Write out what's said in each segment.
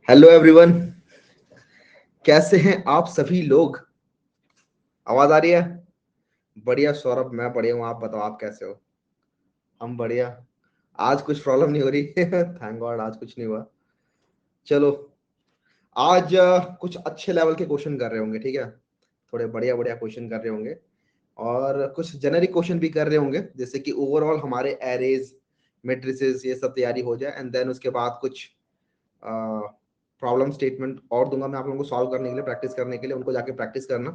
Hello everyone, कैसे हैं आप सभी लोग। आवाज आ रही है? बढ़िया सौरभ, मैं बढ़िया हूँ। आप बताओ, आप कैसे हो? हम बढ़िया। आज कुछ प्रॉब्लम नहीं हो रही। थैंक गॉड, आज कुछ नहीं हुआ। चलो, आज कुछ अच्छे लेवल के क्वेश्चन कर रहे होंगे, ठीक है। थोड़े बढ़िया बढ़िया क्वेश्चन कर रहे होंगे और कुछ जेनरिक क्वेश्चन भी कर रहे होंगे, जैसे कि ओवरऑल हमारे एरेज, मैट्रिसेस, ये सब तैयारी हो जाए एंड देन उसके बाद कुछ प्रॉब्लम स्टेटमेंट और दूंगा मैं आप लोगों को सॉल्व करने के लिए, प्रैक्टिस करने के लिए। उनको जाके प्रैक्टिस करना।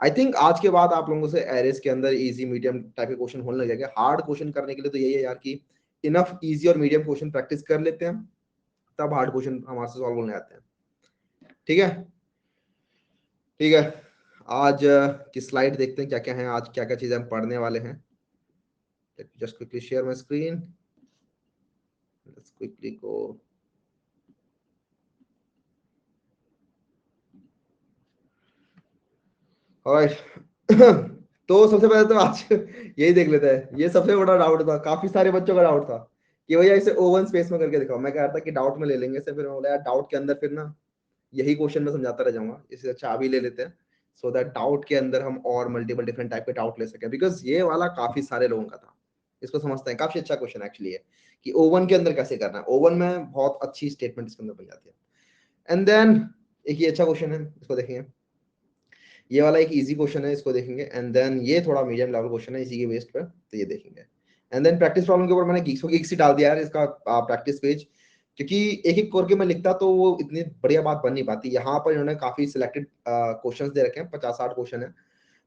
आई थिंक आज के बाद आप लोगों से एरेस के अंदर इजी मीडियम टाइप के क्वेश्चन होने लगेगा। हार्ड क्वेश्चन करने के लिए तो यही है यार कि इनफ इजी और मीडियम क्वेश्चन प्रैक्टिस कर लेते हैं, तब हार्ड क्वेश्चन हमारे से सॉल्व होने आते हैं। ठीक है, ठीक है। आज की स्लाइड देखते हैं क्या क्या है, आज क्या क्या चीजें हम पढ़ने वाले हैं। Just quickly share my screen, let's quickly go. Alright. तो सबसे पहले तो आज यही देख लेते हैं। ये सबसे बड़ा डाउट था, काफी सारे बच्चों का डाउट था कि भैया इसे ओवन स्पेस में करके दिखाओ। मैं कह रहा था कि डाउट में ले लेंगे इसे, फिर मैं बोला यार डाउट के अंदर फिर ना यही क्वेश्चन में समझाता रह जाऊंगा, इससे अच्छा अभी ले लेते हैं, सो दैट डाउट के अंदर हम और मल्टीपल डिफरेंट टाइप के डाउट ले सकें। बिकॉज ये वाला काफी सारे लोगों का था, इसको समझते हैं। काफी अच्छा क्वेश्चन एक्चुअली है कि ओवन के अंदर कैसे करना है। ओवन में बहुत अच्छी स्टेटमेंट इसके अंदर बन जाती है। एंड देन एक ये अच्छा क्वेश्चन है, इसको देखेंगे। ये वाला एक इजी क्वेश्चन है, इसको देखेंगे। एंड देन ये थोड़ा मीडियम लेवल क्वेश्चन है इसी के बेस पर, तो ये देखेंगे। एंड देन प्रैक्टिस प्रॉब्लम के ऊपर मैंने गीक्स ही डाल दिया है इसका प्रैक्टिस पेज, क्योंकि एक एक करके मैं लिखता तो वो इतनी बढ़िया बात बन नहीं पाती। यहाँ पर इन्होंने काफी सिलेक्टेड क्वेश्चंस दे रखे हैं, 50-60 क्वेश्चन है।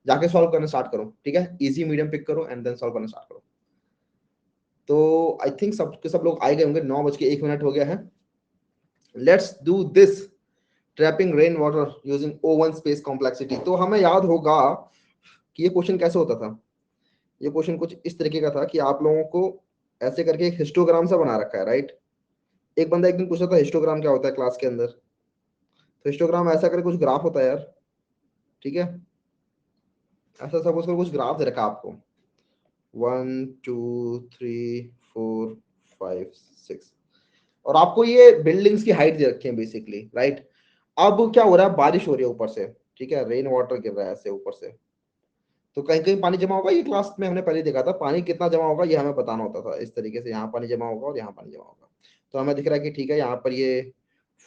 जाके सॉल्व करना स्टार्ट करो, ठीक है। इजी मीडियम पिक करो एंड देन सॉल्व करना स्टार्ट करो। तो आई थिंक सब लोग आए गए होंगे। 9:01 हो गया है। Let's do this. Trapping rain water using oven space complexity. तो हमें याद होगा कि ये क्वेश्चन कैसे होता था। ये क्वेश्चन कुछ इस तरीके का था कि आप लोगों को ऐसे करके एक हिस्टोग्राम सा बना रखा है, राइट। एक बंदा एक दिन पूछा था हिस्टोग्राम क्या होता है क्लास के अंदर। तो हिस्टोग्राम ऐसा करके कुछ ग्राफ होता है यार, ठीक है। ऐसा सपोज करो कुछ ग्राफ दे रखा है आपको, 1 2 3 4 5 6, और आपको ये बिल्डिंग्स की हाइट दे रखी है बेसिकली, राइट। अब क्या हो रहा है, बारिश हो रही है ऊपर से, ठीक है। रेन वाटर गिर रहा है ऐसे ऊपर से, तो कहीं कहीं पानी जमा होगा। ये क्लास में हमने पहले देखा था, पानी कितना जमा होगा ये हमें बताना होता था इस तरीके से। यहाँ पानी जमा होगा और यहाँ पानी जमा होगा। तो हमें दिख रहा है कि ठीक है, यहाँ पर ये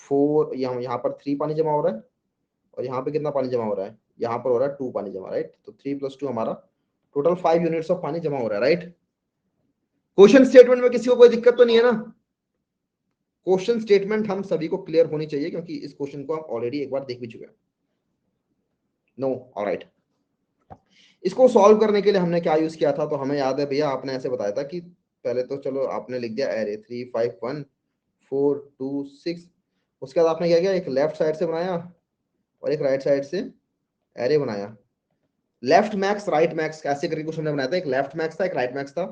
4, यहाँ पर 3 पानी जमा हो रहा है, और यहाँ पे कितना पानी जमा हो रहा है, यहाँ पर हो रहा है 2 पानी जमा, राइट। तो 3 + 2 हमारा टोटल 5 यूनिट्स ऑफ पानी जमा हो रहा है, राइट। क्वेश्चन स्टेटमेंट में किसी को कोई दिक्कत तो नहीं है ना? क्वेश्चन स्टेटमेंट हम सभी को क्लियर होनी चाहिए, क्योंकि इस क्वेश्चन को हम ऑलरेडी एक बार देख भी चुके हैं। No, alright. इसको सॉल्व करने के लिए हमने क्या यूज किया था, तो हमें याद है भैया, आपने ऐसे बताया था कि पहले तो चलो आपने लिख दिया एरे 3 5 1 4 2 6। उसके बाद आपने क्या किया, एक लेफ्ट साइड से बनाया और एक राइट साइड से एरे बनाया। लेफ्ट मैक्स राइट मैक्स ऐसे करके कुछ हमने बनाया था। एक लेफ्ट मैक्स था, एक राइट मैक्स था।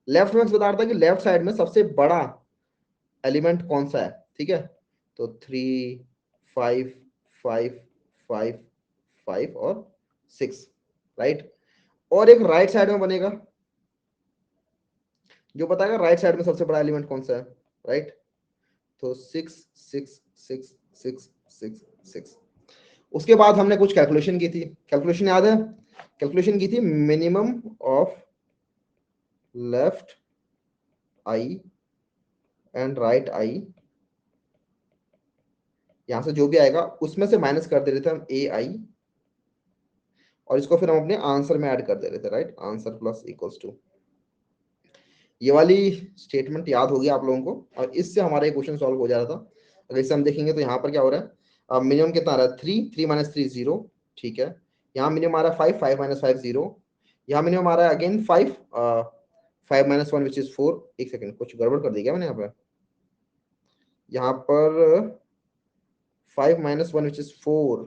लेफ्ट मैक्स बता रहा था कि लेफ्ट साइड में सबसे बड़ा एलिमेंट कौन सा है, ठीक है। तो 3 5 5 5 5 और 6, राइट। और एक राइट साइड में बनेगा जो बताएगा राइट साइड में सबसे बड़ा एलिमेंट कौन सा है, राइट। तो 6 6 6 6 6 6। उसके बाद हमने कुछ कैलकुलेशन की थी। कैलकुलेशन याद है? कैलकुलेशन की थी minimum of left I and right I. यहां से जो भी आएगा उसमें से माइनस कर दे रहे थे हम ए आई, और इसको फिर हम अपने आंसर में ऐड कर दे रहे थे, right. Answer plus equals to, ये वाली स्टेटमेंट याद होगी आप लोगों को, और इससे हमारा क्वेश्चन सॉल्व हो जा रहा था। अगर इसे हम देखेंगे तो यहाँ पर क्या हो रहा है, मिनिमम कितना आ रहा है, 3 3 - 3 0, ठीक है। यहाँ मिनिमम आ रहा है 5 5 - 5 0। यहाँ मिनिमम आ रहा है अगेन 5 5 - 1 विच इज 4। एक सेकंड, कुछ गड़बड़ कर दी क्या मैंने यहाँ पर? यहाँ पर 5 - 1 विच इज 4।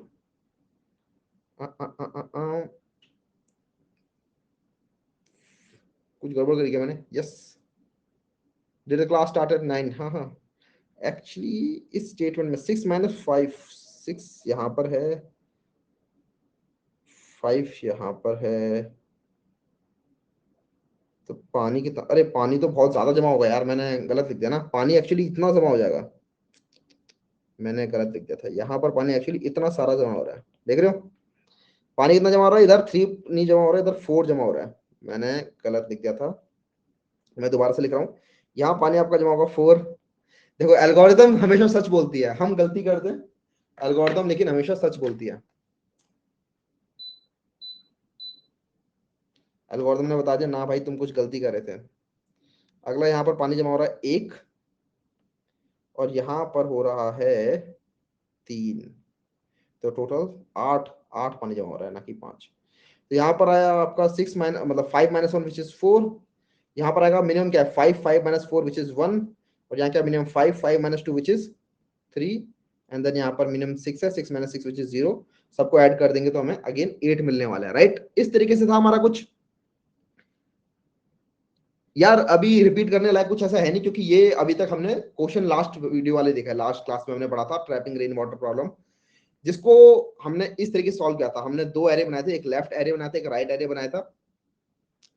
कुछ गड़बड़ कर दिया मैंने। Yes, did the class start at 9? हाँ हाँ, एक्चुअली इस स्टेटमेंट में 6 - 5, 6 यहाँ पर है, 5 यहाँ पर है। तो पानी कितना, अरे पानी तो बहुत ज्यादा जमा होगा यार, मैंने गलत लिख दिया ना। पानी एक्चुअली इतना जमा हो जाएगा। मैंने गलत लिख दिया था, यहाँ पर पानी एक्चुअली इतना सारा जमा हो रहा है, देख रहे हो पानी कितना जमा हो रहा है, इधर 3 नहीं जमा हो रहा है, इधर 4 जमा हो रहा है, मैंने गलत लिख दिया था, मैं दोबारा से लिख रहा हूँ। यहाँ पानी आपका जमा होगा 4। देखो एल्गोरिदम हमेशा सच बोलती है, हम गलती करते हैं, एल्गोरिदम लेकिन हमेशा सच बोलती है। एल्गोरिदम ने बता दिया ना भाई तुम कुछ गलती कर रहे थे। अगला यहाँ पर पानी जमा हो रहा है 1 और यहाँ पर हो रहा है 3, तो टोटल 8 8 पानी जमा हो रहा है ना कि 5। तो यहाँ पर आया आपका 6 माइनस मतलब 5 माइनस 1 विच इज 4। यहाँ पर आएगा मिनिमम क्या है 5 5 माइनस 4 विच इज 1 और यहाँ क्या minimum 5 5 minus 2 which is 3 and then यहाँ पर मिनिमम 6 है 6 माइनस 6 विच इज 0। सबको ऐड कर देंगे तो हमें अगेन 8 मिलने वाला है, राइट। इस तरीके से था हमारा कुछ। यार अभी रिपीट करने लायक कुछ ऐसा है नहीं, क्योंकि ये अभी तक हमने क्वेश्चन लास्ट वीडियो वाले देखा है, लास्ट क्लास में हमने पढ़ा था ट्रैपिंग रेन वाटर प्रॉब्लम, जिसको हमने इस तरीके से सॉल्व किया था। हमने 2 एरे बनाए थे, एक लेफ्ट एरे बनाया था, एक राइट एरे बनाया था,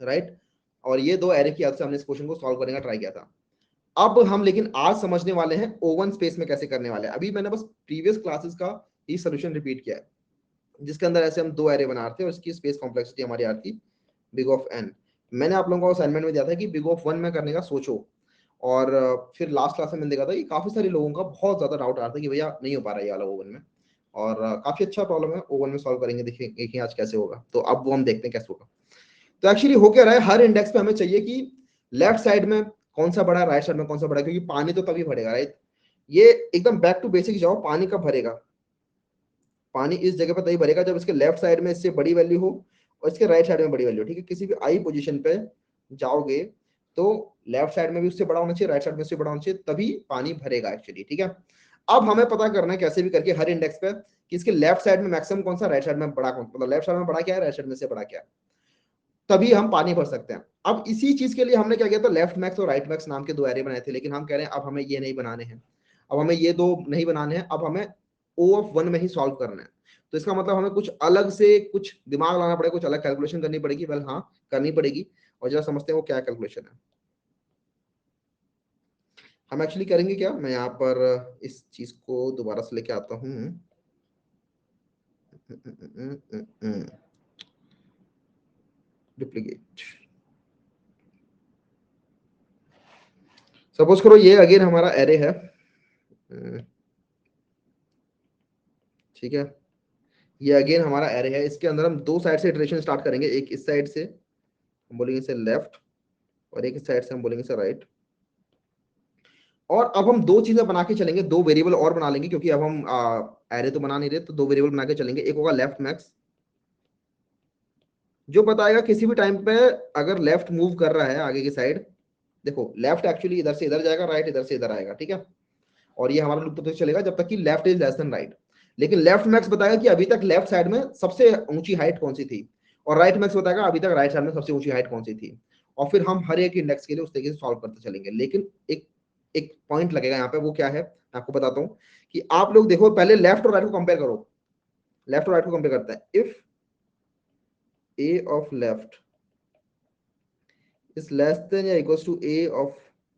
राइट। और ये 2 एरे की हेल्प से हमने इस क्वेश्चन को सॉल्व करने का ट्राई किया था। अब हम लेकिन आज समझने वाले हैं ओवन स्पेस में कैसे करने वाले हैं। अभी मैंने बस प्रीवियस क्लासेस का ही सोल्यूशन रिपीट किया है, जिसके अंदर ऐसे हम 2 एरे बना रहे थे और इसकी स्पेस कॉम्प्लेक्सिटी हमारी आ रही थी बिग ऑफ एन। मैंने आप लोगों को असाइनमेंट में दिया था कि बिग ऑफ 1 में करने का सोचो, और फिर लास्ट क्लास में मैंने देखा था कि काफी सारे लोगों का बहुत ज्यादा डाउट आ रहा था कि भैया नहीं हो पा रहा है ये वाला ओवन में, और काफी अच्छा प्रॉब्लम है, ओवन में सॉल्व करेंगे, देखिए आज कैसे होगा। तो अब वो हम देखते हैं कैसे होगा। तो एक्चुअली हो क्या रहा है, हर इंडेक्स पे हमें चाहिए कि लेफ्ट साइड में कौन सा बड़ा है, राइट साइड में कौन सा बड़ा है, क्योंकि पानी तो तभी भरेगा, राइट। ये एकदम बैक टू बेसिक जाओ, पानी कब भरेगा, पानी इस जगह पर तभी भरेगा जब इसके लेफ्ट साइड में इससे बड़ी वैल्यू हो और इसके राइट साइड में बड़ी वैल्यू, ठीक है। किसी भी आई पोजीशन पे जाओगे तो लेफ्ट साइड में भी उससे बड़ा होना चाहिए, राइट साइड में उससे बड़ा होना चाहिए, तभी पानी भरेगा एक्चुअली, ठीक है। अब हमें पता करना है कैसे भी करके हर इंडेक्स पे कि इसके लेफ्ट साइड में मैक्सिमम कौन सा, राइट साइड में बड़ा कौन, मतलब लेफ्ट साइड में बड़ा क्या है, राइट साइड में से बड़ा क्या है, तभी हम पानी भर सकते हैं। अब इसी चीज के लिए हमने क्या किया था, लेफ्ट मैक्स और राइट मैक्स नाम के 2 एरे बनाए थे, लेकिन हम कह रहे हैं अब हमें ये नहीं बनाने हैं, अब हमें ये 2 नहीं बनाने हैं, अब हमें O ऑफ 1 में ही सॉल्व करना है। तो इसका मतलब हमें कुछ अलग से कुछ दिमाग लाना पड़ेगा, कुछ अलग कैलकुलेशन करनी पड़ेगी। वेल हाँ, करनी पड़ेगी, और जरा समझते हैं वो क्या कैलकुलेशन है। हम एक्चुअली करेंगे क्या, मैं यहाँ पर इस चीज को दोबारा से लेके आता हूँ। डुप्लीकेट, सपोज करो ये अगेन हमारा एरे है, ठीक है। ये अगेन हमारा एरे है, इसके अंदर हम 2 साइड से इटरेशन स्टार्ट करेंगे, एक इस साइड से हम बोलेंगे इसे लेफ्ट और एक इस साइड से हम बोलेंगे इसे राइट। और अब हम 2 चीजें बना के चलेंगे, 2 वेरिएबल और बना लेंगे, क्योंकि अब हम एरे तो बना नहीं रहे, तो 2 वेरिएबल बना के चलेंगे। एक होगा लेफ्ट मैक्स, जो बताएगा किसी भी टाइम पे अगर लेफ्ट मूव कर रहा है आगे की साइड, देखो लेफ्ट एक्चुअली इधर से इधर जाएगा, राइट इधर से इधर आएगा, ठीक है। और ये हमारा लूप तब तक चलेगा जब तक कि left is less than right. लेकिन लेफ्ट मैक्स बताएगा कि अभी तक लेफ्ट साइड में सबसे ऊंची हाइट कौन सी थी, और राइट मैक्स बताएगा अभी तक राइट साइड में सबसे ऊंची हाइट कौन सी थी। और फिर हम हर एक इंडेक्स के लिए उस तरीके से सॉल्व करते चलेंगे। लेकिन एक एक पॉइंट लगेगा यहाँ पे, वो क्या है मैं आपको बताता हूँ। कि आप लोग देखो पहले लेफ्ट और राइट को कंपेयर करो, लेफ्ट और राइट को कंपेयर करते हैं। If a of left is less than या equals to a of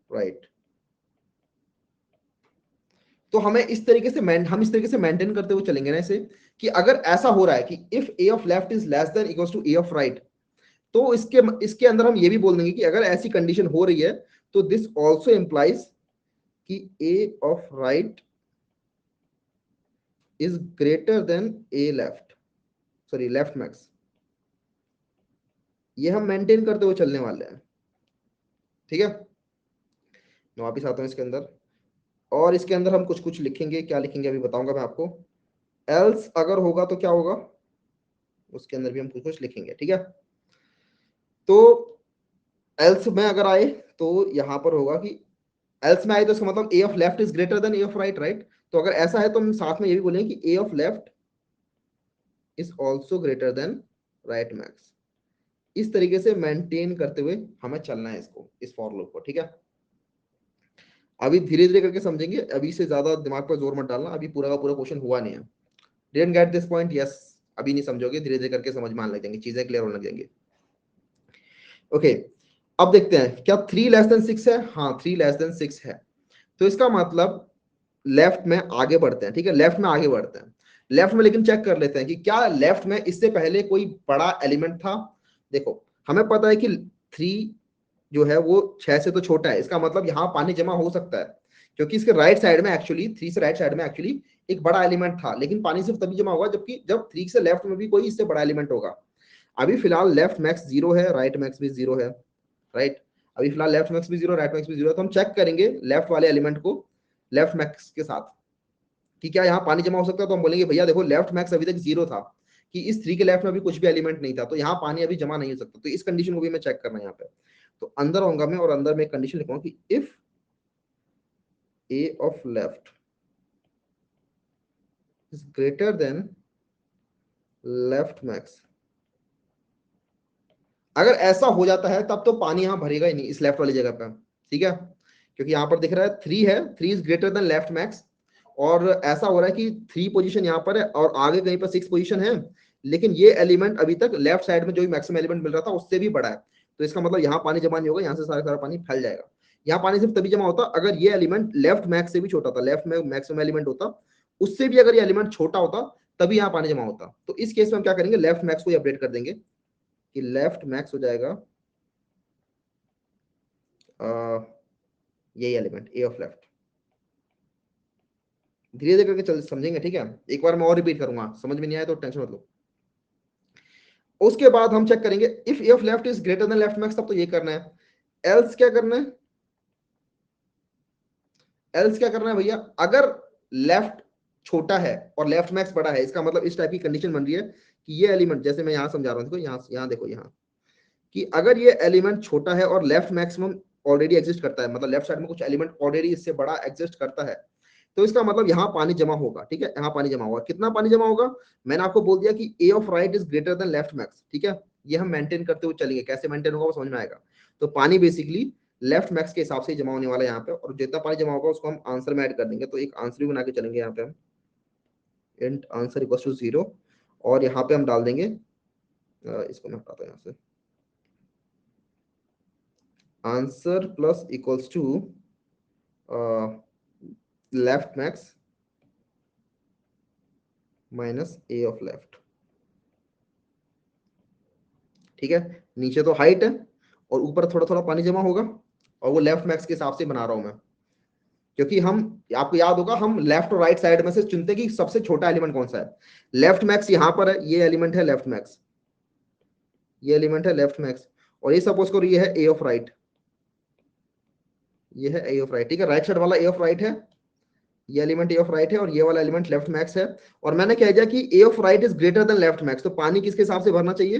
right, तो हमें इस तरीके से हम इस तरीके से मेंटेन करते हुए चलेंगे ना इसे, कि अगर ऐसा हो रहा है कि if a of left is less than equals to a of right, तो इसके अंदर हम ये भी बोल देंगे कि अगर ऐसी कंडीशन हो रही है तो दिस ऑल्सो इंप्लाइज कि a of right is greater than a left, sorry left max. ये हम मेंटेन करते हुए चलने वाले हैं, ठीक है। मैं वापिस आता हूं इसके अंदर, और इसके अंदर हम कुछ कुछ लिखेंगे, क्या लिखेंगे अभी बताऊंगा मैं आपको। एल्स अगर होगा तो क्या होगा, उसके अंदर भी हम कुछ कुछ लिखेंगे, ठीक है। तो एल्स में अगर आए तो यहां पर होगा कि एल्स में आए तो इसका मतलब a of left is greater than a of right, right. तो अगर ऐसा है तो हम साथ में ये भी बोलेंगे कि a of left is also greater than right max. इस तरीके से मेंटेन करते हुए हमें चलना है इसको, इस फॉर लूप को, ठीक है। अभी धीरे धीरे करके समझेंगे, अभी से ज्यादा दिमाग पर जोर मत डालना, अभी पूरा का पूरा क्वेश्चन हुआ नहीं है। Didn't get this point, yes, अभी नहीं समझोगे, धीरे धीरे करके समझ में आने लग जाएंगे, चीजें क्लियर होने लग जाएंगी। ओके, अब देखते हैं क्या 3 लेस देन 6 है, हाँ 3 लेस देन 6 है। तो इसका मतलब लेफ्ट में आगे बढ़ते हैं, ठीक है, लेफ्ट में आगे बढ़ते हैं। लेफ्ट में लेकिन चेक कर लेते हैं कि क्या लेफ्ट में इससे पहले कोई बड़ा एलिमेंट था। देखो हमें पता है कि 3 जो है वो 6 से तो छोटा है, इसका मतलब यहाँ पानी जमा हो सकता है, क्योंकि इसके राइट साइड में एक्चुअली 3 से राइट साइड में एक्चुअली एक बड़ा एलिमेंट था, लेकिन पानी सिर्फ तभी जमा होगा जबकि जब 3 से लेफ्ट में भी कोई इससे बड़ा एलिमेंट होगा। अभी फिलहाल लेफ्ट मैक्स 0 है, राइट मैक्स भी 0 है, राइट। अभी फिलहाल लेफ्ट मैक्स भी 0, राइट मैक्स भी 0 है, तो हम चेक करेंगे लेफ्ट वाले एलिमेंट को लेफ्ट मैक्स के साथ कि क्या यहाँ पानी जमा हो सकता है। तो हम बोलेंगे भैया देखो लेफ्ट मैक्स अभी तक 0 था, कि इस 3 के लेफ्ट में भी कुछ भी एलिमेंट नहीं था, तो यहाँ पानी अभी जमा नहीं हो सकता। तो इस कंडीशन को भी मैं चेक करना है यहाँ पे। तो अंदर आऊंगा मैं और अंदर में कंडीशन लिखूंगा कि if a of left is greater than left max, अगर ऐसा हो जाता है तब तो पानी यहाँ भरेगा ही नहीं इस लेफ्ट वाली जगह पे, ठीक है, क्योंकि यहाँ पर दिख रहा है 3 है, 3 is greater than left max, और ऐसा हो रहा है कि 3 पोजीशन यहाँ पर है और आगे कहीं पर 6 पोजीशन है, लेकिन ये एलिमेंट अभी तक लेफ्ट साइड में जो भी मैक्सिमम एलिमेंट मिल रहा था उससे भी बड़ा है। तो इसका मतलब यहाँ पानी जमा नहीं होगा, यहाँ से सारा पानी फैल जाएगा। यहाँ पानी सिर्फ तभी जमा होता अगर ये एलिमेंट लेफ्ट मैक्स से भी छोटा था, लेफ्ट में मैक्सिमम एलिमेंट होता, उससे भी अगर ये एलिमेंट छोटा होता तभी यहाँ पानी जमा होता। तो इस केस में हम क्या करेंगे, लेफ्ट मैक्स को अपडेट कर देंगे कि लेफ्ट मैक्स हो जाएगा यही एलिमेंट ए ऑफ लेफ्ट। धीरे धीरे करके चल समझेंगे, ठीक है, एक बार मैं और रिपीट करूंगा, समझ में नहीं आया तो टेंशन मत लो। उसके बाद हम चेक करेंगे if a of left is greater than left max, तब तो ये करना है। एल्स क्या करना है, एल्स क्या करना है भैया, अगर लेफ्ट छोटा है और लेफ्ट मैक्स बड़ा है, इसका मतलब इस टाइप की कंडीशन बन रही है कि ये एलिमेंट, जैसे मैं यहां समझा रहा हूं, देखो यहाँ देखो यहाँ, कि अगर ये एलिमेंट छोटा है और लेफ्ट मैक्सिमम ऑलरेडी एग्जिस्ट करता है, मतलब लेफ्ट साइड में कुछ एलिमेंट ऑलरेडी इससे बड़ा एग्जिस्ट करता है, तो इसका मतलब यहाँ पानी जमा होगा, ठीक है, यहाँ पानी जमा होगा। कितना पानी जमा होगा, मैंने आपको बोल दिया कि a of right is greater than left max, ठीक है, ये हम मेंटेन करते हुए चलेंगे, कैसे मेंटेन होगा वो समझ में आएगा। तो पानी बेसिकली लेफ्ट मैक्स के हिसाब से जमा होने वाला है यहाँ पे, और जितना पानी जमा होगा उसको हम आंसर में ऐड कर देंगे। तो एक आंसर भी बना के चलेंगे यहाँ पे हम, इंट आंसर इक्वल टू 0, और यहाँ पे हम डाल देंगे इसको मैं हटाता हूँ यहाँ से, answer plus equals to left max minus a of left, ठीक है। नीचे तो हाइट है और ऊपर थोड़ा थोड़ा पानी जमा होगा, और वो लेफ्ट मैक्स के हिसाब से बना रहा हूं मैं, क्योंकि हम, आपको याद होगा हम लेफ्ट और राइट साइड में से चुनते कि सबसे छोटा एलिमेंट कौन सा है। लेफ्ट मैक्स यहां पर है, ये एलिमेंट है लेफ्ट मैक्स, ये एलिमेंट है लेफ्ट मैक्स, और ये सपोज करो ये है ए ऑफ राइट, ये है ए ऑफ राइट, ठीक है, राइट साइड वाला ए ऑफ राइट है, ये एलिमेंट ए ऑफ राइट है, और ये वाला एलिमेंट लेफ्ट मैक्स है। और मैंने कह दिया कि a of right is greater than left max, तो पानी किसके हिसाब से भरना चाहिए,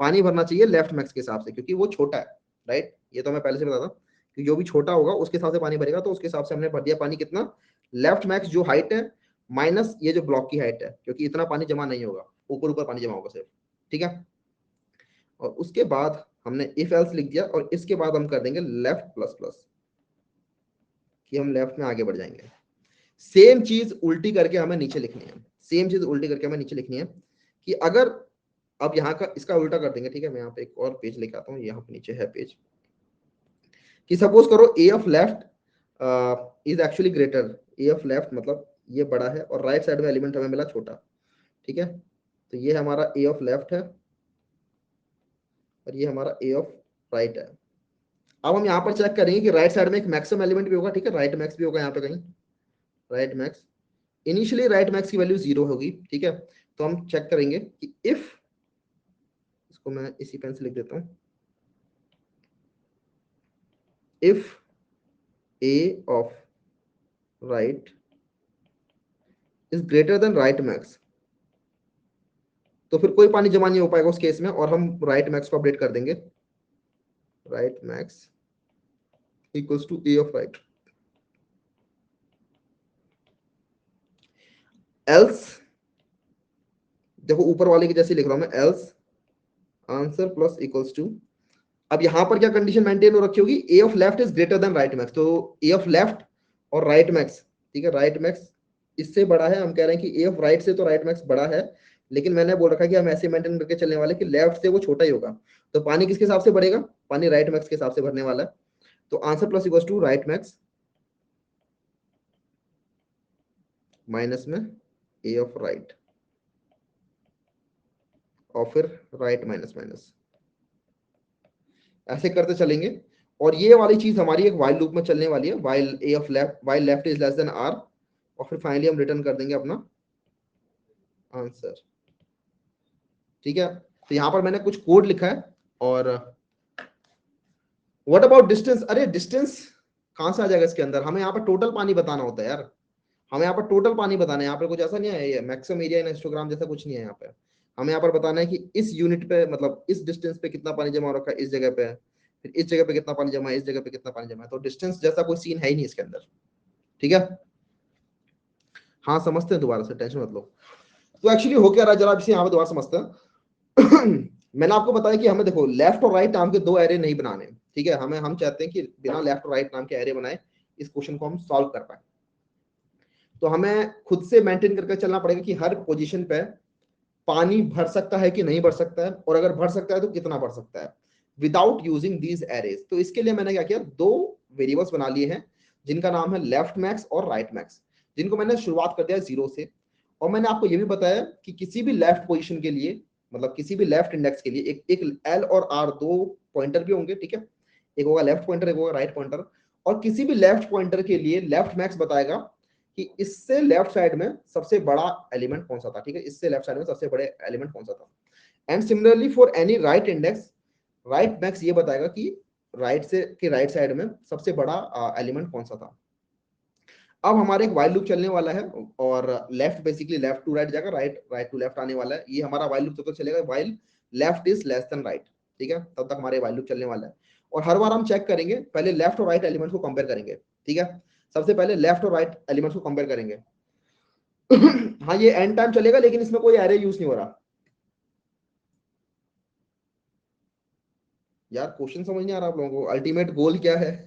पानी भरना चाहिए लेफ्ट मैक्स के हिसाब से, क्योंकि वो छोटा है, राइट, ये तो मैं पहले से बता था कि जो भी छोटा होगा उसके हिसाब से पानी भरेगा, तो उसके हिसाब से हमने भर दिया पानी कितना, लेफ्ट मैक्स जो हाइट है माइनस ये जो ब्लॉक की हाइट है, क्योंकि इतना पानी जमा नहीं होगा, ऊपर ऊपर पानी जमा होगा सिर्फ, ठीक है। और उसके बाद हमने इफ एल्स लिख दिया, और इसके बाद हम कर देंगे लेफ्ट प्लस प्लस, कि हम लेफ्ट में आगे बढ़ जाएंगे। सेम चीज उल्टी करके हमें नीचे लिखनी है, सेम चीज उल्टी करके हमें नीचे लिखनी है, कि अगर अब यहाँ का इसका उल्टा कर देंगे, ठीक है, मैं यहाँ पे एक और पेज लेके आता हूँ, यहाँ पे नीचे है पेज, कि सपोज करो a of left is actually greater, a of left मतलब ये बड़ा है और राइट साइड में एलिमेंट हमें मिला छोटा, ठीक है। तो ये हमारा ए ऑफ लेफ्ट है और ये हमारा ए ऑफ राइट है। अब हम यहाँ पर चेक करेंगे कि राइट साइड में एक मैक्सिमम एलिमेंट भी होगा, ठीक है, राइट मैक्स भी होगा यहाँ पे कहीं, right max, initially right max की वैल्यू 0 होगी, ठीक है। तो हम चेक करेंगे कि इफ, इसको मैं इसी पेन से लिख देता हूं, if a of right is greater than right max, तो फिर कोई पानी जमा नहीं हो पाएगा उस केस में, और हम राइट मैक्स को अपडेट कर देंगे, right max equals to a of right. Else, देखो ऊपर वाले की जैसे लिख रहा हूं मैं, else answer plus equals to, अब यहां पर क्या कंडीशन मेंटेन हो रखी होगी, a of left is greater than right max, तो ए ऑफ लेफ्ट और राइट मैक्स, ठीक है, राइट मैक्स इससे बड़ा है, हम कह रहे हैं कि ए ऑफ राइट से तो राइट मैक्स बड़ा है, लेकिन मैंने बोल रखा है कि हम ऐसे मेंटेन करके चलने वाले कि लेफ्ट से वो छोटा ही होगा, तो पानी किसके हिसाब से बढ़ेगा, पानी राइट मैक्स के हिसाब से भरने वाला है। तो answer plus equals to right max minus में ए ऑफ राइट और फिर राइट माइनस माइनस, ऐसे करते चलेंगे। और ये वाली चीज हमारी एक वाइल लूप में चलने वाली है, while a of left, while left is less than r, और फिर फाइनली हम रिटर्न कर देंगे अपना आंसर। ठीक है, तो यहां पर मैंने कुछ कोड लिखा है। और व्हाट अबाउट डिस्टेंस, अरे डिस्टेंस कहां से आ जाएगा इसके अंदर, हमें यहाँ पर टोटल पानी बताना होता है यार, हमें यहाँ पर टोटल पानी बताना है। यहाँ पर कुछ ऐसा नहीं है मैक्सिमम एरिया इन हिस्टोग्राम जैसा कुछ नहीं है यहाँ पे। हमें यहाँ पर बताना है कि इस यूनिट पे, मतलब इस डिस्टेंस पे कितना पानी जमा हो रखा है इस जगह पे, फिर इस जगह पे कितना पानी जमा है, इस जगह पे कितना पानी जमा है। तो डिस्टेंस जैसा कोई सीन है ही नहीं इसके अंदर। ठीक है, हाँ समझते हैं, दोबारा से टेंशन मत लो। तो एक्चुअली हो क्या रहा है जरा इसे यहाँ पे दोबारा समझते हैं। मैंने आपको बताया कि हमें देखो लेफ्ट और राइट नाम के दो एरे नहीं बनाने। ठीक है, हम चाहते हैं कि बिना लेफ्ट और राइट नाम के एरे बनाए इस क्वेश्चन को हम सॉल्व कर पाए। तो हमें खुद से मेंटेन करके चलना पड़ेगा कि हर पोजीशन पे पानी भर सकता है कि नहीं भर सकता है, और अगर भर सकता है तो कितना भर सकता है, विदाउट यूजिंग दीज एरेज। तो इसके लिए मैंने क्या किया, दो वेरिएबल्स बना लिए हैं जिनका नाम है लेफ्ट मैक्स और राइट मैक्स, जिनको मैंने शुरुआत कर दिया जीरो से। और मैंने आपको यह भी बताया कि किसी भी लेफ्ट पोजीशन के लिए, मतलब किसी भी लेफ्ट इंडेक्स के लिए एक एल और आर दो पॉइंटर भी होंगे। ठीक है, एक होगा लेफ्ट पॉइंटर, एक होगा राइट पॉइंटर। और किसी भी लेफ्ट पॉइंटर के लिए लेफ्ट मैक्स बताएगा कि इससे लेफ्ट साइड में सबसे बड़ा एलिमेंट कौन सा था। ठीक है, इससे लेफ्ट साइड में सबसे बड़े एलिमेंट कौन सा था। And similarly for any right index, right max ये बताएगा कि राइट साइड में सबसे बड़ा एलिमेंट कौन सा था। अब हमारे एक वाइल लूप चलने वाला है, और left basically left to right जाएगा, राइट राइट टू लेफ्ट आने वाला है। ये हमारा वाइल लूप तब तक चलेगा while left is less than right. ठीक है, तब तक हमारे वाइल लूप चलने वाला है। और हर बार हम चेक करेंगे, पहले लेफ्ट और राइट एलिमेंट को कंपेयर करेंगे। ठीक है, सबसे पहले लेफ्ट और राइट एलिमेंट्स को कंपेयर करेंगे। हाँ ये एंड टाइम चलेगा, लेकिन इसमें कोई एरे यूज नहीं हो रहा। यार क्वेश्चन समझ नहीं आ रहा आप लोगों को, अल्टीमेट गोल क्या है?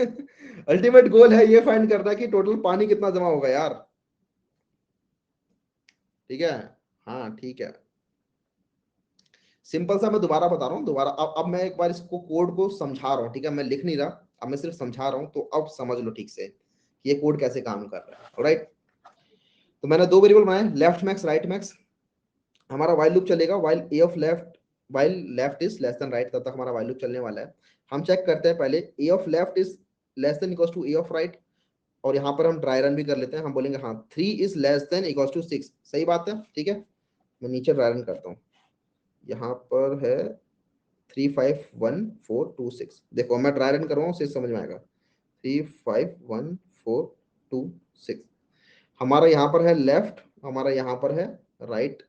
अल्टीमेट गोल है ये फाइंड करना कि टोटल पानी कितना जमा होगा यार। ठीक है, हाँ ठीक है, सिंपल सा मैं दोबारा बता रहा हूँ। दोबारा अब मैं एक बार इसको कोड को समझा रहा हूँ। ठीक है, मैं लिख नहीं रहा, अब मैं सिर्फ समझा रहा हूँ, तो अब समझ लो ठीक से कि ये कोड कैसे काम कर रहा है। ऑलराइट, तो मैंने दो वेरिएबल बनाए, लेफ्ट मैक्स राइट मैक्स। हमारा वाइल लूप चलेगा while a of left, while left is less than right, तब तक हमारा वाइल लूप चलने वाला है। हम चेक करते हैं पहले, a of left is less than equals to a of right, और यहाँ पर हम ड्राई रन भी कर लेते हैं। हम बोलेंगे हाँ 3 is less than equals to 6, सही बात है। ठीक है, मैं नीचे ड्राई रन करता हूँ, यहाँ पर है 351 4 2 6। देखो मैं ड्राई रन कर रहा हूँ, उससे समझ में आएगा। 351 4 2 6 हमारा यहाँ पर है लेफ्ट, हमारा यहाँ पर है राइट।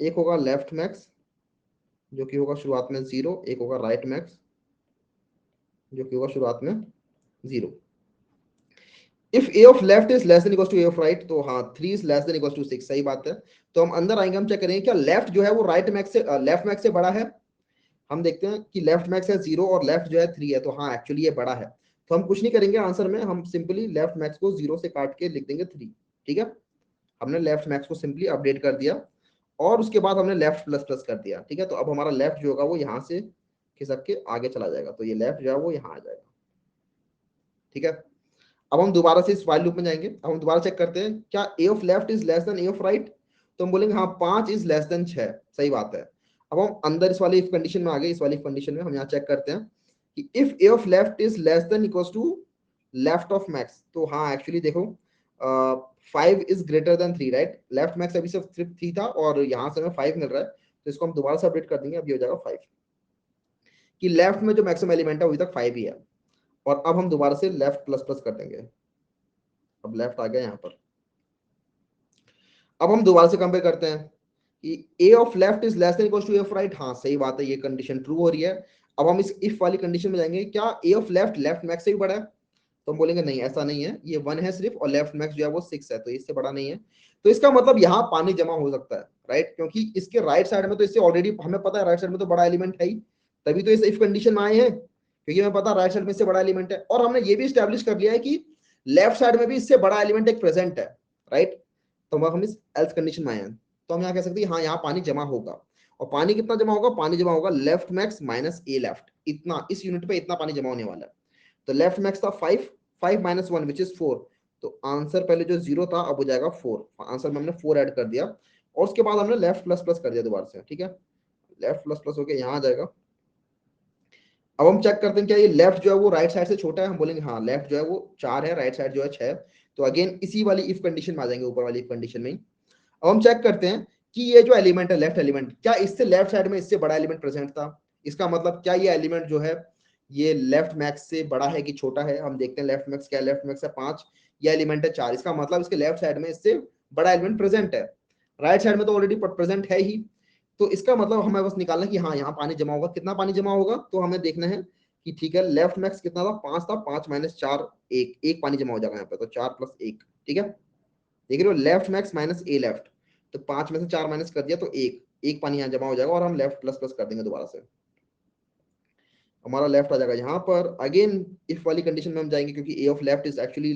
एक होगा लेफ्ट मैक्स जो कि होगा शुरुआत में 0, एक होगा राइट मैक्स जो कि होगा शुरुआत में 0। If a of left is less than equals to a of right, तो हाँ 3 is less than equals to 6, सही बात है। तो हम अंदर आएंगे, हम चेक करेंगे क्या लेफ्ट जो है वो राइट मैक्स से लेफ्ट मैक्स से बड़ा है। हम देखते हैं कि लेफ्ट मैक्स है 0 और लेफ्ट जो है 3 है, तो हाँ एक्चुअली ये बड़ा है। तो हम कुछ नहीं करेंगे आंसर में, हम सिंपली लेफ्ट मैक्स को 0 से काट के लिख देंगे 3। ठीक है, हमने लेफ्ट मैक्स को सिंपली अपडेट कर दिया, और उसके बाद हमने लेफ्ट प्लस प्लस कर दिया। ठीक है, तो अब हमारा लेफ्ट जो होगा वो यहाँ से खिसक के आगे चला जाएगा, तो ये लेफ्ट जो है वो यहाँ आ जाएगा। ठीक है, अब हम दोबारा से इस वाइल लूप में जाएंगे। अब हम दोबारा चेक करते हैं क्या a of left is less than a of right, तो हम बोलेंगे हाँ 5 इज लेस देन 6, सही बात है। अब हम अंदर इस वाली इफ कंडीशन में आ गए, इस वाली कंडीशन में हम यहाँ चेक करते हैं कि if a of left is less than equals to left of max, तो हाँ एक्चुअली देखो 5 is greater than 3, right. Left max अभी सिर्फ 3 था और यहाँ से हमें 5 मिल रहा है, तो इसको हम दोबारा से अपडेट कर देंगे। अभी हो जाएगा 5, कि लेफ्ट में जो मैक्सिमम एलिमेंट है अभी तक 5 ही है। और अब हम दोबारा से लेफ्ट प्लस प्लस कर देंगे, अब लेफ्ट आ गया यहाँ पर। अब हम दोबारा से कंपेयर करते हैं कि a of left is less than equal to a of right, हाँ सही बात है, ये कंडीशन ट्रू हो रही है। अब हम इस इफ वाली कंडीशन में जाएंगे, क्या a of left left max से भी बड़ा है, तो हम बोलेंगे नहीं ऐसा नहीं है, ये 1 है सिर्फ, और लेफ्ट मैक्स जो है वो 6 है, तो इससे बड़ा नहीं है। तो इसका मतलब यहाँ पानी जमा हो सकता है, राइट, क्योंकि इसके राइट साइड में तो इससे ऑलरेडी हमें पता है राइट साइड में तो बड़ा एलिमेंट है ही, तभी तो इस इफ कंडीशन में आए हैं, क्योंकि हमें पता राइट साइड में इससे बड़ा एलिमेंट है। और हमने ये भी स्टैब्लिश कर लिया है कि लेफ्ट साइड में भी इससे बड़ा एलिमेंट एक प्रेजेंट है, राइट। तो हम इस एल्स कंडीशन में आए हैं, तो हम यहाँ कह सकते हैं हाँ यहाँ पानी जमा होगा। और पानी कितना जमा होगा, पानी जमा होगा लेफ्ट मैक्स माइनस ए लेफ्ट, इतना इस यूनिट पे इतना पानी जमा होने वाला है। तो लेफ्ट मैक्स था 5, 5 - 1 विच इज 4, तो आंसर पहले जो 0 था अब हो जाएगा 4, आंसर में हमने 4 ऐड कर दिया और उसके बाद हमने लेफ्ट प्लस प्लस कर दिया दोबारा से, ठीक है, लेफ्ट प्लस प्लस होके यहाँ आ जाएगा। अब हम चेक करते हैं क्या ये लेफ्ट जो है वो राइट साइड से छोटा है, हम बोलेंगे हाँ लेफ्ट जो है वो 4 है, राइट साइड जो है 6, तो अगेन इसी वाली इफ कंडीशन में आ जाएंगे, ऊपर वाली इफ कंडीशन में ही। अब हम चेक करते हैं कि ये जो एलिमेंट है लेफ्ट एलिमेंट, क्या इससे लेफ्ट साइड में इससे बड़ा एलिमेंट प्रेजेंट था, इसका मतलब क्या ये एलिमेंट जो है ये लेफ्ट मैक्स से बड़ा है कि छोटा है। हम देखते हैं लेफ्ट मैक्स क्या है, लेफ्ट मैक्स है 5, ये एलिमेंट है 4, इसका मतलब इसके लेफ्ट साइड में इससे बड़ा एलिमेंट प्रेजेंट है, राइट साइड में तो ऑलरेडी प्रेजेंट है ही। तो इसका मतलब हमें बस निकालना कि हाँ यहाँ पानी जमा होगा, कितना पानी जमा होगा, तो हमें देखना है कि ठीक है लेफ्ट मैक्स कितना था, 5 था, 5 माइनस 4 1, एक पानी जमा हो जाएगा यहाँ पे, तो 4 प्लस 1, ठीक है, देख रहे हो लेफ्ट मैक्स माइनस ए लेफ्ट, तो 5 में से 4 माइनस कर दिया तो एक पानी यहाँ जमा हो जाएगा और हम लेफ्ट प्लस प्लस कर देंगे दोबारा से, हमारा लेफ्ट आ जाएगा यहाँ पर। अगेन इफ वाली कंडीशन में हम जाएंगे क्योंकि a of left is actually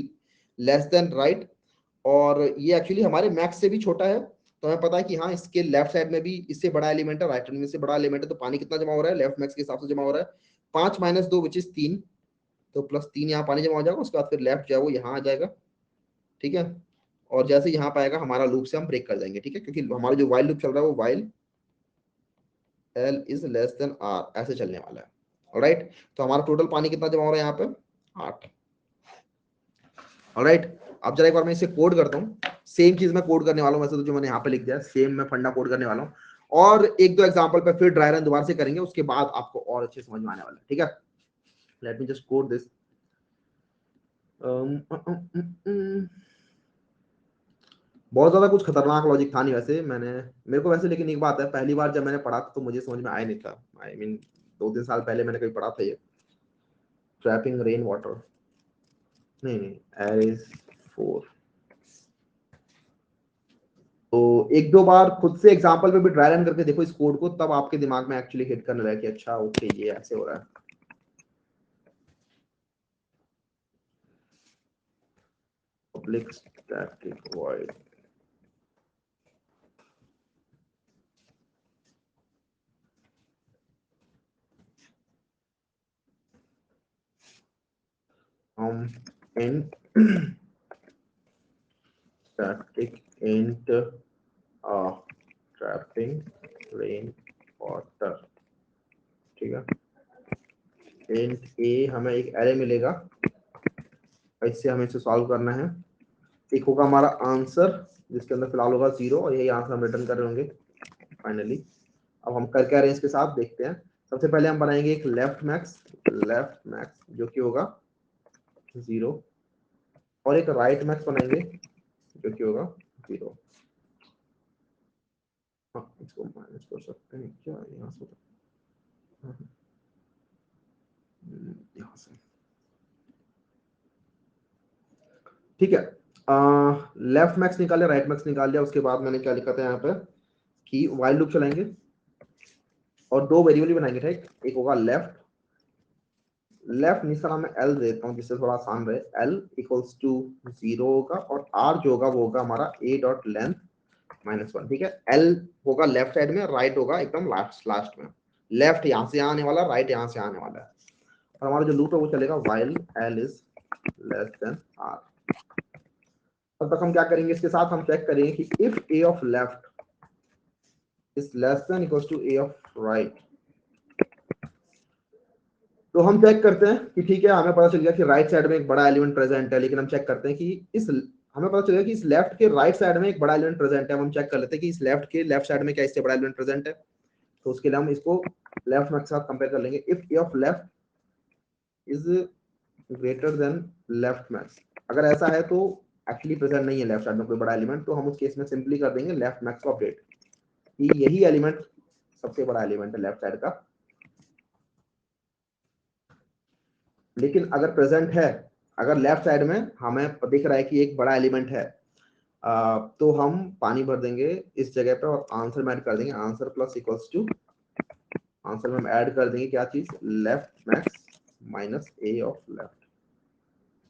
less than right और ये एक्चुअली हमारे मैक्स से भी छोटा है, तो हमें पता है कि हाँ इसके लेफ्ट साइड में भी इससे बड़ा एलिमेंट है, राइट में से बड़ा एलिमेंट है, तो पानी कितना जमा हो रहा है लेफ्ट मैक्स के हिसाब से जमा हो रहा है 5 माइनस 2 विच इज 3, तो प्लस 3 यहाँ पानी जमा हो जाएगा, उसके बाद फिर लेफ्ट जो है वो यहाँ आ जाएगा, ठीक है, और जैसे यहाँ पाएगा हमारा लूप से हम ब्रेक कर जाएंगे, ठीक है, क्योंकि हमारा जो वाइल लूप चल रहा है वो while l is less than r ऐसे चलने वाला है, ऑलराइट। तो हमारा टोटल पानी कितना जमा हो रहा है यहाँ पे 8, ऑलराइट। अब जरा एक बार मैं इसे कोड करता हूँ, सेम चीज मैं कोड करने वाला हूँ, वैसे तो जो मैंने यहाँ पे लिख दिया सेम मैं फंडा कोड करने वाला हूँ, और एक दो एग्जांपल पे फिर ड्राई रन दोबारा से करेंगे, उसके बाद आपको और अच्छे समझ में आने वाला है, ठीक है। Let me just code this. बहुत ज्यादा कुछ खतरनाक लॉजिक था नहीं वैसे, मेरे को वैसे, लेकिन एक बात है पहली बार जब मैंने पढ़ा था तो मुझे समझ में आया नहीं था, आई मीन 2-3 साल पहले मैंने कभी पढ़ा था ये ट्रैपिंग रेन वाटर, नहीं नहीं एरिज 4, तो एक दो बार खुद से एग्जांपल पे भी ट्राई रन करके देखो इस कोड को, तब आपके दिमाग में एक्चुअली हिट करने लगा कि अच्छा ओके ये ऐसे हो रहा है। Public static void int static int trapping rain water, ठीक है, int a हमें एक एरे मिलेगा, इससे हमें इसे सॉल्व करना है, एक होगा हमारा आंसर जिसके अंदर फिलहाल होगा 0 और यही आंसर हम रिटर्न कर रहे होंगे फाइनली। अब हम कर क्या रहे हैं इसके साथ देखते हैं। सबसे पहले हम बनाएंगे एक लेफ्ट मैक्स जो कि होगा 0 और एक राइट मैक्स बनाएंगे जो कि होगा 0। हाँ इसको माइनस कर सकते हैं क्या यहाँ से, यहाँ से, ठीक है। लेफ्ट मैक्स निकाले, राइट मैक्स निकाल लिया, उसके बाद मैंने क्या लिखा था यहाँ पे कि वाइल लूप चलाएंगे और दो वेरिएबल बनाएंगे, ठीक, एक होगा लेफ्ट निशान मैं एल देता हूँ जिससे थोड़ा आसान रहे, एल इक्वल्स टू 0 होगा और आर जो होगा वो होगा हमारा a डॉट लेंथ -1, ठीक है। एल होगा लेफ्ट साइड में, राइट होगा एकदम लास्ट में, लेफ्ट यहाँ से आने वाला, राइट यहाँ से आने वाला है, और हमारा जो लूप है वो चलेगा while l is less than r. तब तक हम क्या करेंगे इसके साथ, हम चेक करेंगे कि if a of left is less than equals to a of right, तो हम चेक करते हैं कि ठीक है हमें पता चल गया कि राइट साइड में एक बड़ा एलिमेंट प्रेजेंट है, लेकिन हम चेक करते हैं कि इस हमें पता चल गया कि इस लेफ्ट के राइट साइड में एक बड़ा एलिमेंट प्रेजेंट है, हम चेक कर लेते हैं कि इस लेफ्ट के लेफ्ट साइड में क्या इससे बड़ा एलिमेंट प्रेजेंट है, तो उसके लिए हम इसको लेफ्ट मैक्स के साथ कंपेयर कर लेंगे। If a of left is greater than left max, अगर ऐसा है तो एक्चुअली प्रेजेंट नहीं है लेफ्ट साइड में कोई बड़ा एलिमेंट, तो हम उस केस में सिंपली कर देंगे लेफ्ट मैक्स को अपडेट कि यही एलिमेंट सबसे बड़ा एलिमेंट है लेफ्ट साइड का। लेकिन अगर प्रेजेंट है, अगर लेफ्ट साइड में हमें दिख रहा है कि एक बड़ा एलिमेंट है, तो हम पानी भर देंगे इस जगह पे और आंसर में ऐड कर देंगे answer plus equals to, answer में हम ऐड कर देंगे क्या चीज, left max minus a of left,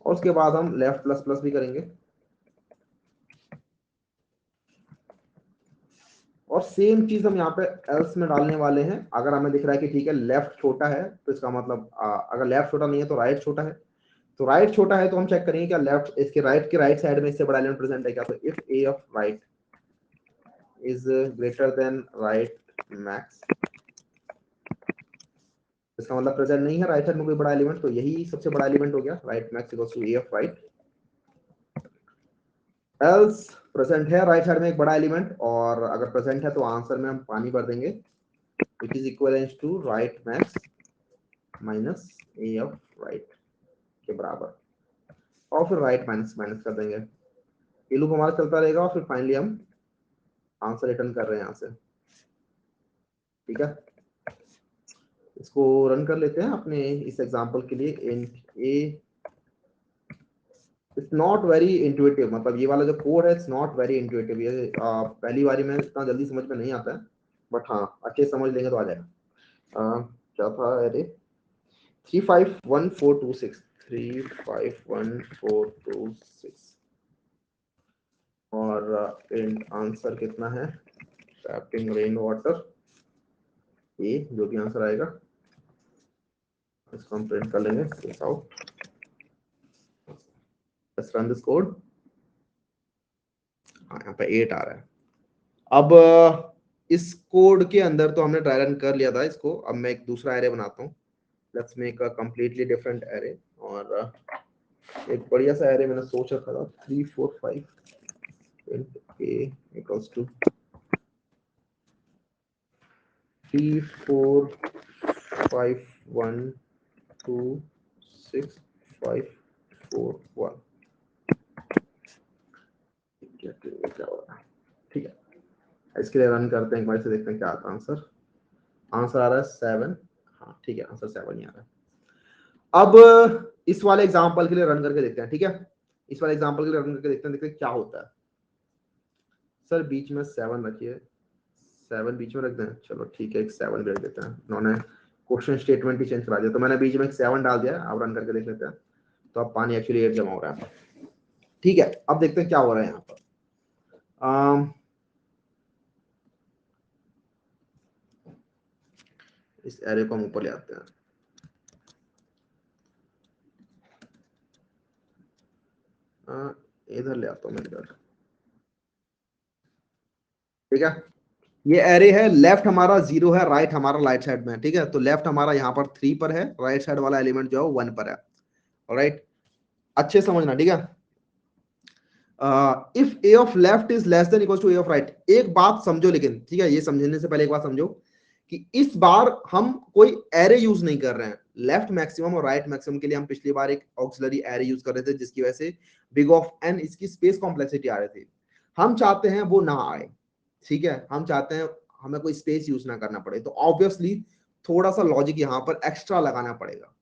और उसके बाद हम लेफ्ट प्लस प्लस भी करेंगे, और सेम चीज हम यहाँ पे एल्स में डालने वाले हैं। अगर हमें दिख रहा है कि ठीक है लेफ्ट छोटा है तो इसका मतलब अगर लेफ्ट छोटा नहीं है तो राइट छोटा है, तो राइट छोटा है तो हम चेक करेंगे क्या लेफ्ट इसके राइट के राइट साइड में इससे बड़ा एलिमेंट प्रेजेंट है क्या। तो if a of right is greater than right max, इसका मतलब प्रेजेंट नहीं है राइट साइड में कोई बड़ा एलिमेंट, तो यही सबसे बड़ा एलिमेंट हो गया right max equals to a of right. Else present है राइट साइड में एक बड़ा एलिमेंट, और अगर प्रेजेंट है तो आंसर में हम पानी भर देंगे which is equivalent to right max minus a of right के बराबर, और फिर राइट माइनस माइनस कर देंगे, ये लूप हमारा चलता रहेगा और फिर फाइनली हम आंसर रिटर्न कर रहे हैं यहाँ से। ठीक है, इसको रन कर लेते हैं अपने इस एग्जांपल के लिए। Int A it's not very intuitive, मतलब ये वाला जो कोड है इट्स नॉट वेरी इंट्यूटिव, ये पहली बारी में इतना जल्दी समझ में नहीं आता है, बट हाँ अच्छे समझ लेंगे तो आ जाएगा। क्या था, अरे 351426 351426 और इंट आंसर कितना है, ट्रैपिंग रेन वाटर, ये जो भी आंसर आएगा इसको हम प्रिंट कर लेंगे this out. Let's run this code. हाँ यहाँ पे 8 आ रहा है। अब इस कोड के अंदर तो हमने ट्राई रन कर लिया था इसको, अब मैं एक दूसरा एरे बनाता हूँ। Let's make a completely different array, और एक बढ़िया सा एरे मैंने सोच रखा था 3 4 5 a equals to 3 4 5 1 2 6 5 4 1। क्या हो रहा है, ठीक है इसके लिए रन करते हैं एक बार से, देखते हैं क्या आता है आंसर। आंसर आ रहा है 7। हाँ ठीक है, आंसर 7 ही आ रहा है। अब इस वाले एग्जांपल के लिए रन करके देखते हैं। ठीक है, इस वाले एग्जांपल के लिए रन करके देखते हैं क्या होता है। सर बीच में 7 रखिए, 7 बीच में रख दें, चलो ठीक है एक 7 भी रख देते हैं। उन्होंने क्वेश्चन स्टेटमेंट ही चेंज करा दिया, तो मैंने बीच में एक 7 डाल दिया। अब रन करके देख लेते हैं, तो अब पानी एक्चुअली 8 जमा हो रहा है। ठीक है, अब देखते हैं क्या हो रहा है यहाँ पर। इस एरे को हम ऊपर ले आते हैं। इधर ले आता हूँ मैं इधर। ठीक है, ये एरे है, लेफ्ट हमारा 0 है, राइट हमारा राइट साइड में है। ठीक है, तो लेफ्ट हमारा यहाँ पर 3 पर है, राइट साइड वाला एलिमेंट जो है 1 पर है। ऑलराइट, अच्छे समझना। ठीक है, if a of left is less than equal to a of right, एक बात समझो लेकिन, ठीक है ये समझने से पहले एक बात समझो कि इस बार हम कोई एरे यूज नहीं कर रहे हैं। लेफ्ट मैक्सिमम और राइट मैक्सिमम के लिए हम पिछली बार एक ऑक्सिलरी एरे यूज कर रहे थे, जिसकी वजह से बिग ऑफ एन इसकी स्पेस कॉम्प्लेक्सिटी आ रही थी। हम चाहते हैं वो ना आए। ठीक है, हम चाहते हैं हमें कोई स्पेस यूज ना करना पड़े, तो ऑब्वियसली थोड़ा सा लॉजिक यहाँ पर एक्स्ट्रा लगाना पड़ेगा,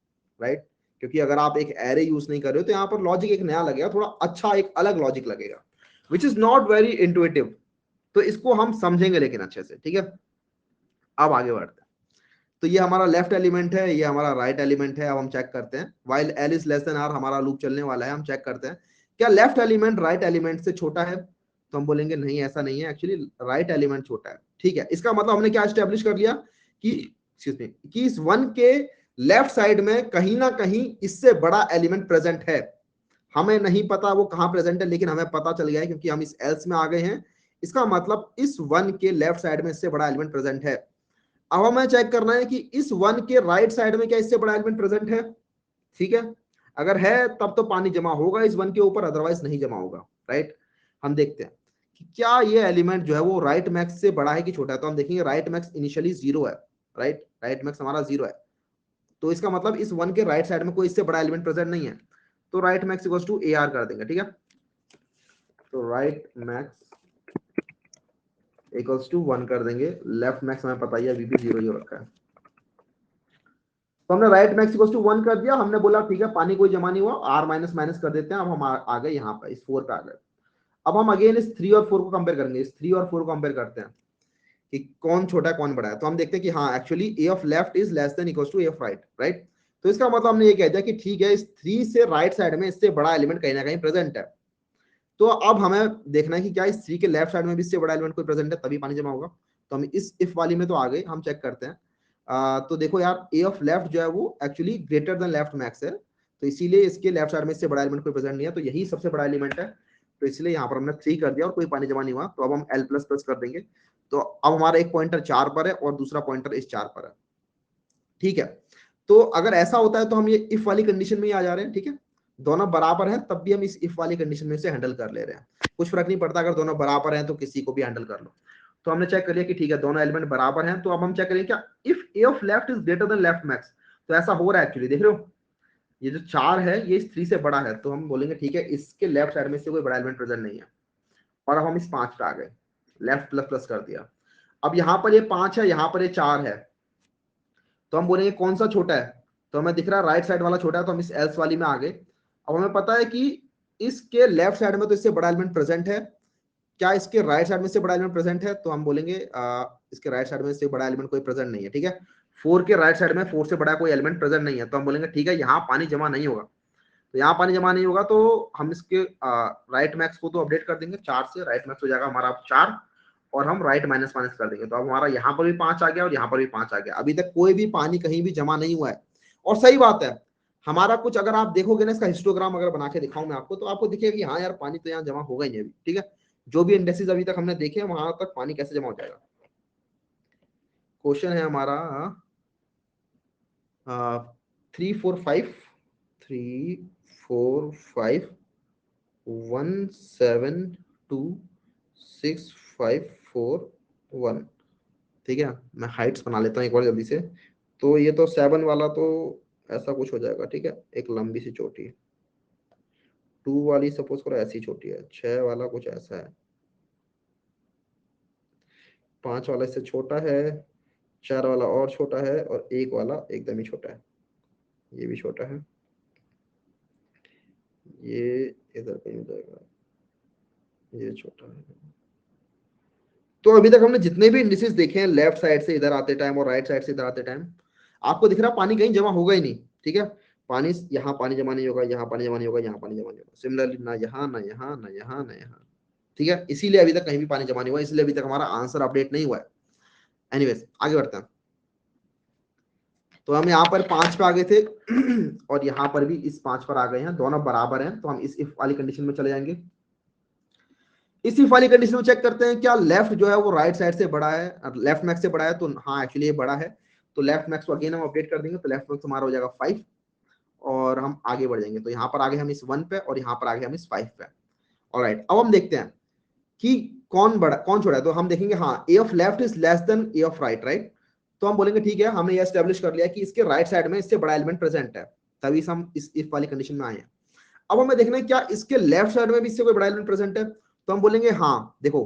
राइट। क्योंकि अगर आप एक एरे यूज नहीं कर रहे हो तो यहाँ पर लॉजिक एक नया लगेगा, थोड़ा अच्छा एक अलग लॉजिक लगेगा, which is not very intuitive. तो इसको हम समझेंगे लेकिन अच्छे से। ठीक है, अब आगे बढ़ते हैं। तो ये हमारा लेफ्ट एलिमेंट है, ये हमारा राइट एलिमेंट है। अब हम चेक करते हैं, while l is less than r हमारा लूप चलने वाला है। हम चेक करते हैं क्या लेफ्ट एलिमेंट राइट एलिमेंट से छोटा है, तो हम बोलेंगे नहीं ऐसा नहीं है, एक्चुअली राइट एलिमेंट छोटा है। ठीक है, इसका मतलब हमने क्या एस्टेब्लिश कर लिया कि कि इस 1 के लेफ्ट साइड में कहीं ना कहीं इससे बड़ा एलिमेंट प्रेजेंट है। हमें नहीं पता वो कहां प्रेजेंट है, लेकिन हमें पता चल गया है क्योंकि हम इस एल्स में आ गए हैं। इसका मतलब इस 1 के लेफ्ट साइड में इससे बड़ा एलिमेंट प्रेजेंट है। अब हमें चेक करना है कि इस 1 के राइट साइड में क्या इससे बड़ा एलिमेंट प्रेजेंट है। ठीक है, अगर है तब तो पानी जमा होगा इस 1 के ऊपर, अदरवाइज नहीं जमा होगा, राइट। हम देखते हैं कि क्या ये एलिमेंट जो है वो राइट मैक्स से बड़ा है कि छोटा है। तो हम देखेंगे राइट मैक्स इनिशियली 0 है, राइट, राइट मैक्स हमारा 0 है, तो इसका मतलब इस 1 के राइट साइड में कोई इससे बड़ा एलिमेंट प्रेजेंट नहीं है। तो right max equals to a r कर देंगे। ठीक है, तो राइट मैक्स इक्वल्स टू 1 कर देंगे। लेफ्ट मैक्स हमें पता ही है, अभी भी 0 ही रखा है, तो हमने राइट मैक्स इक्वल्स टू 1 कर दिया। हमने बोला ठीक है पानी कोई जमा नहीं हुआ, आर माइनस माइनस कर देते हैं। अब हम आ गए यहाँ पर इस 4 पे आ गए। अब हम अगेन इस 3 और 4 को कंपेयर करेंगे, इस 3 और 4 को कंपेयर करते हैं कि कौन छोटा है कौन बड़ा है। तो हम देखते हैं कि हाँ actually a of left is less than equals to a of right, right. तो इसका मतलब हमने ये कह दिया कि ठीक है इस 3 से राइट साइड में इससे बड़ा एलिमेंट कहीं ना कहीं प्रेजेंट है। तो अब हमें देखना है कि क्या इस 3 के लेफ्ट साइड में भी इससे बड़ा एलिमेंट कोई प्रेजेंट है, तभी पानी जमा होगा। तो हम इस इफ वाली में तो आ गए, हम चेक करते हैं। तो देखो यार ए ऑफ लेफ्ट जो है वो actually greater than left max है, तो तो इसीलिए इसके लेफ्ट साइड में इससे बड़ा एलिमेंट कोई प्रेजेंट नहीं है, तो यही सबसे बड़ा एलिमेंट है। तो इसलिए यहाँ पर हमने 3 कर दिया और कोई पानी जमा नहीं हुआ, तो अब हम L प्लस प्लस कर देंगे। तो अब हमारा एक पॉइंटर 4 पर है और दूसरा पॉइंटर इस 4 पर है, ठीक है। तो अगर ऐसा होता है तो हम ये इफ वाली कंडीशन में ही आ जा रहे हैं, ठीक है। दोनों बराबर हैं तब भी हम इस इफ वाली कंडीशन में से हैंडल कर ले रहे हैं, कुछ फर्क नहीं पड़ता, अगर दोनों बराबर हैं तो किसी को भी हैंडल कर लो। तो हमने चेक कर लिया कि ठीक है दोनों एलिमेंट बराबर हैं, तो अब हम चेक करेंगे क्या if a of left is greater than left max. तो ऐसा हो रहा है एक्चुअली, देख रहे हो ये जो 4 है ये इस 3 से बड़ा है, तो हम बोलेंगे ठीक है इसके लेफ्ट साइड में से कोई बड़ा एलिमेंट प्रेजेंट नहीं है। और अब हम इस 5 पे आ गए, लेफ्ट प्लस प्लस कर दिया। अब यहाँ पर ये 5 है, यहाँ पर ये 4 है, तो हम बोलेंगे कौन सा छोटा है, तो हमें दिख रहा है राइट साइड वाला छोटा है, तो हम इस एल्स वाली में आ गए। अब हमें पता है कि इसके लेफ्ट साइड में तो इससे बड़ा एलिमेंट प्रेजेंट है, क्या इसके राइट साइड में से बड़ा एलिमेंट प्रेजेंट है, तो हम बोलेंगे इसके राइट साइड में से बड़ा एलिमेंट कोई प्रेजेंट नहीं है, ठीक है। 4 के राइट साइड में 4 से बड़ा कोई एलिमेंट प्रेजेंट नहीं है, तो हम बोलेंगे ठीक है यहाँ पानी जमा नहीं होगा। तो यहाँ पानी जमा नहीं होगा तो हम इसके राइट मैक्स को तो अपडेट कर देंगे, 4 से राइट मैक्स हो जाएगा हमारा 4, और हम राइट माइनस माइनस कर देंगे, तो अब हमारा यहाँ पर भी 5 आ गया और यहाँ पर भी 5 आ गया। अभी तक कोई भी पानी कहीं भी जमा नहीं हुआ है। और सही बात है, हमारा कुछ अगर आप देखोगे ना इसका हिस्टोग्राम अगर बना के दिखाऊं मैं आपको, तो आपको दिखेगा कि हाँ यार पानी तो यहाँ जमा होगा ही नहीं अभी, ठीक है। जो भी इंडेक्सेस अभी तक हमने देखे वहां तक पानी कैसे जमा हो जाएगा। क्वेश्चन है हमारा 3 4 5 3 4 5 1 7 2 6 5 4 1, ठीक है। मैं हाइट्स बना लेता हूँ एक बार जल्दी से। तो ये तो 7 वाला तो ऐसा कुछ हो जाएगा, ठीक है, एक लंबी सी चोटी। 2 वाली सपोज करो ऐसी छोटी है, 6 वाला कुछ ऐसा है, 5 वाला इससे छोटा है, 4 वाला और छोटा है, और 1 वाला एकदम ही छोटा है, ये भी छोटा है, ये इधर कहीं हो जाएगा, ये छोटा है। तो अभी तक हमने जितने भी इंडिसेस देखे हैं लेफ्ट साइड से इधर आते टाइम और राइट साइड से इधर आते टाइम, आपको दिख रहा पानी कहीं जमा होगा ही नहीं, ठीक है। पानी यहाँ पानी जमा नहीं होगा, यहाँ पानी जमा नहीं होगा, यहाँ पानी जमा नहीं होगा, सिमिलरली ना यहाँ ना यहाँ ना यहाँ ना यहाँ, ठीक है। इसीलिए अभी तक कहीं भी पानी जमा नहीं हुआ, इसलिए अभी तक हमारा आंसर अपडेट नहीं हुआ है। एनीवेज आगे बढ़ते हैं। तो हम यहाँ पर 5 पे आ गए थे और यहाँ पर भी इस 5 पर आ गए हैं, दोनों बराबर हैं, तो हम इस इफ वाली कंडीशन में चले जाएंगे। इस इफ वाली कंडीशन में चेक करते हैं क्या लेफ्ट जो है वो राइट साइड से बड़ा है, लेफ्ट मैक्स से बड़ा है, तो हाँ एक्चुअली ये बड़ा है। तो लेफ्ट मैक्स को अगेन हम अपडेट कर देंगे, तो लेफ्ट मैक्स हमारा हो जाएगा 5, और हम आगे बढ़ जाएंगे। तो यहाँ पर आगे हम इस 1 पे और यहाँ पर आगे हम इस 5 पे। ऑलराइट, अब हम देखते हैं कि कौन बड़ा कौन छोटा है। तो हम देखेंगे हाँ a of left is less than a of right, right. तो हम बोलेंगे ठीक है हमने ये एस्टेब्लिश कर लिया कि इसके राइट साइड में इससे बड़ा एलिमेंट प्रेजेंट है, तभी हम इस इफ वाली कंडीशन में आए हैं। अब हमें देखना है क्या इसके लेफ्ट साइड में भी इससे कोई बड़ा एलिमेंट प्रेजेंट है, तो हम बोलेंगे हाँ देखो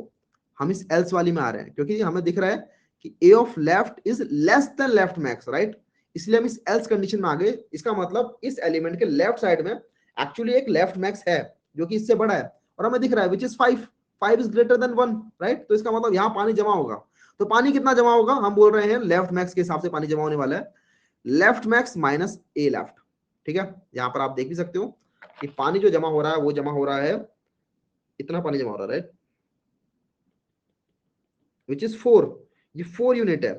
हम इस एल्स वाली में आ रहे हैं, क्योंकि हमें दिख रहा है कि a of left is less than left max, right. इसलिए हम इस एल्स कंडीशन में आ गए। इसका मतलब इस एलिमेंट के लेफ्ट साइड में एक्चुअली एक लेफ्ट मैक्स है जो कि इससे बड़ा है, और हमें दिख रहा है which is 5, 5 is greater then 1, right. तो इसका मतलब यहाँ पानी जमा होगा। तो पानी कितना जमा होगा, हम बोल रहे हैं लेफ्ट मैक्स के हिसाब से पानी जमा होने वाला है, लेफ्ट मैक्स माइनस ए लेफ्ट, ठीक है। यहाँ पर आप देख भी सकते हो कि पानी जो जमा हो रहा है वो जमा हो रहा है, इतना पानी जमा हो रहा है, राइट, विच इज 4। ये 4 यूनिट है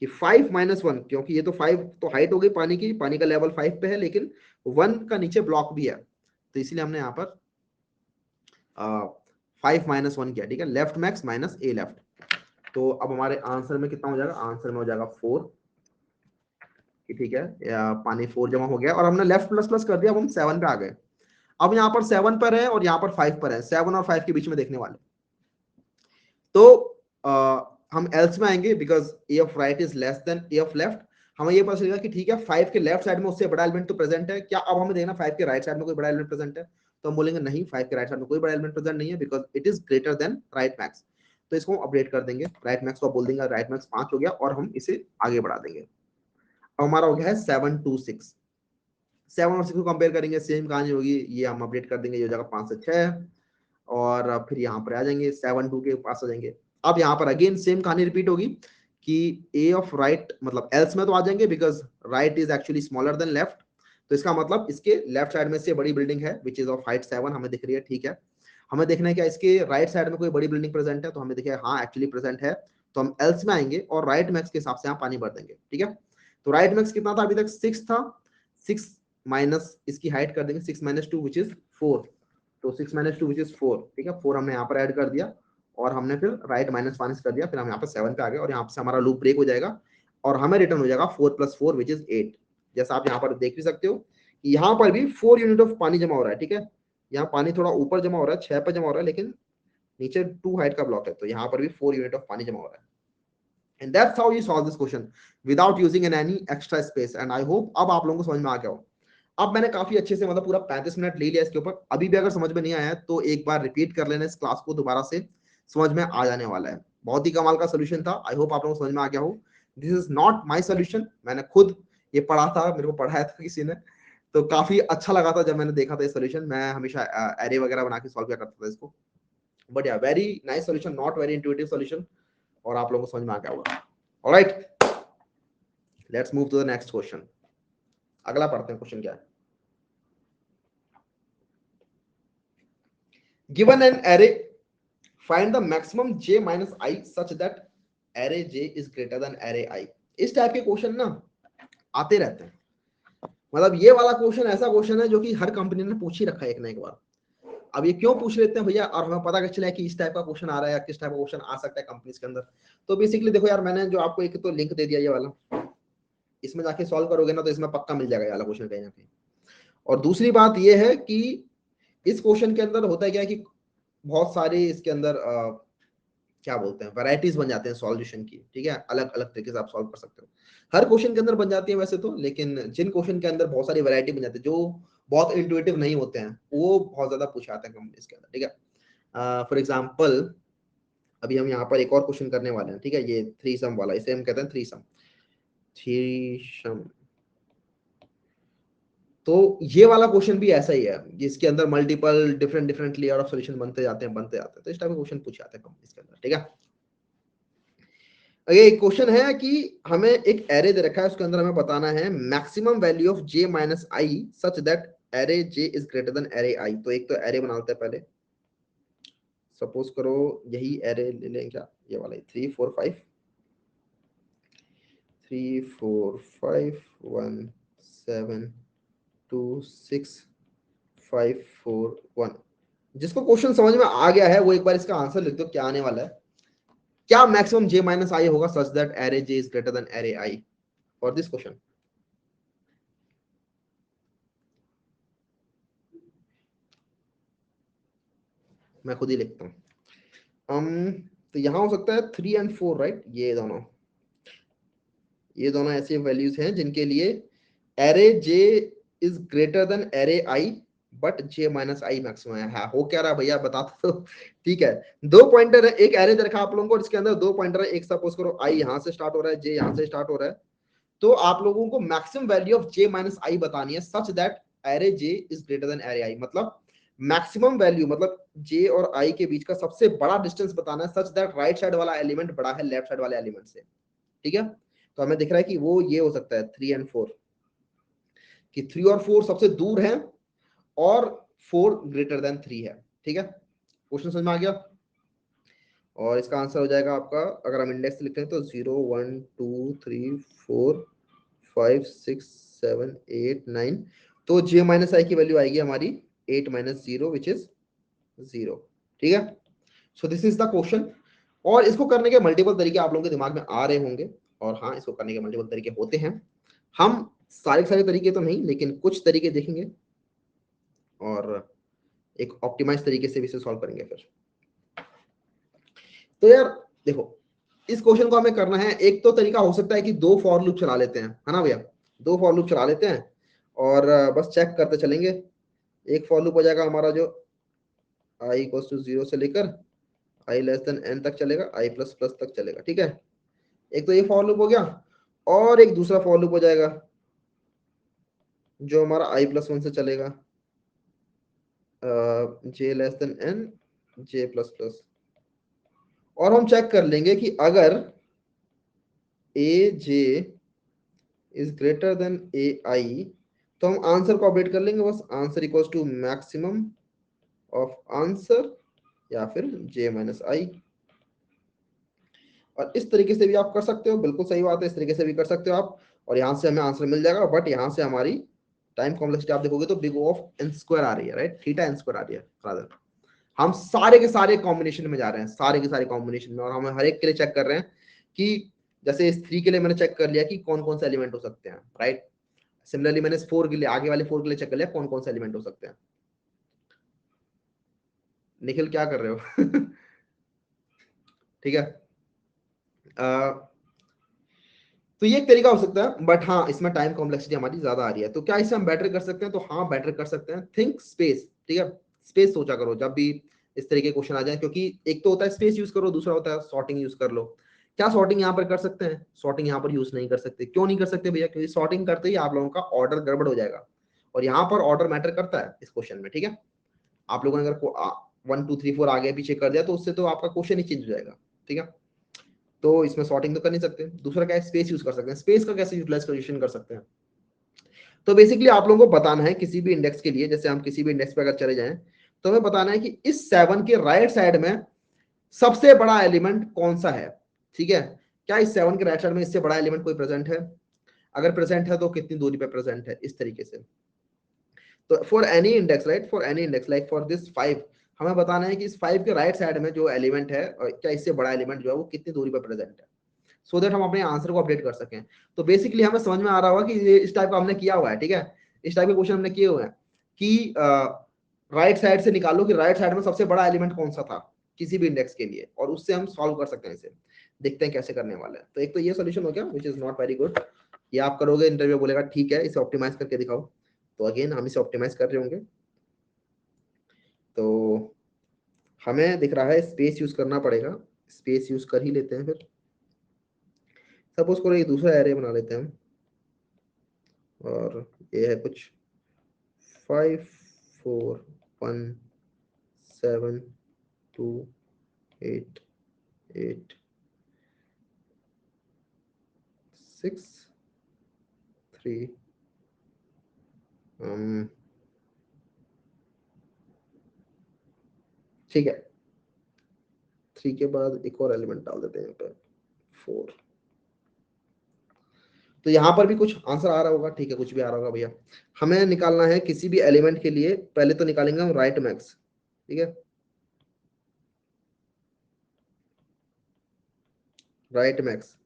कि 5 माइनस 1, क्योंकि ये तो 5 तो हाइट हो गई पानी की, पानी का लेवल 5 पे है, लेकिन 1 का नीचे ब्लॉक भी है, तो इसलिए हमने यहाँ पर 5 माइनस 1 किया, ठीक है, लेफ्ट मैक्स माइनस ए लेफ्ट। तो अब हमारे आंसर में कितना हो जाएगा, आंसर में हो जाएगा 4, ठीक है, पानी 4 जमा हो गया, और हमने लेफ्ट प्लस प्लस कर दिया, अब हम 7 पे आ गए। अब यहाँ पर 7 पर है और यहाँ पर 5 पर है, 7 और 5 के बीच में देखने वाले। तो हम एल्स में आएंगे, because A of right is less than a of left. हमें ये पता चलेगा कि ठीक है 5 के लेफ्ट साइड में उससे बड़ा एलिमेंट तो प्रेजेंट है क्या। अब हमें देखना 5 के राइट साइड में कोई बड़ा एलिमेंट प्रेजेंट है, तो हम बोलेंगे नहीं 5 के राइट साइड में कोई बड़ा एलिमेंट प्रेजेंट नहीं है, because it is greater than right max. तो इसको अपडेट कर देंगे, राइट मैक्स को बोल देंगे राइट मैक्स 5 हो गया, और हम इसे आगे बढ़ा देंगे। अब हमारा हो गया है 7 2 6। 7 और 6 को कंपेयर करेंगे, सेम कहानी होगी, ये हम अपडेट कर देंगे, ये हो जाएगा 5 से 6, और फिर यहाँ पर आ जाएंगे 7 2 के पास आ जाएंगे। अब यहाँ पर अगेन सेम कहानी रिपीट होगी कि ए ऑफ राइट मतलब एल्स में तो आ जाएंगे, because right is actually smaller than left. तो इसका मतलब इसके लेफ्ट साइड में से बड़ी बिल्डिंग है विच इज ऑफ हाइट 7 हमें दिख रही है, ठीक है। हमें देखना है क्या इसके राइट साइड में कोई बड़ी बिल्डिंग प्रेजेंट है, तो हमें देखिए हाँ एक्चुअली प्रेजेंट है, तो हम एल्स में आएंगे और राइट मैक्स के हिसाब से यहाँ पानी भर देंगे, ठीक है। तो राइट मैक्स कितना था अभी तक, 6 था, 6 माइनस इसकी हाइट कर देंगे 6 माइनस 2 विच इज 4, तो 6 माइनस 2 विच इज 4, ठीक है, 4 हमने यहाँ पर ऐड कर दिया और हमने फिर राइट माइनस माइनस कर दिया, फिर हम यहाँ पर 7 पे आ गए और यहाँ से हमारा लूप ब्रेक हो जाएगा और हमें रिटर्न हो जाएगा 4 + 4 विच इज 8। जैसा आप यहाँ पर देख भी सकते हो यहाँ पर भी 4 यूनिट ऑफ पानी जमा हो रहा है, ठीक है, यहाँ पानी थोड़ा ऊपर जमा हो रहा है, 6 पे जमा हो रहा है, लेकिन नीचे 2 हाइट का ब्लॉक है, तो यहाँ पर भी 4 यूनिट ऑफ पानी जमा हो रहा है। And that's how you solve this question without using any extra space. And I hope अब आप लोगों को समझ में आ गया हो। अब मैंने काफी अच्छे से मतलब पूरा 35 मिनट ले लिया इसके ऊपर, अभी भी अगर समझ में नहीं आया है तो एक बार रिपीट कर लेना इस क्लास को, दोबारा से समझ में आ जाने वाला है। बहुत ही कमाल का सोल्यूशन था, आई होप आप लोगों को समझ में आ गया हो। This is not my solution, मैंने खुद ये पढ़ा था, मेरे को पढ़ाया था किसी ने, तो काफी अच्छा लगा था जब मैंने देखा था ये सोल्यूशन। मैं हमेशा एरे वगैरह बना के सॉल्व किया करता था इसको, but yeah very nice solution, not very intuitive solution, और आप लोगों को समझ में आ गया होगा। Alright, let's move to the next question. अगला पढ़ते हैं, क्वेश्चन क्या है। Given an array, find the maximum j minus I such that array j is greater than array I. इस टाइप के क्वेश्चन ना आते रहते हैं, मतलब ये वाला क्वेश्चन ऐसा क्वेश्चन है जो कि हर कंपनी ने पूछ ही रखा है एक ना एक बार। अब ये क्यों पूछ लेते हैं भैया, और हमें पता कैसे चला कि इस टाइप का क्वेश्चन आ रहा है या किस टाइप का क्वेश्चन आ सकता है कंपनीज के अंदर। तो बेसिकली देखो यार, मैंने जो आपको एक तो लिंक दे दिया ये वाला, इसमें जाके सॉल्व करोगे ना तो इसमें पक्का मिल जाएगा ये वाला क्वेश्चन कहीं ना कहीं। और दूसरी बात ये है कि इस क्वेश्चन के अंदर होता है क्या कि बहुत सारी इसके अंदर क्या बोलते हैं वैरायटीज बन जाते हैं सॉल्यूशन की, ठीक है, अलग अलग तरीके से आप सॉल्व कर सकते हो। हर क्वेश्चन के अंदर बन जाती है वैसे तो, लेकिन जिन क्वेश्चन के अंदर बहुत सारी वैरायटी बन जाती है जो बहुत इंट्यूटिव नहीं होते हैं वो बहुत ज्यादा पूछे आते हैं कंपनीज के अंदर, ठीक है। फॉर एग्जाम्पल अभी हम यहाँ पर एक और क्वेश्चन करने वाले हैं, ठीक है, ये थ्री सम वाला, इसे हम कहते हैं थ्री सम। तो ये वाला क्वेश्चन भी ऐसा ही है जिसके अंदर multiple different different layer of solution बनते जाते हैं, तो इस टाइप के क्वेश्चन पूछे आते हैं कंपनीज के अंदर, ठीक है। ये एक क्वेश्चन है कि हमें एक एरे दे रखा है, उसके अंदर हमें बताना है maximum value of j minus I such that array j is greater than array आई। तो एक तो एरे बनाते हैं पहले, सपोज करो यही एरे ले लें, क्या ये वाला 3 4 5 3 4 5 1 7 2 6 5 4 1। जिसको क्वेश्चन समझ में आ गया है वो एक बार इसका आंसर लिख दो, क्या आने वाला है। क्या मैक्सिमम j माइनस आई होगा सच that array j is greater than array I for this question. मैं खुद ही लिखता हूँ। तो यहाँ हो सकता है 3 और 4, राइट, ये दोनों ऐसी वैल्यूज हैं जिनके लिए array j is greater than array I but j minus I maximum है। हाँ, हो क्या रहा भैया बता तो। ठीक है, दो पॉइंटर है, एक एरे दे रखा आप लोगों को, इसके अंदर दो पॉइंटर है, एक सपोज करो आई यहाँ से स्टार्ट हो रहा है, j यहाँ से स्टार्ट हो रहा है, तो आप लोगों को maximum value of j minus i बतानी है such that array j is greater than array i. मतलब मैक्सिमम वैल्यू मतलब j और i के बीच का सबसे बड़ा डिस्टेंस बताना है सच दैट राइट साइड वाला एलिमेंट बड़ा है लेफ्ट साइड वाले एलिमेंट से, ठीक है। तो हमें दिख रहा है कि वो ये हो सकता है 3 और 4, कि 3 और 4 सबसे दूर है और 4 ग्रेटर देन 3 है, ठीक है। क्वेश्चन समझ में आ गया, और इसका आंसर हो जाएगा आपका, अगर हम इंडेक्स लिखते हैं तो 0 1 2 3 4 5 6 7 8 9, तो j माइनस आई की वैल्यू आएगी हमारी 8 माइनस 0 विच इज 0, ठीक है। So this is the question, और इसको करने के मल्टीपल तरीके आप लोगों के दिमाग में आ रहे होंगे, और हाँ इसको करने के मल्टीपल तरीके होते हैं। हम सारे सारे तरीके तो नहीं, लेकिन कुछ तरीके देखेंगे और एक ऑप्टिमाइज तरीके से भी इसे सॉल्व करेंगे फिर। तो यार देखो, इस क्वेश्चन को हमें करना है, एक तो तरीका हो सकता है कि दो फॉर लूप चला लेते हैं, है ना भैया, दो फॉर लूप चला लेते हैं और बस चेक करते चलेंगे। एक फॉर लूप हो जाएगा हमारा जो i इक्वल्स टू 0 से लेकर i लेस देन n तक चलेगा, i प्लस प्लस तक चलेगा, ठीक है। एक तो ये फॉर लूप हो गया, और एक दूसरा फॉर लूप हो जाएगा जो हमारा i प्लस 1 से चलेगा, j less than n j plus plus. और हम चेक कर लेंगे कि अगर aj is greater than ai तो हम आंसर को अपडेट कर लेंगे, बस answer equals to maximum of answer या फिर j माइनस आई। और इस तरीके से भी आप कर सकते हो, बिल्कुल सही बात है, इस तरीके से भी कर सकते हो आप, और यहाँ से हमें आंसर मिल जाएगा, बट यहाँ से हमारी टाइम कॉम्प्लेक्सिटी आप देखोगे तो बिग ऑफ एन स्क्वायर आ रही है, राइट, थीटा एन स्क्वायर आ रही है रादर। हम सारे के सारे कॉम्बिनेशन में जा रहे हैं, सारे के सारे कॉम्बिनेशन में, और हम हर एक के लिए चेक कर रहे हैं कि जैसे इस 3 के लिए मैंने चेक कर लिया कि कौन कौन से एलिमेंट हो सकते हैं, राइट। सिमिलरली मैंने इस 4 के लिए, आगे वाले 4 के लिए चेक कर लिया कौन कौन से एलिमेंट हो सकते हैं। निखिल क्या कर रहे हो? ठीक है। तो ये एक तरीका हो सकता है, बट हाँ इसमें टाइम कॉम्प्लेक्सिटी हमारी ज्यादा आ रही है। तो क्या इसे हम बेटर कर सकते हैं? तो हाँ बेटर कर सकते हैं। थिंक स्पेस, ठीक है, स्पेस सोचा करो जब भी इस तरीके के क्वेश्चन आ जाए, क्योंकि एक तो होता है स्पेस यूज करो, दूसरा होता है सॉर्टिंग यूज कर लो। क्या सॉर्टिंग यहाँ पर कर सकते हैं? सॉर्टिंग यहाँ पर यूज नहीं कर सकते। क्यों नहीं कर सकते भैया? क्योंकि सॉर्टिंग करते ही आप लोगों का ऑर्डर गड़बड़ हो जाएगा, और यहाँ पर ऑर्डर मैटर करता है इस क्वेश्चन में, ठीक है। आप लोगों ने अगर 1 2 3 4 आगे पीछे कर दिया तो उससे तो आपका क्वेश्चन ही चेंज हो जाएगा, ठीक है। तो इसमें सॉर्टिंग तो कर नहीं सकते। दूसरा क्या है? स्पेस यूज कर सकते हैं। स्पेस का कैसे यूटिलाइजेशन कर सकते हैं? तो बेसिकली आप लोगों को बताना है किसी भी इंडेक्स के लिए, जैसे हम किसी भी इंडेक्स पे अगर चले जाएं तो हमें बताना है कि इस 7 के राइट साइड में सबसे बड़ा एलिमेंट कौन सा है, ठीक है। क्या इस 7 के राइट साइड में इससे बड़ा एलिमेंट कोई प्रेजेंट है? अगर प्रेजेंट है तो कितनी दूरी पे प्रेजेंट है, इस तरीके से। तो for any index, right, for any index like for this 5, हमें बताना है कि इस 5 के राइट साइड में जो एलिमेंट है, क्या इससे बड़ा एलिमेंट जो है वो कितनी दूरी पर प्रेजेंट है, सो दैट हम अपने आंसर को अपडेट कर सकें। तो बेसिकली हमें समझ में आ रहा होगा कि ये इस टाइप का हमने किया हुआ है, ठीक है। इस टाइप के क्वेश्चन हमने किए हुए हैं कि राइट साइड से निकालो कि राइट साइड में सबसे बड़ा एलिमेंट कौन सा था किसी भी इंडेक्स के लिए, और उससे हम सॉल्व कर सकते हैं इसे। देखते हैं कैसे करने वाले हैं। तो एक तो ये सोल्यूशन हो गया which is not very good. ये आप करोगे, इंटरव्यू बोलेगा ठीक है इसे ऑप्टिमाइज करके दिखाओ, तो अगेन हम इसे ऑप्टिमाइज कर रहे होंगे। तो हमें दिख रहा है स्पेस यूज करना पड़ेगा, स्पेस यूज कर ही लेते हैं फिर। सपोज करो ये दूसरा एरे बना लेते हैं हम, और ये है कुछ 5 4 1 7 2 8 8 6 3 ठीक है। 3 के बाद एक और एलिमेंट डाल देते हैं यहाँ पे 4। तो यहाँ पर भी कुछ आंसर आ रहा होगा, ठीक है, कुछ भी आ रहा होगा भैया। हमें निकालना है किसी भी एलिमेंट के लिए, पहले तो निकालेंगे हम राइट मैक्स, ठीक है। राइट मैक्स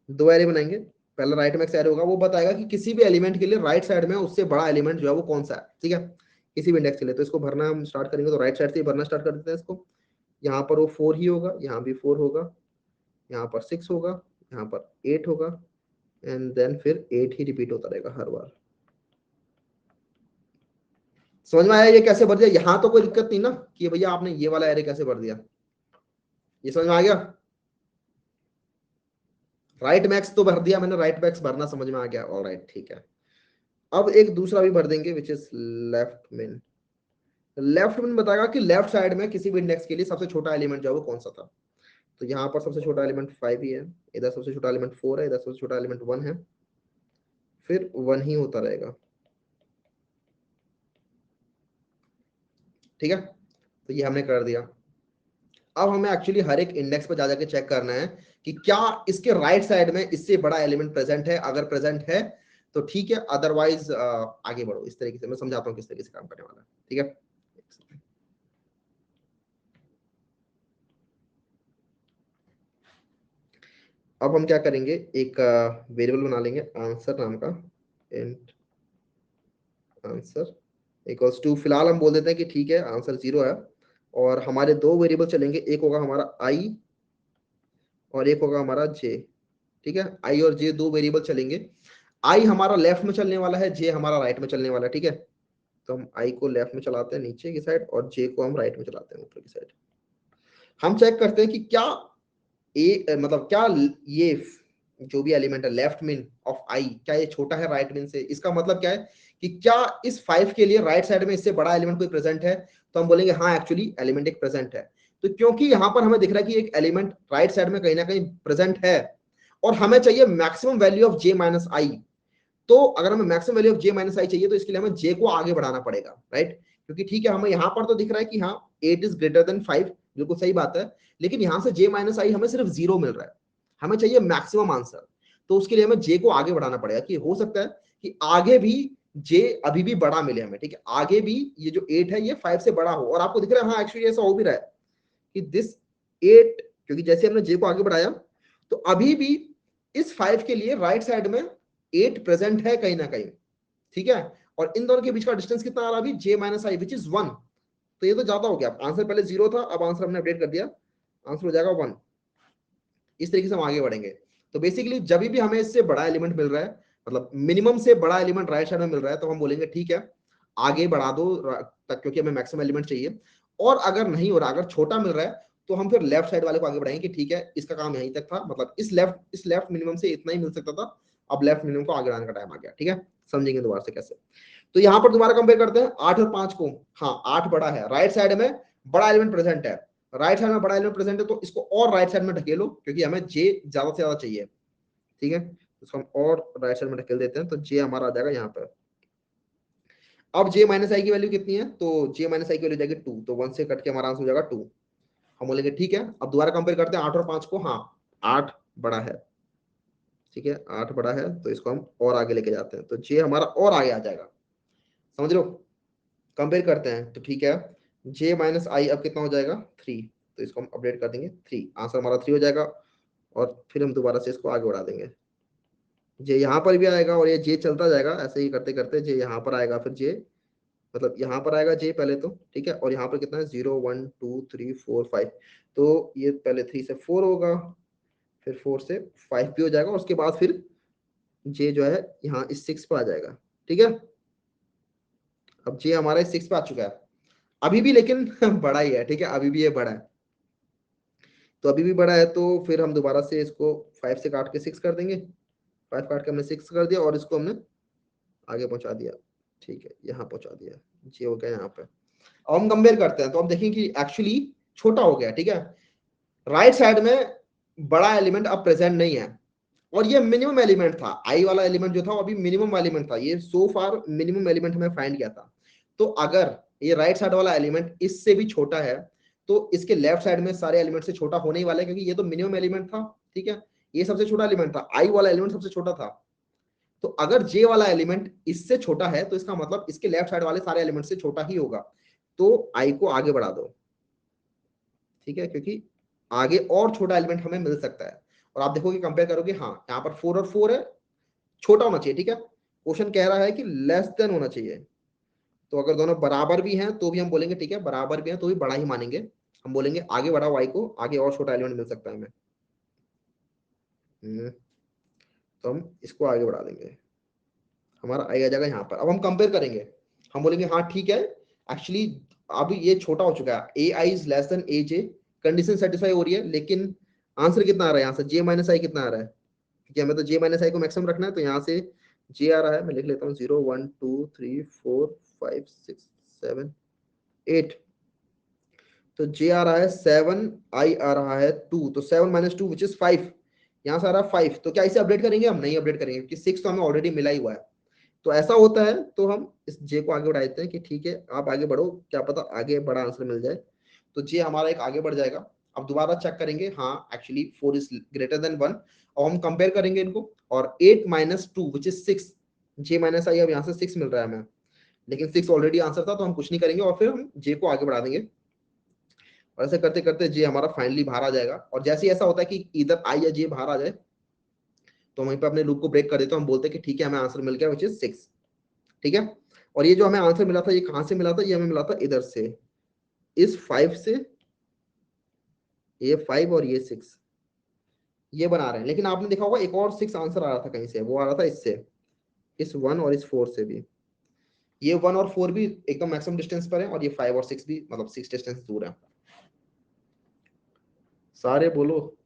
दो एरे बनाएंगे। पहला राइट मैक्स एरे होगा, वो बताएगा कि किसी भी एलिमेंट के लिए राइट साइड में उससे बड़ा एलिमेंट जो है वो कौन सा है, ठीक है, किसी भी इंडेक्स के लिए। तो इसको भरना हम स्टार्ट करेंगे, तो राइट साइड से ही भरना स्टार्ट कर देते हैं इसको। यहाँ पर वो 4 ही होगा, यहाँ भी 4 होगा, यहाँ पर 6 होगा, यहाँ पर 8 होगा, एंड देन फिर 8 ही रिपीट होता रहेगा हर बार। समझ में आया ये कैसे भर दिया? यहाँ तो कोई दिक्कत नहीं ना कि भैया आपने ये वाला एरे कैसे भर दिया, ये समझ में आ गया। राइट मैक्स तो भर दिया मैंने, राइट मैक्स भरना समझ में आ गया, ऑलराइट, ठीक है। अब एक दूसरा भी भर देंगे विच इज लेफ्ट मिन। लेफ्ट मिन बताएगा कि लेफ्ट साइड में किसी भी इंडेक्स के लिए सबसे छोटा एलिमेंट जो है वो कौन सा था। तो यहाँ पर सबसे छोटा एलिमेंट 5 ही है, इधर सबसे छोटा एलिमेंट 4 है, इधर सबसे छोटा एलिमेंट 1 है, फिर 1 ही होता रहेगा, ठीक है। तो ये हमने कर दिया। अब हमें एक्चुअली हर एक इंडेक्स पर जा जाके चेक करना है कि क्या इसके राइट साइड में इससे बड़ा एलिमेंट प्रेजेंट है। अगर प्रेजेंट है तो ठीक है, अदरवाइज आगे बढ़ो। इस तरीके से मैं समझाता हूँ किस तरीके से काम करने वाला है, ठीक है। अब हम क्या करेंगे, एक वेरिएबल बना लेंगे आंसर नाम का, इंट आंसर इक्वल्स टू, फिलहाल हम बोल देते हैं कि ठीक है आंसर 0 है। और हमारे दो वेरिएबल चलेंगे, एक होगा हमारा आई और एक होगा हमारा जे, ठीक है। आई और जे दो वेरिएबल चलेंगे। आई हमारा लेफ्ट में चलने वाला है, जे हमारा राइट में चलने वाला है, ठीक है। तो हम आई को लेफ्ट में चलाते हैं नीचे की साइड, और जे को हम राइट में चलाते हैं ऊपर की साइड। हम चेक करते हैं कि क्या मतलब क्या ये जो भी एलिमेंट है लेफ्ट मिन ऑफ आई, क्या ये छोटा है राइट मिन से। इसका मतलब क्या है कि क्या इस 5 के लिए राइट साइड में इससे बड़ा एलिमेंट कोई प्रेजेंट है। तो हम बोलेंगे हाँ एक्चुअली एलिमेंट एक प्रेजेंट है। तो क्योंकि यहाँ पर हमें दिख रहा है कि एक एलिमेंट राइट साइड में कहीं ना कहीं प्रेजेंट है, और हमें चाहिए maximum value of j minus i. तो अगर हमें maximum value of j minus i चाहिए तो इसके लिए हमें जे को आगे बढ़ाना पड़ेगा, राइट। क्योंकि ठीक है हमें यहाँ पर तो दिख रहा है कि हाँ 8 इज ग्रेटर देन 5, बिल्कुल सही बात है, लेकिन यहाँ से जे माइनस आई हमें सिर्फ 0 मिल रहा है। हमें चाहिए मैक्सिमम आंसर, तो उसके लिए हमें जे को आगे बढ़ाना पड़ेगा। कि हो सकता है कि आगे भी जे अभी भी बड़ा मिले हमें, ठीक है, आगे भी ये जो 8 है ये 5 से बड़ा हो, और आपको दिख रहा है हाँ एक्चुअली ऐसा हो भी रहा है कि दिस 8, क्योंकि जैसे हमने जे को आगे बढ़ाया तो अभी भी इस 5 के लिए राइट साइड में 8 प्रेजेंट है कहीं ना कहीं, ठीक है, और इन दोनों के बीच का डिस्टेंस कितना आ रहा है अभी, जे माइनस आई विच इज 1। तो ये तो ज्यादा हो गया, आंसर पहले 0 था, अब आंसर हमने अपडेट कर दिया, आंसर हो जाएगा 1। इस तरीके से हम आगे बढ़ेंगे। तो बेसिकली जब भी हमें इससे बड़ा एलिमेंट मिल रहा है, मतलब मिनिमम से बड़ा एलिमेंट राइट साइड में मिल रहा है, तो हम बोलेंगे ठीक है आगे बढ़ा दो तक, क्योंकि हमें मैक्सिमम एलिमेंट चाहिए। और अगर नहीं हो रहा, अगर छोटा मिल रहा है, तो हम फिर लेफ्ट साइड वाले को आगे बढ़ाएंगे कि ठीक है इसका काम यहीं तक था, मतलब इस लेफ्ट मिनिमम से इतना ही मिल सकता था, अब लेफ्ट मिनिमम को आगे बढ़ाने का टाइम आ गया, ठीक है। समझेंगे दोबारा से कैसे। तो यहाँ पर दोबारा कंपेयर करते हैं 8 और 5 को। हाँ 8 बड़ा है, राइट साइड में बड़ा एलिमेंट प्रेजेंट है, राइट साइड में बड़ा एलिमेंट प्रेजेंट है, तो इसको और राइट साइड में ढकेलो, क्योंकि हमें जे ज्यादा से ज्यादा चाहिए, ठीक है, इसको हम और राइट साइड में ढकेल देते हैं, तो जे हमारा आ जाएगा यहाँ पर। अब जे माइनस आई की वैल्यू कितनी है, तो जे माइनस आई की वैल्यू जाएगी 2, तो 1 से कट के हमारा आंसर हो जाएगा 2। हम बोलेंगे ठीक है, अब दोबारा कंपेयर करते हैं 8 और 5 को। हाँ 8 बड़ा है, ठीक है, 8 बड़ा है, तो इसको हम और आगे लेके जाते हैं, तो जे हमारा और आगे आ जाएगा, समझ लो। कंपेयर करते हैं तो ठीक है, जे माइनस आई अब कितना हो जाएगा 3, तो इसको हम अपडेट कर देंगे 3, आंसर हमारा 3 हो जाएगा। और फिर हम दोबारा से इसको आगे बढ़ा देंगे, जे यहाँ पर भी आएगा और ये जे चलता जाएगा ऐसे ही करते करते, जे यहाँ पर आएगा, फिर जे मतलब यहाँ पर आएगा जे पहले तो, ठीक है, और यहाँ पर कितना है 0 1 2 3 4 5, तो ये पहले 3 से 4 होगा, फिर 4 से 5 भी हो जाएगा, और उसके बाद फिर जे जो है यहाँ इस 6 पे आ जाएगा, ठीक है। अब जे हमारा इस 6 पे आ चुका है, अभी भी लेकिन बड़ा ही है, ठीक है, अभी भी ये बड़ा है, तो अभी भी बड़ा है, तो फिर हम दोबारा से इसको 5 से काट के 6 कर देंगे, 5 काट के हमने 6 कर दिया, और इसको हमने आगे पहुंचा दिया, ठीक है, यहाँ पहुंचा दिया, ये हो गया यहाँ पे। अब हम कंपेयर करते हैं, तो हम देखेंगे कि एक्चुअली छोटा हो गया, ठीक है, राइट साइड में बड़ा एलिमेंट अब प्रेजेंट नहीं है, और ये मिनिमम एलिमेंट था, आई वाला एलिमेंट जो था वो अभी मिनिमम एलिमेंट था, ये सो फार मिनिमम एलिमेंट हमें फाइंड किया था। तो अगर ये राइट साइड वाला एलिमेंट इससे भी छोटा है, तो इसके लेफ्ट साइड में सारे एलिमेंट से छोटा होने ही वाला है, क्योंकि ये तो मिनिमम एलिमेंट था, ठीक है, ये सबसे छोटा एलिमेंट था, आई वाला एलिमेंट सबसे छोटा था। तो अगर जे वाला एलिमेंट इससे छोटा है, तो इसका मतलब इसके लेफ्ट साइड वाले सारे एलिमेंट से छोटा ही होगा, तो आई को आगे बढ़ा दो, ठीक है, क्योंकि आगे और छोटा एलिमेंट हमें मिल सकता है। और आप देखोगे कंपेयर करोगे, हाँ यहाँ पर 4 और 4 है, छोटा होना चाहिए, ठीक है, क्वेश्चन कह रहा है कि लेस देन होना चाहिए, तो अगर दोनों बराबर भी हैं तो भी हम बोलेंगे ठीक है, बराबर भी हैं तो भी बड़ा ही मानेंगे, हम बोलेंगे आगे बढ़ाओ y को, आगे और छोटा एलिमेंट मिल सकता है हमें। तो हम इसको आगे बढ़ा देंगे, हमारा आई आ जाएगा यहाँ पर। अब हम कंपेयर करेंगे, हम बोलेंगे हाँ ठीक है, एक्चुअली अब ये छोटा हो चुका है, a i is less than a j, condition satisfy हो रही है, लेकिन आंसर कितना आ रहा है यहाँ से, जे माइनस आई कितना आ रहा है, क्योंकि हमें तो जे माइनस आई को मैक्सिमम रखना है, तो यहाँ से जे आ रहा है, मैं लिख लेता हूँ 0 1 2 3 4 5 6 7 8, तो जे आ रहा है 7, आई आ रहा है 2, तो 7 माइनस 2 विच इज 5, यहाँ से आ रहा है 5, तो क्या इसे अपडेट करेंगे, हम नहीं अपडेट करेंगे, क्योंकि 6 तो हमें ऑलरेडी मिला ही हुआ है। तो ऐसा होता है, तो हम इस जे को आगे बढ़ा देते हैं कि ठीक है आप आगे बढ़ो, क्या पता आगे बड़ा आंसर मिल जाए, तो जे हमारा एक आगे बढ़ जाएगा। अब दोबारा चेक करेंगे, हाँ एक्चुअली 4 इज ग्रेटर देन 1, और हम कंपेयर करेंगे इनको, और 8 minus 2 which is 6, j minus i अब यहाँ से 6 मिल रहा है हमें, लेकिन 6 ऑलरेडी आंसर था, तो हम कुछ नहीं करेंगे, और फिर हम जे को आगे बढ़ा देंगे, और ऐसे करते करते जे हमारा फाइनली बाहर आ जाएगा। और जैसे ही ऐसा होता है कि इधर आई या जे बाहर आ जाए, तो वहीं पर अपने लूप को ब्रेक कर देते हैं, हम बोलते हैं कि ठीक है हमें आंसर मिल गया विच इज 6, ठीक है। और ये जो हमें आंसर मिला था, ये कहां से मिला था, ये हमें मिला था इधर से, इस 5 से, ये 5 और ये 6, ये बना रहे हैं, लेकिन आपने देखा होगा एक और 6 आंसर आ रहा था कहीं से, वो आ रहा था इससे, इस 1 और इस 4 से भी, ये 1 और 4 भी एकदम मैक्सिमम डिस्टेंस पर है, और ये 5 और 6 भी मतलब 6 डिस्टेंस दूर है। सारे बोलो।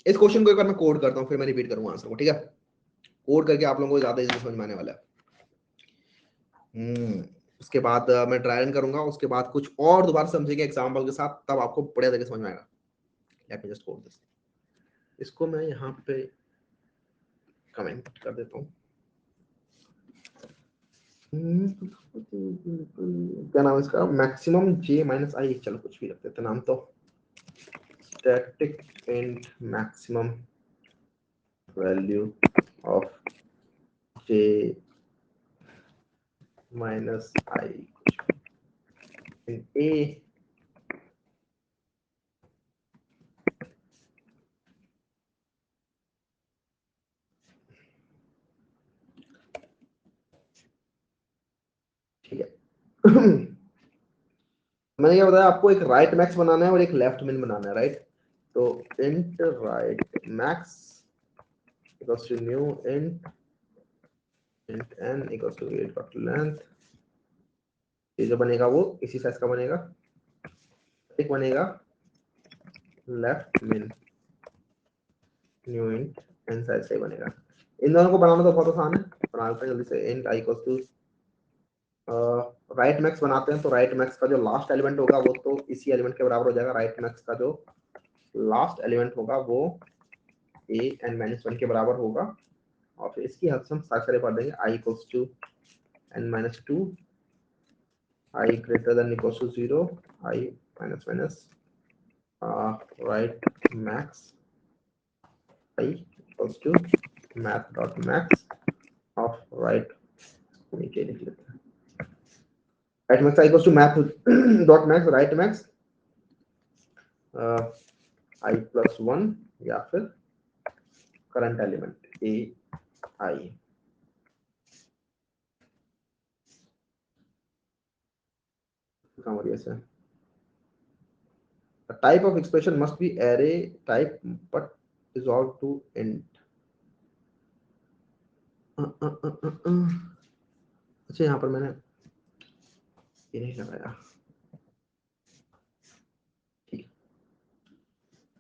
इस क्वेश्चन को एक बार मैं कोड करता हूँ, फिर मैं रिपीट करूंगा आंसर को, ठीक है, कोड करके आप लोगों को ज्यादा इजी समझ में आने वाला है। उसके बाद मैं ट्राई रन करूंगा, उसके बाद कुछ और दोबारा समझेंगे एग्जाम्पल के साथ, तब आपको बढ़िया तरीके समझ में आएगा। Let me just code this, इसको मैं यहाँ पे कमेंट कर देता हूँ। क्या नाम है इसका, मैक्सिमम जे माइनस आई, चलो कुछ भी रख देते नाम, तो static and maximum value of j minus I in A ठीक है। मैंने क्या बताया आपको, एक राइट मैक्स बनाना है और एक लेफ्ट मिन बनाना है, राइट। तो int right max equals to new int n equals to weight dot length. ये जो बनेगा वो इसी साइज का बनेगा। एक बनेगा लेफ्ट मिन न्यू int n साइज से बनेगा। इन दोनों को बनाना तो बहुत आसान है, बना लेते हैं जल्दी से। int i equals to right max बनाते हैं, तो राइट मैक्स का जो लास्ट एलिमेंट होगा वो तो इसी एलिमेंट के बराबर हो जाएगा। राइट मैक्स का जो लास्ट एलिमेंट होगा वो a n - 1 के बराबर होगा, और फिर इसकी हद से हम सारे पढ़ देंगे। i equals to n - 2, i greater than equals to 0, i minus minus right max i equals to math dot max of right, नीचे लिख लेते हैं right max i equals to math dot max right max i plus 1 या फिर current element a i। समझिए से a type of expression must be array type but resolved to int। अच्छा यहाँ पर मैंने ये नहीं लगाया,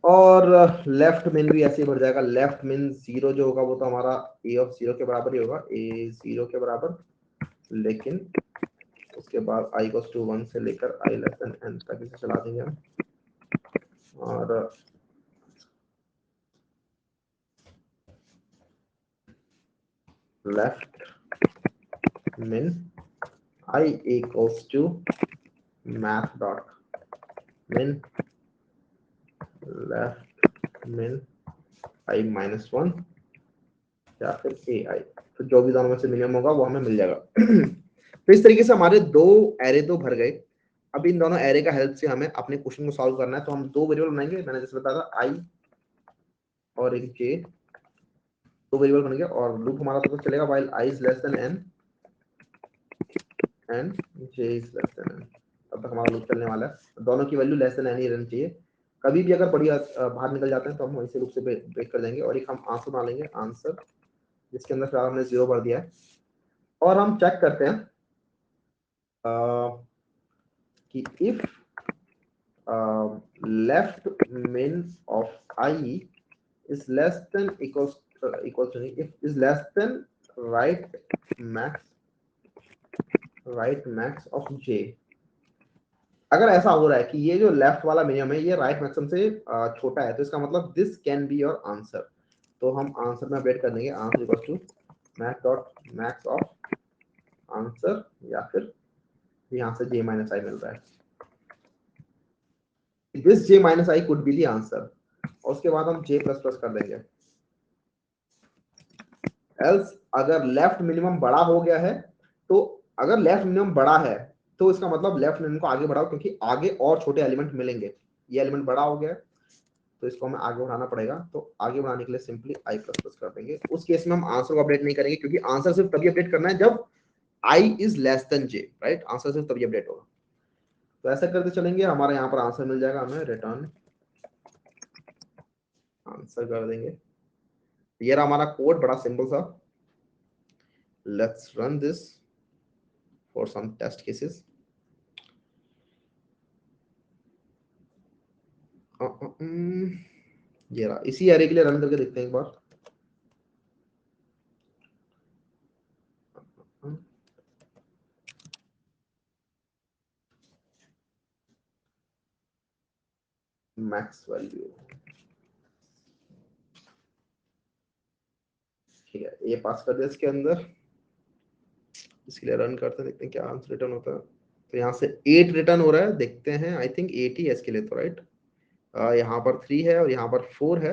और लेफ्ट मिन भी ऐसे ही भर जाएगा। लेफ्ट मिन 0 जो होगा वो तो हमारा a ऑफ 0 के बराबर ही होगा, a 0 के बराबर, लेकिन उसके बाद i इक्वल्स टू 1 से लेकर i लेस देन n तक इसे चला देंगे हम। और left min i equals to math dot min left min i minus 1 या फिर ai, तो जो भी दोनों में से मिनिमम होगा वो हमें मिल जाएगा। तो इस तरीके से हमारे दो एरे तो भर गए। अब इन दोनों एरे का हेल्प से हमें अपने क्वेश्चन को सॉल्व करना है, तो हम दो वेरिएबल बनाएंगे। मैंने जैसे बताया था i और एक j, दो वेरिएबल बन गए, और लूप हमारा तो चलेगा while i is less than n and j is less than n। अब तक हमारा लूप चलने वाला है, दोनों की वैल्यू लेस देन n ही रहनी चाहिए। कभी भी अगर बढ़िया बाहर निकल जाते हैं तो हम वहीं से लूप से ब्रेक कर देंगे, और एक हम आंसर बना लेंगे, आंसर जिसके अंदर फिलहाल हमने 0 भर दिया है। और हम चेक करते हैं कि if left min of i is less than equals to if is less than right max of j। अगर ऐसा हो रहा है कि ये जो लेफ्ट वाला मिनिमम है ये राइट मैक्सिमम से छोटा है, तो इसका मतलब this can be your answer. तो हम आंसर में अपडेट कर देंगे, answer equals to max dot max of answer, या फिर यहाँ से j माइनस आई मिल रहा है, this j minus I could be the answer. और उसके बाद हम j प्लस प्लस कर देंगे। एल्स अगर लेफ्ट मिनिमम बड़ा हो गया है, तो अगर लेफ्ट मिनिमम बड़ा है तो इसका मतलब लेफ्ट मिनिमम को आगे बढ़ाओ, क्योंकि आगे और छोटे एलिमेंट मिलेंगे। ये एलिमेंट बड़ा हो गया है तो इसको हमें आगे बढ़ाना पड़ेगा, तो आगे बढ़ाने के लिए सिंपली i प्लस प्लस कर देंगे। उस केस में हम आंसर को अपडेट नहीं करेंगे, क्योंकि आंसर सिर्फ तभी अपडेट करना है जब i is less then j, right. Answer सिर्फ तभी अपडेट होगा। तो ऐसा करते चलेंगे, हमारे यहाँ पर आंसर मिल जाएगा, हमें रिटर्न आंसर कर देंगे। ये रहा हमारा कोड, बड़ा सिंपल सा। Let's run this for some test cases. ये रहा, इसी एरे के लिए रन करके देखते हैं एक बार। मैक्स वैल्यू ठीक है, ये पास कर दिया इसके अंदर। इसके लिए रन करते हैं, देखते हैं क्या आंसर रिटर्न होता है। तो यहाँ से 8 रिटर्न हो रहा है, देखते हैं। आई थिंक 8 ही है इसके लिए तो, राइट। यहाँ पर 3 है और यहाँ पर 4 है।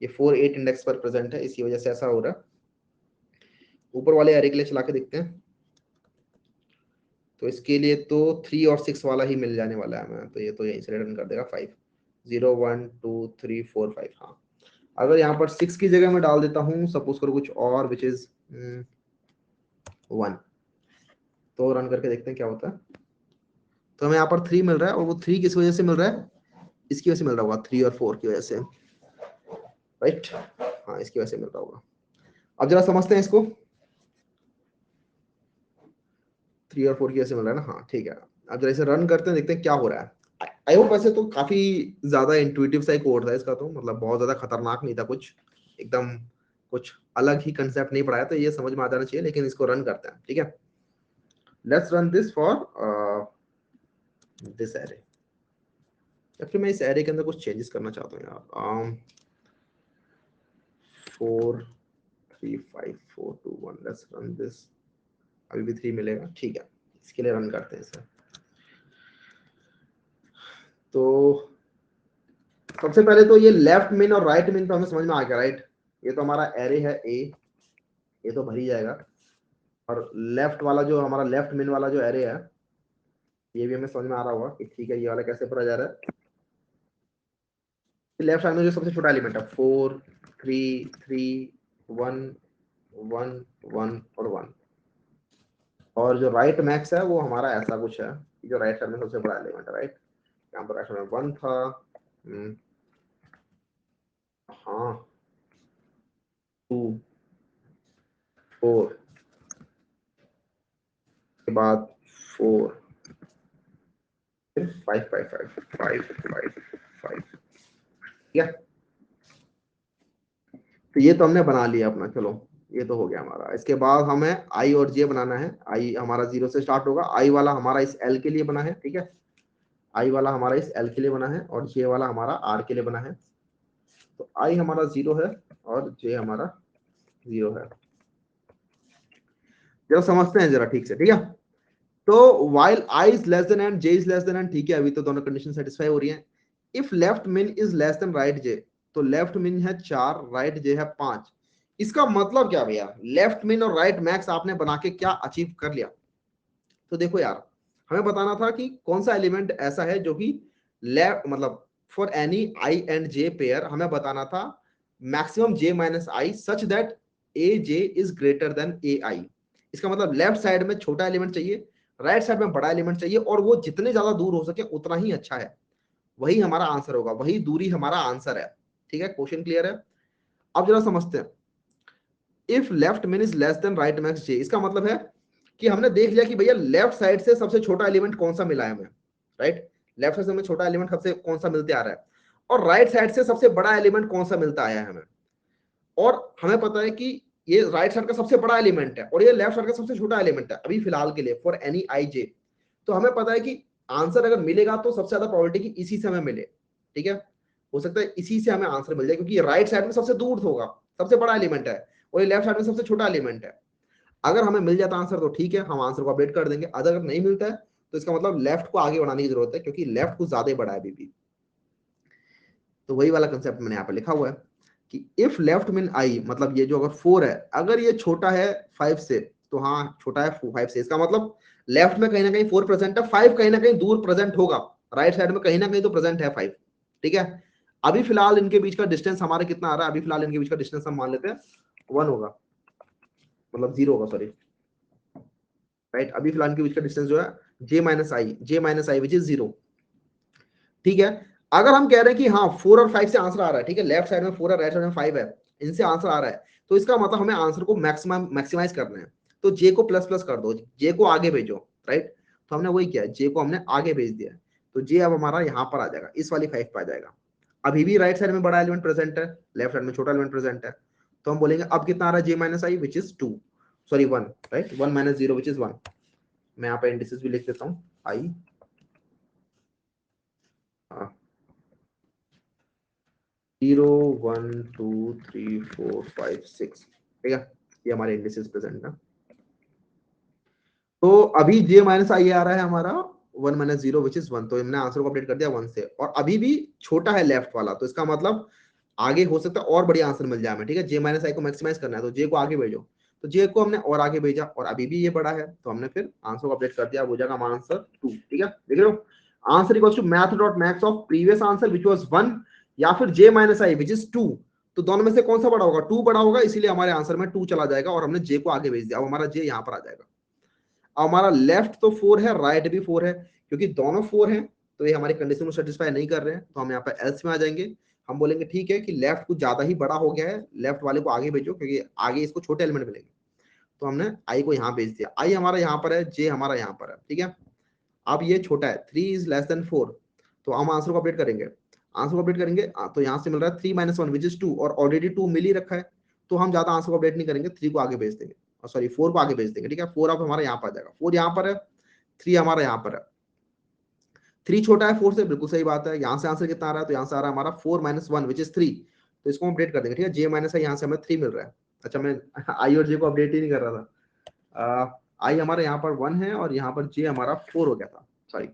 ये 4 8 इंडेक्स पर प्रेजेंट है, इसी वजह से ऐसा हो रहा है। ऊपर वाले एरे के लिए चला के देखते हैं। तो इसके लिए तो 3 और 6 वाला ही मिल जाने वाला है हमें, तो ये तो यहीं से रिटर्न कर देगा 5, 0 1 2 3 4 5। हाँ, अगर यहाँ पर 6 की जगह मैं डाल देता हूँ सपोज करो कुछ और विच इज 1, तो रन करके देखते हैं क्या होता है। तो हमें यहाँ पर 3 मिल रहा है, और वो 3 किस वजह से मिल रहा है, इसकी वजह से मिल रहा होगा, 3 और 4 की वजह से, राइट। हाँ, इसकी वजह से मिल रहा होगा। अब जरा समझते हैं इसको, 3 और 4 की वजह से मिल रहा है ना। हाँ ठीक है, अब जरा इसे रन करते हैं, देखते हैं क्या हो रहा है। आई होप वैसे तो काफी ज्यादा इंट्यूटिव सा कोड था इसका, तो मतलब बहुत ज्यादा खतरनाक नहीं था कुछ, एकदम कुछ अलग ही कंसेप्ट नहीं पढ़ाया, तो ये समझ में आ जाना चाहिए। लेकिन इसको रन करते हैं, ठीक है। Let's run this for this array, या फिर मैं इस एरे के अंदर कुछ चेंजेस करना चाहता हूँ यार। 4 3 5 4 2 1, लेट्स रन दिस। अभी भी 3 मिलेगा, ठीक है। इसके लिए रन करते हैं इसे। तो सबसे पहले तो ये लेफ्ट मिन और राइट मिन तो हमें समझ में आ गया, राइट। ये तो हमारा एरे है ए, ये तो भर ही जाएगा। और लेफ्ट वाला जो हमारा लेफ्ट मिन वाला जो एरे है, ये भी हमें समझ में आ रहा होगा कि ठीक है, ये वाला कैसे भरा जा रहा है। लेफ्ट साइड में जो सबसे छोटा एलिमेंट है 4 3 3 1 1 1 और 1, और जो राइट मैक्स है वो हमारा ऐसा कुछ है, जो राइट साइड में सबसे बड़ा एलिमेंट है, राइट। यहाँ पर राइट साइड में 1 था, हाँ 2 4 के बाद 4, फिर 5 5 5 5 5 5, ठीक है। तो ये तो हमने बना लिया अपना, चलो ये तो हो गया हमारा। इसके बाद हमें आई और जे बनाना है। आई हमारा 0 से स्टार्ट होगा, आई वाला हमारा इस एल के लिए बना है, ठीक है। आई वाला हमारा इस एल के लिए बना है, और जे वाला हमारा आर के लिए बना है। तो आई हमारा 0 है और जे हमारा 0 है। जरा समझते हैं जरा ठीक से, ठीक है। तो while I is less then and J is less then and, ठीक है, अभी तो दोनों कंडीशन सेटिस्फाई हो रही है। If left min is less than right जे, तो लेफ्ट मिन है 4, राइट जे है 5। इसका मतलब क्या भैया, लेफ्ट मिन और राइट मैक्स आपने बना के क्या अचीव कर लिया। तो देखो यार, हमें बताना था कि कौन सा एलिमेंट ऐसा है जो कि लेफ्ट मतलब for any i and j pair हमें बताना था maximum j minus I such that a j is greater than a i. इसका मतलब लेफ्ट साइड में छोटा एलिमेंट चाहिए, राइट साइड में बड़ा एलिमेंट चाहिए, और वो जितने ज्यादा दूर हो सके उतना ही अच्छा है। वही हमारा आंसर होगा, वही दूरी हमारा आंसर है, ठीक है। क्वेश्चन क्लियर है। अब जरा समझते हैं, if left min is less than right max j, इसका मतलब है कि हमने देख लिया कि भैया लेफ्ट साइड से सबसे छोटा एलिमेंट कौन सा मिला है हमें, राइट। लेफ्ट साइड से हमें छोटा एलिमेंट सबसे कौन सा मिलते आ रहा है, और राइट साइड से सबसे बड़ा एलिमेंट कौन सा मिलता आया है हमें। और हमें पता है कि ये राइट साइड का सबसे बड़ा एलिमेंट है और ये लेफ्ट साइड का सबसे छोटा एलिमेंट है अभी फिलहाल के लिए फॉर एनी आई जे। तो हमें पता है कि आंसर अगर मिलेगा तो सबसे ज्यादा प्रोबेबिलिटी कि इसी से हमें मिले, ठीक है। हो सकता है इसी से हमें आंसर मिल जाए, क्योंकि राइट साइड में सबसे दूर होगा, सबसे बड़ा एलिमेंट है, और ये लेफ्ट साइड में सबसे छोटा एलिमेंट है। अगर हमें मिल जाता आंसर तो ठीक है, हम आंसर को अपडेट कर देंगे। अगर नहीं मिलता है तो इसका मतलब लेफ्ट को आगे बढ़ाने की जरूरत है, क्योंकि लेफ्ट कुछ ज्यादा ही बड़ा है अभी भी। तो वही वाला कंसेप्ट मैंने यहाँ पे लिखा हुआ है कि इफ लेफ्ट मिन आई, मतलब ये जो अगर 4 है, अगर ये छोटा है 5 से, तो हाँ छोटा है 5 से, इसका मतलब लेफ्ट में कहीं ना कहीं 4 प्रेजेंट है, 5 कहीं ना कहीं दूर प्रेजेंट होगा, राइट साइड में कहीं ना कहीं तो प्रेजेंट है 5, ठीक है। अभी फिलहाल इनके बीच का डिस्टेंस हमारे कितना आ रहा है, अभी फिलहाल इनके बीच का डिस्टेंस हम मान लेते हैं 1 होगा, मतलब 0 होगा, सॉरी, राइट। अभी फिलहाल इनके बीच का डिस्टेंस जो है j minus I which is 0, ठीक है। अगर हम कह रहे हैं कि हाँ 4 और 5 से आंसर आ रहा है, ठीक है, लेफ्ट साइड में 4 है, राइट साइड में 5 है, इनसे आंसर आ रहा है, तो इसका मतलब हमें आंसर को मैक्सिमाइज करना है। तो जे को प्लस प्लस कर दो, जे को आगे भेजो, राइट। तो हमने वही किया, जे को हमने आगे भेज दिया, तो जे अब हमारा यहाँ पर आ जाएगा, इस वाली 5 पर आ जाएगा। अभी भी राइट साइड में बड़ा एलिमेंट प्रेजेंट है, लेफ्ट साइड में छोटा एलिमेंट प्रेजेंट है, तो हम बोलेंगे अब कितना आ रहा है, j minus I which is 2, sorry 1, right, 1 minus 0 which is 1। मैं यहाँ पे इंडिसेस भी लिख देता हूँ, आई, हाँ, 0 1 2 3 4 5 6, ठीक है। ये हमारे इंडिसेस प्रेजेंट है। तो अभी जे माइनस आई आ रहा है हमारा 1 माइनस 0 विच इज 1, तो हमने आंसर को अपडेट कर दिया 1 से, और अभी भी छोटा है लेफ्ट वाला, तो इसका मतलब आगे हो सकता है और बढ़िया आंसर मिल जाए हमें, ठीक है। जे माइनस आई को मैक्सिमाइज करना है, तो जे को आगे भेजो, तो जे को हमने और आगे भेजा और अभी भी ये बड़ा है, तो हमने फिर आंसर को अपडेट कर दिया, हो जाएगा हमारा आंसर 2। ठीक है, देख रहे हो, answer equals to math dot max of previous answer which was 1 या फिर j minus I which is 2। तो दोनों में से कौन सा बड़ा होगा? 2 बड़ा होगा, इसीलिए हमारे आंसर में 2 चला जाएगा और हमने j को आगे भेज दिया। अब हमारा j यहाँ पर आ जाएगा। अब हमारा लेफ्ट तो 4 है, राइट भी 4 है, क्योंकि दोनों 4 हैं तो ये हमारी कंडीशन को सेटिस्फाई नहीं कर रहे हैं, तो हम यहाँ पर एल्स में आ जाएंगे। हम बोलेंगे ठीक है कि लेफ्ट कुछ ज्यादा ही बड़ा हो गया है, लेफ्ट वाले को आगे भेजो क्योंकि आगे इसको छोटे एलिमेंट मिलेंगे। तो हमने आई को यहाँ भेज दिया, आई हमारा यहाँ पर है, जे हमारा यहाँ पर है। ठीक है, अब ये छोटा है, 3 इज लेस देन 4, तो हम आंसर को अपडेट करेंगे। आंसर को अपडेट करेंगे तो यहाँ से मिल रहा है 3 माइनस 1 विच इज 2, और ऑलरेडी 2 मिल ही रखा है, तो हम ज्यादा आंसर को अपडेट नहीं करेंगे, 3 को आगे भेज देंगे, सॉरी 4 को आगे भेज देंगे। ठीक है, 4 अब हमारा यहाँ पर आ जाएगा, 4 यहाँ पर है, 3 हमारा यहाँ पर है। 3 छोटा है 4 से, बिल्कुल सही बात है। यहाँ से आंसर कितना आ रहा है? तो यहाँ से आ रहा है हमारा 4 माइनस 1 विच इज 3, तो इसको हम अपडेट कर देंगे। ठीक है, जे माइनस है, यहाँ से हमें 3 मिल रहा है। अच्छा, मैं आई और जे को अपडेट ही नहीं कर रहा था। आई हमारा यहाँ पर 1 है और यहाँ पर जे हमारा 4 हो गया था, सॉरी।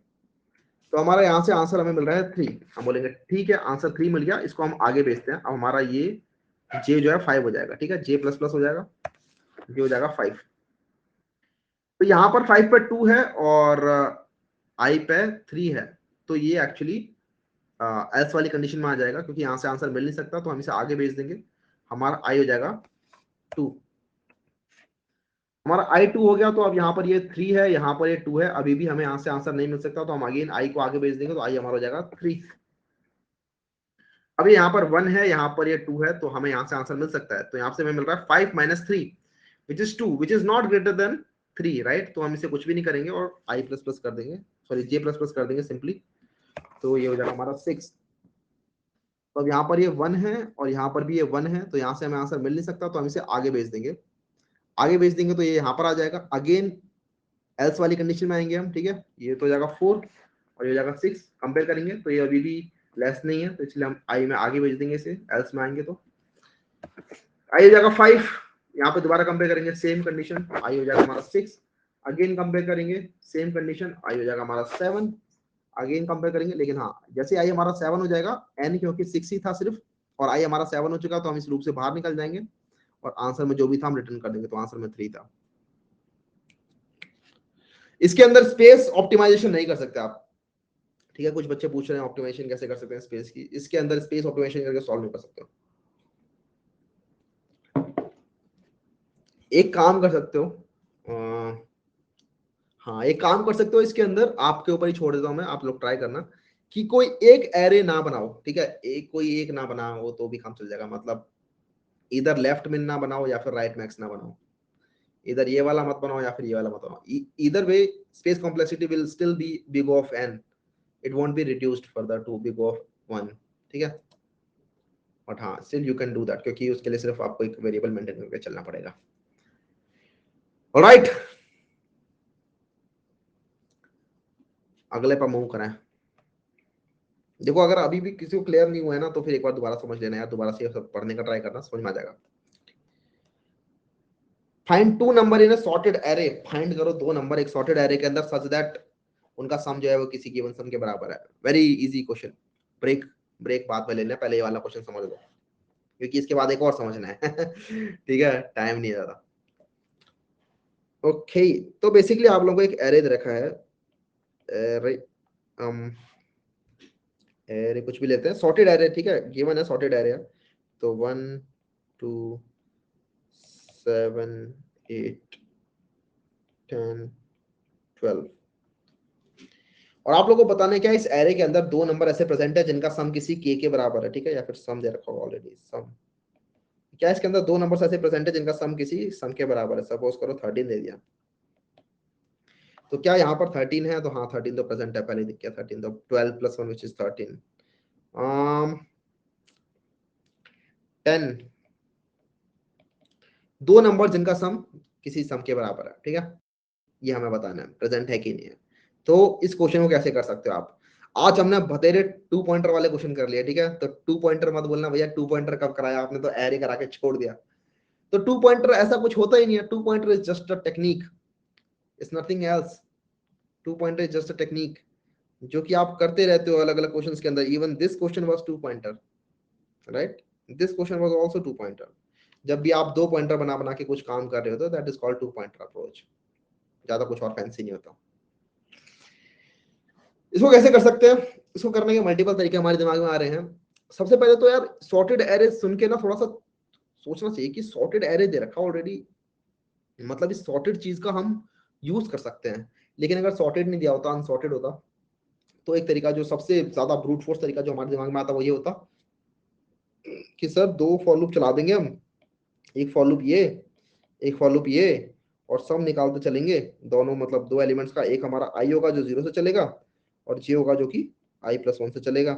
तो हमारा यहाँ से आंसर हमें मिल रहा है 3। हम बोलेंगे ठीक है, आंसर 3 मिल गया, इसको हम आगे भेजते हैं। अब हमारा ये जे जो है 5 हो जाएगा। ठीक है, जे प्लस प्लस हो जाएगा, ये हो जाएगा 5। तो यहाँ पर 5 पे 2 है और आई पे 3 है, तो ये एक्चुअली एल्स वाली कंडीशन में आ जाएगा, क्योंकि यहाँ से आंसर मिल नहीं सकता, तो हम इसे आगे भेज देंगे। हमारा आई हो जाएगा 2। हमारा आई 2 हो गया, तो अब यहाँ पर ये 3 है, यहाँ पर ये 2 है, अभी भी हमें यहाँ से आंसर नहीं मिल सकता, तो हम अगेन आई को आगे भेज देंगे, तो आई हमारा हो जाएगा 3। अभी यहाँ पर 1 है, यहाँ पर ये 2 है, तो हमें यहाँ से आंसर मिल सकता है। तो यहाँ से हमें मिल रहा है 5 minus 3 which is 2 which is not greater than 3, right. तो हम इसे कुछ भी नहीं करेंगे और आई प्लस प्लस कर देंगे, सॉरी जे प्लस प्लस कर देंगे सिंपली, तो ये हो जाएगा हमारा 6। तो अब यहाँ पर ये 1 है और यहाँ पर भी ये 1 है, तो यहाँ से हमें आंसर मिल नहीं सकता, तो हम इसे आगे भेज देंगे। आगे भेज देंगे तो ये यहाँ पर आ जाएगा, अगेन एल्स वाली कंडीशन में आएंगे हम। ठीक है, ये तो हो जाएगा 4 और ये हो जाएगा 6, कंपेयर करेंगे तो ये अभी भी लेस नहीं है, तो इसलिए हम आई में आगे भेज देंगे, इसे एल्स में आएंगे तो आई हो जाएगा 5। यहाँ पे दोबारा कंपेयर करेंगे, सेम कंडीशन, आई हो जाएगा हमारा 6। अगेन कंपेयर करेंगे, सेम कंडीशन, आई हो जाएगा हमारा 7। अगेन कंपेयर करेंगे, लेकिन हाँ, जैसे आई हमारा 7 हो जाएगा, एन क्योंकि 6 ही था सिर्फ, और आई हमारा 7 हो चुका, तो हम इस लूप से बाहर निकल जाएंगे और आंसर में जो भी था हम रिटर्न कर देंगे, तो आंसर में 3 था। इसके अंदर स्पेस ऑप्टिमाइजेशन नहीं कर सकते आप। ठीक है, कुछ बच्चे पूछ रहे हैं ऑप्टिमाइजेशन कैसे कर सकते हैं स्पेस की, इसके अंदर स्पेस ऑप्टिमाइजेशन करके सॉल्व नहीं कर सकते हो। एक काम कर सकते हो, हाँ एक काम कर सकते हो, इसके अंदर आपके ऊपर ही छोड़ देता हूं मैं, आप लोग ट्राई करना कि कोई एक एरे ना बनाओ। ठीक है, कोई एक ना बनाओ तो भी काम चल जाएगा, मतलब इधर लेफ्ट में ना बनाओ या फिर राइट मैक्स ना बनाओ, इधर ये वाला मत बनाओ या फिर ये वाला मत बनाओ, इधर वे space complexity will still be big of n, it won't be reduced further to big of 1। ठीक है, बट हाँ still you can do that, क्योंकि उसके लिए सिर्फ आपको एक वेरिएबल मेंटेन करके चलना पड़ेगा। ऑलराइट, अगले पर मूव करें। देखो, अगर अभी भी किसी को क्लियर नहीं हुआ है ना, तो फिर एक बार दोबारा समझ लेना यार, दोबारा से सब पढ़ने का ट्राई करना, समझ में आ जाएगा। Find 2 number in a sorted array, find करो 2 नंबर एक सॉर्टेड एरे के अंदर सच दैट उनका सम जो है वो किसी गिवन सम के बराबर है। Very easy question. Break break बाद में लेना, पहले ये वाला क्वेश्चन समझ लो, क्योंकि इसके बाद एक और समझना है। ठीक है, टाइम नहीं ज्यादा। ओके, तो बेसिकली आप लोगों को एक एरे दे रखा है, एरे एरे कुछ भी लेते हैं, सॉर्टेड एरे। ठीक है, गिवन है सॉर्टेड एरे, तो 1 2 7 8 10 12, और आप लोगों को बताना है क्या इस एरे के अंदर 2 नंबर ऐसे प्रेजेंट है जिनका सम किसी के बराबर है। ठीक है, या फिर सम दे रखा होगा ऑलरेडी, सम क्या इसके अंदर 2 नंबर ऐसे प्रेजेंट है जिनका सम किसी सम के बराबर है। सपोज करो 13 दे दिया, तो क्या यहाँ पर 13 है? तो हाँ 13 तो प्रेजेंट है, पहले दिख गया 13, तो 12 प्लस 1 विच इज 13, 10, 2 नंबर जिनका सम किसी सम के बराबर है। ठीक है, ये हमें बताना है प्रेजेंट है कि नहीं है। तो इस क्वेश्चन को कैसे कर सकते हो आप? आज हमने बतेरे 2 पॉइंटर वाले क्वेश्चन कर लिया। ठीक है, तो 2 पॉइंटर मत बोलना भैया 2 पॉइंटर कब कराया आपने, तो एरे करा के छोड़ दिया। तो 2 पॉइंटर ऐसा कुछ होता ही नहीं है, 2 pointer is just a technique, it's nothing else. 2 pointer is just a technique जो कि आप करते रहते हो अलग अलग क्वेश्चंस के अंदर। Even this question was 2 pointer, right, this question was also 2 pointer. जब भी आप 2 पॉइंटर बना बना के कुछ काम कर रहे हो तो that is called 2 pointer approach. ज्यादा कुछ और फैंसी नहीं होता। इसको कैसे कर सकते हैं? इसको करने के मल्टीपल तरीके हमारे दिमाग में आ रहे हैं। सबसे पहले तो यार सॉर्टेड एरे सुन के ना थोड़ा सा सोचना चाहिए कि सॉर्टेड एरे दे रखा ऑलरेडी, मतलब इस सॉर्टेड चीज का हम यूज कर सकते हैं। लेकिन अगर सॉर्टेड नहीं दिया होता, अनसॉर्टेड होता, तो एक तरीका जो सबसे ज्यादा ब्रूट फोर्स तरीका जो हमारे दिमाग में आता वो ये होता कि सर 2 फॉर लूप चला देंगे हम, एक फॉर लूप ये, एक फॉर लूप ये, और सम निकालते चलेंगे दोनों, मतलब 2 एलिमेंट्स का। एक हमारा आई होगा जो 0 से चलेगा, और जे होगा जो कि आई प्लस 1 से चलेगा।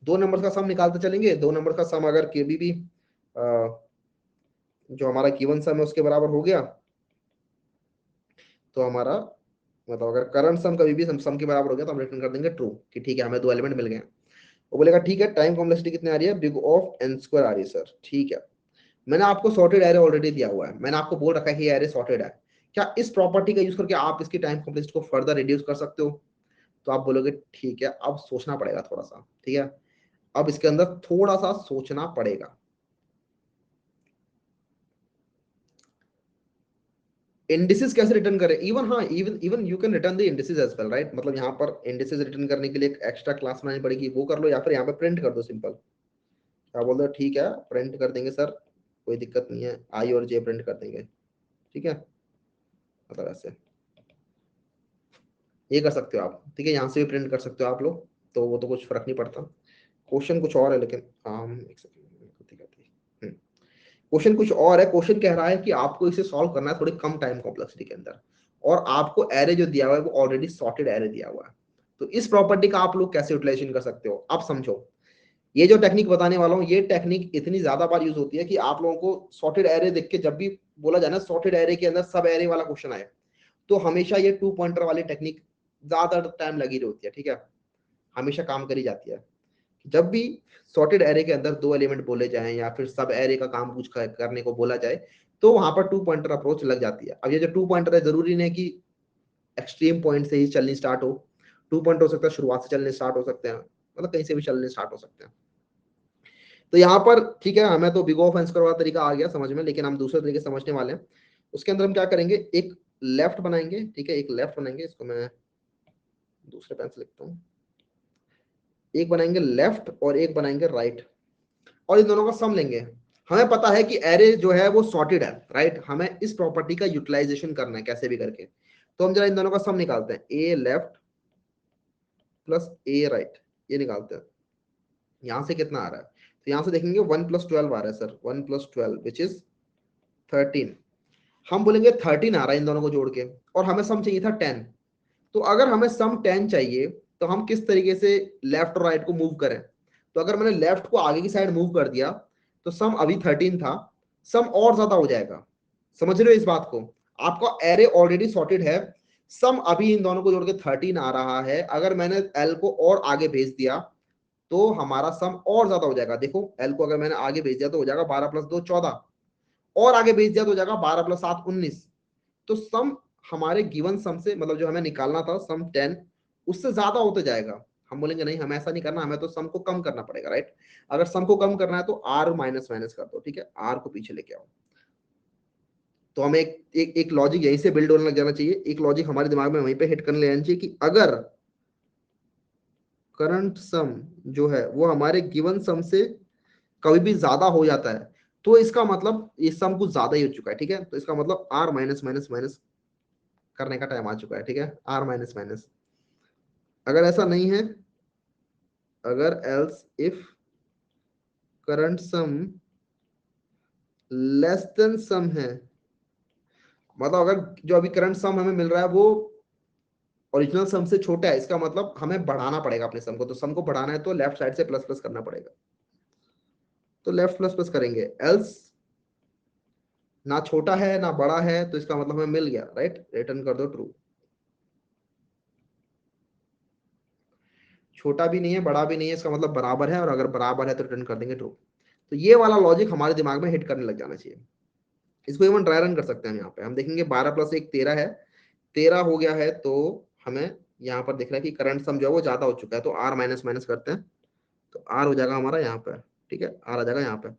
2 नंबर का सम निकालते चलेंगे। 2 नंबर का सम अगर के भी जो हमारा गिवन सम है उसके बराबर हो गया, तो हमारा मतलब अगर करंट सम कभी भी सम के बराबर हो गया तो हम रिटर्न कर देंगे ट्रू, कि ठीक है हमें 2 एलिमेंट मिल गए। वो बोलेगा ठीक है, टाइम कॉम्प्लेक्सिटी कितनी आ रही है? बिग ऑफ n स्क्वायर आ रही है सर। ठीक है, मैंने आपको सॉर्टेड एरे ऑलरेडी दिया हुआ है, मैंने आपको बोल रखा है कि ये एरे सॉर्टेड है। क्या इस प्रॉपर्टी का यूज करके आप इसकी टाइम कॉम्प्लेक्सिटी को फर्दर रिड्यूस कर सकते हो? तो आप बोलोगे ठीक है, अब सोचना पड़ेगा थोड़ा सा। ठीक है, अब इसके अंदर थोड़ा सा सोचना पड़ेगा। इंडिसेस कैसे रिटर्न करें? इवन हाँ, even even you can return the indices as well, right? मतलब यहाँ पर इंडिसेस रिटर्न करने के लिए एक एक्स्ट्रा क्लास बनानी पड़ेगी, वो कर लो, या फिर यहाँ पे प्रिंट कर दो सिंपल। क्या बोल दो, ठीक है प्रिंट कर देंगे सर, कोई दिक्कत नहीं है, आई और जे प्रिंट कर देंगे। ठीक है, मतलब ऐसे ये कर सकते हो आप। ठीक है, यहाँ से भी प्रिंट कर सकते हो आप लोग, तो वो तो कुछ फर्क नहीं पड़ता। क्वेश्चन कुछ और है, लेकिन एक सेकंड, क्वेश्चन कुछ और है। क्वेश्चन कह रहा है कि आपको इसे सॉल्व करना है थोड़ी कम टाइम कॉम्प्लेक्सिटी के अंदर, और आपको एरे जो दिया हुआ है वो ऑलरेडी सॉर्टेड एरे दिया हुआ है। तो इस प्रॉपर्टी का आप लोग कैसे यूटिलाइजेशन कर सकते हो? अब समझो, ये जो टेक्निक बताने वाला हूँ, ये टेक्निक इतनी ज्यादा बार यूज होती है कि आप लोगों को सॉर्टेड एरे देख के जब भी बोला जाए ना सॉर्टेड एरे के अंदर सब एरे वाला क्वेश्चन आए, तो हमेशा ये 2 पॉइंटर वाली टेक्निक ज्यादा टाइम लगी रहती है। ठीक है, हमेशा काम करी जाती है। जब भी सॉर्टेड एरे के अंदर 2 एलिमेंट बोले जाएं या फिर सब एरे का काम कुछ करने को बोला जाए, तो वहां पर 2 पॉइंटर अप्रोच लग जाती है। अब ये जो 2 पॉइंटर है, जरूरी नहीं कि एक्सट्रीम पॉइंट से ही चलनी स्टार्ट हो। 2 पॉइंट हो सकता है शुरुआत से चलने स्टार्ट हो सकते हैं, मतलब कहीं से भी चलने स्टार्ट हो सकते हैं। तो यहाँ पर ठीक है, हमें तो बिग ऑफ एन स्क्वायर वाला तरीका आ गया समझ में, लेकिन हम दूसरे तरीके समझने वाले हैं। उसके अंदर हम क्या करेंगे, एक लेफ्ट बनाएंगे। ठीक है, एक लेफ्ट बनाएंगे, इसको मैं दूसरे पेन से लिखता हूँ। एक बनाएंगे लेफ्ट और एक बनाएंगे राइट, और इन दोनों का सम लेंगे। हमें पता है कि एरे जो है वो सॉर्टेड है, राइट? हमें इस प्रॉपर्टी का यूटिलाइजेशन करना है कैसे भी करके। तो हम जरा इन दोनों का सम निकालते हैं, ए लेफ्ट प्लस ए राइट, ये निकालते हैं। यहां से कितना आ रहा है? तो यहां से देखेंगे 1 + 12 आ रहा है सर, 1 + 12 विच इज 13। हम बोलेंगे 13 आ रहा है इन दोनों को जोड़ के, और हमें सम चाहिए था 10। तो अगर हमें सम 10 चाहिए, तो हम किस तरीके से लेफ्ट और राइट को मूव करें? तो अगर मैंने लेफ्ट को आगे की साइड मूव कर दिया, तो सम अभी 13 था, सम और ज्यादा हो जाएगा। समझ रहे हो इस बात को? आपका एरे ऑलरेडी सॉर्टेड है, सम अभी इन दोनों को जोड़ के 13 आ रहा है। अगर मैंने एल को और आगे भेज दिया, तो हमारा सम और ज्यादा हो जाएगा। देखो, एल को अगर मैंने आगे भेज दिया तो हो जाएगा 12 + 2 14, और आगे भेज दिया तो हो जाएगा 12 + 7 19। तो सम हमारे गिवन सम से, मतलब जो हमें निकालना था सम 10, उससे ज्यादा होते जाएगा। हम बोलेंगे नहीं, हमें ऐसा नहीं करना, हमें तो सम को कम करना पड़ेगा, राइट? अगर सम को कम करना है तो आर माइनस माइनस कर दो। ठीक है, आर को पीछे लेके आओ। तो हमें एक लॉजिक यहीं से बिल्ड होने लग जाना चाहिए। एक लॉजिक हमारे दिमाग में वहीं पे हिट करने ले जाना चाहिए कि अगर करंट सम जो है वो हमारे गिवन सम से कभी भी ज्यादा हो जाता है, तो इसका मतलब ये सम कुछ ज्यादा ही हो चुका है। ठीक है, तो इसका मतलब आर माइनस माइनस माइनस करने का टाइम आ चुका है। ठीक है, आर माइनस माइनस। अगर ऐसा नहीं है, अगर else if current sum less than sum है, मतलब अगर जो अभी करंट सम हमें मिल रहा है वो ओरिजिनल सम से छोटा है, इसका मतलब हमें बढ़ाना पड़ेगा अपने सम को। तो सम को बढ़ाना है तो लेफ्ट साइड से प्लस प्लस करना पड़ेगा। तो लेफ्ट प्लस प्लस करेंगे, एल्स ना छोटा है ना बड़ा है, तो इसका मतलब हमें मिल गया, राइट? रिटर्न कर दो ट्रू। छोटा भी नहीं है बड़ा भी नहीं है, इसका मतलब बराबर है, और अगर बराबर है तो रिटर्न कर देंगे ट्रू। तो ये वाला लॉजिक हमारे दिमाग में हिट करने लग जाना चाहिए। इसको इवन ड्राई रन कर सकते हैं हम। यहाँ पे हम देखेंगे 12 + 1 13 है, 13 हो गया है, तो हमें यहाँ पर दिख रहा है कि करंट सम जो है वो ज्यादा हो चुका है। तो आर माइनस माइनस करते हैं, तो आर हो जाएगा हमारा यहाँ पे। ठीक है, आर आ जाएगा यहाँ पे।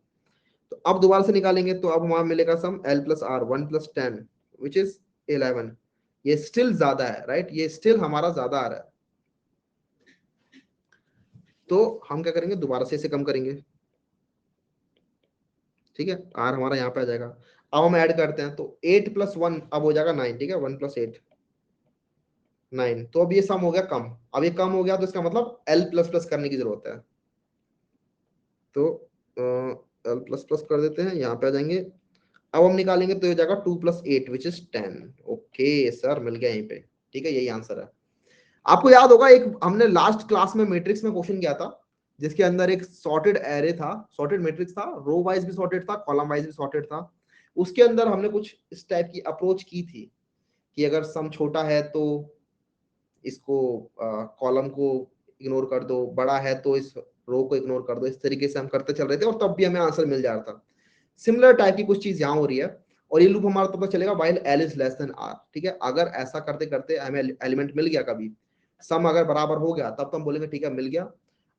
तो अब दोबारा से निकालेंगे तो अब हमारा मिलेगा sum l plus r 1 plus 10 which is 11। ये स्टिल ज्यादा है, राइट, ये स्टिल हमारा ज्यादा आ रहा है। तो हम क्या करेंगे, दोबारा से इसे कम करेंगे, ठीक है, आर हमारा यहाँ पे आ जाएगा। अब हम ऐड करते हैं तो 8 प्लस 1 अब हो जाएगा 9, ठीक है, 1 प्लस 8 9। तो अब ये सम हो गया कम, अब ये कम हो गया तो इसका मतलब एल प्लस प्लस करने की जरूरत है। तो एल प्लस प्लस कर देते हैं, यहाँ पे आ जाएंगे। अब हम निकालेंगे तो ये हो जाएगा 2 plus 8 which is 10। Okay sir, मिल गया यहीं पे, ठीक है, यही आंसर है। आपको याद होगा एक हमने लास्ट क्लास में मैट्रिक्स में क्वेश्चन किया था, जिसके अंदर एक सॉर्टेड एरे था, सॉर्टेड मैट्रिक्स था, रो वाइज भी सॉर्टेड था, कॉलम वाइज भी सॉर्टेड था। उसके अंदर हमने कुछ इस टाइप की अप्रोच की थी कि अगर सम छोटा है तो इसको कॉलम को इग्नोर कर दो, बड़ा है तो इस रो को इग्नोर कर दो। इस तरीके से हम करते चल रहे थे और तब भी हमें आंसर मिल जा रहा था। सिमिलर टाइप की कुछ चीज यहाँ हो रही है और ये लूप हमारा तब तक चलेगा while l is less than r, ठीक है। अगर ऐसा करते करते हमें एलिमेंट मिल गया, कभी सम अगर बराबर हो गया, तब तो हम बोलेंगे ठीक है मिल गया।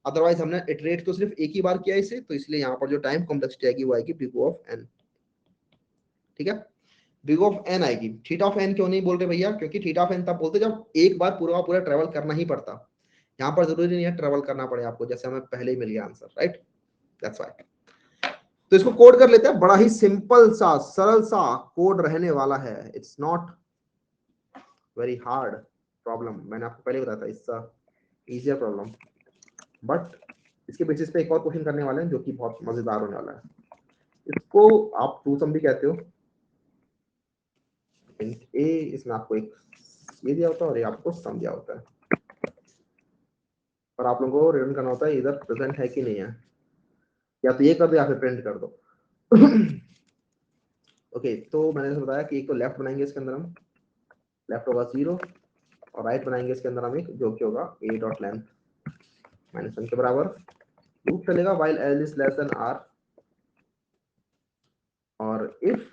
अदरवाइज हमने इटरेट तो सिर्फ एक ही बार किया इसे, तो इसलिए यहाँ पर जो टाइम कॉम्प्लेक्सिटी आएगी वो आएगी बिग ऑफ एन, ठीक है, बिग ऑफ एन आएगी। थीटा ऑफ एन क्यों नहीं बोल रहे भैया, क्योंकि थीटा ऑफ एन तब बोलते जब एक बार पूरा पूरा ट्रेवल करना ही पड़ता। यहाँ पर जरूरी नहीं है ट्रेवल करना पड़े आपको, जैसे हमें पहले ही मिल गया आंसर, राइट, दैट्स व्हाई। तो इसको कोड कर लेते हैं, बड़ा ही सिंपल सा सरल सा कोड रहने वाला है। It's not very hard problem, मैंने आपको पहले बताया था, इट्स इजियर प्रॉब्लम, बट इसके बेसिस पे एक और क्वेश्चन करने वाले हैं जो कि बहुत मजेदार होने वाला है। इसको आप टू सम भी कहते हो। ए, इसमें आपको एक ये दिया होता है और ये आपको सम दिया होता है, और आप लोगों को रिटर्न करना होता है इधर प्रेजेंट है कि नहीं है, या तो ये कर दो या फिर प्रिंट कर दो। ओके, तो मैंने बताया कि एक तो लेफ्ट बनाएंगे इसके अंदर हम, लेफ्ट होगा 0 और राइट बनाएंगे इसके अंदर हम एक, जो कि होगा a डॉट लेंथ माइनस 1 के बराबर। लूप चलेगा while l is less than r, और इफ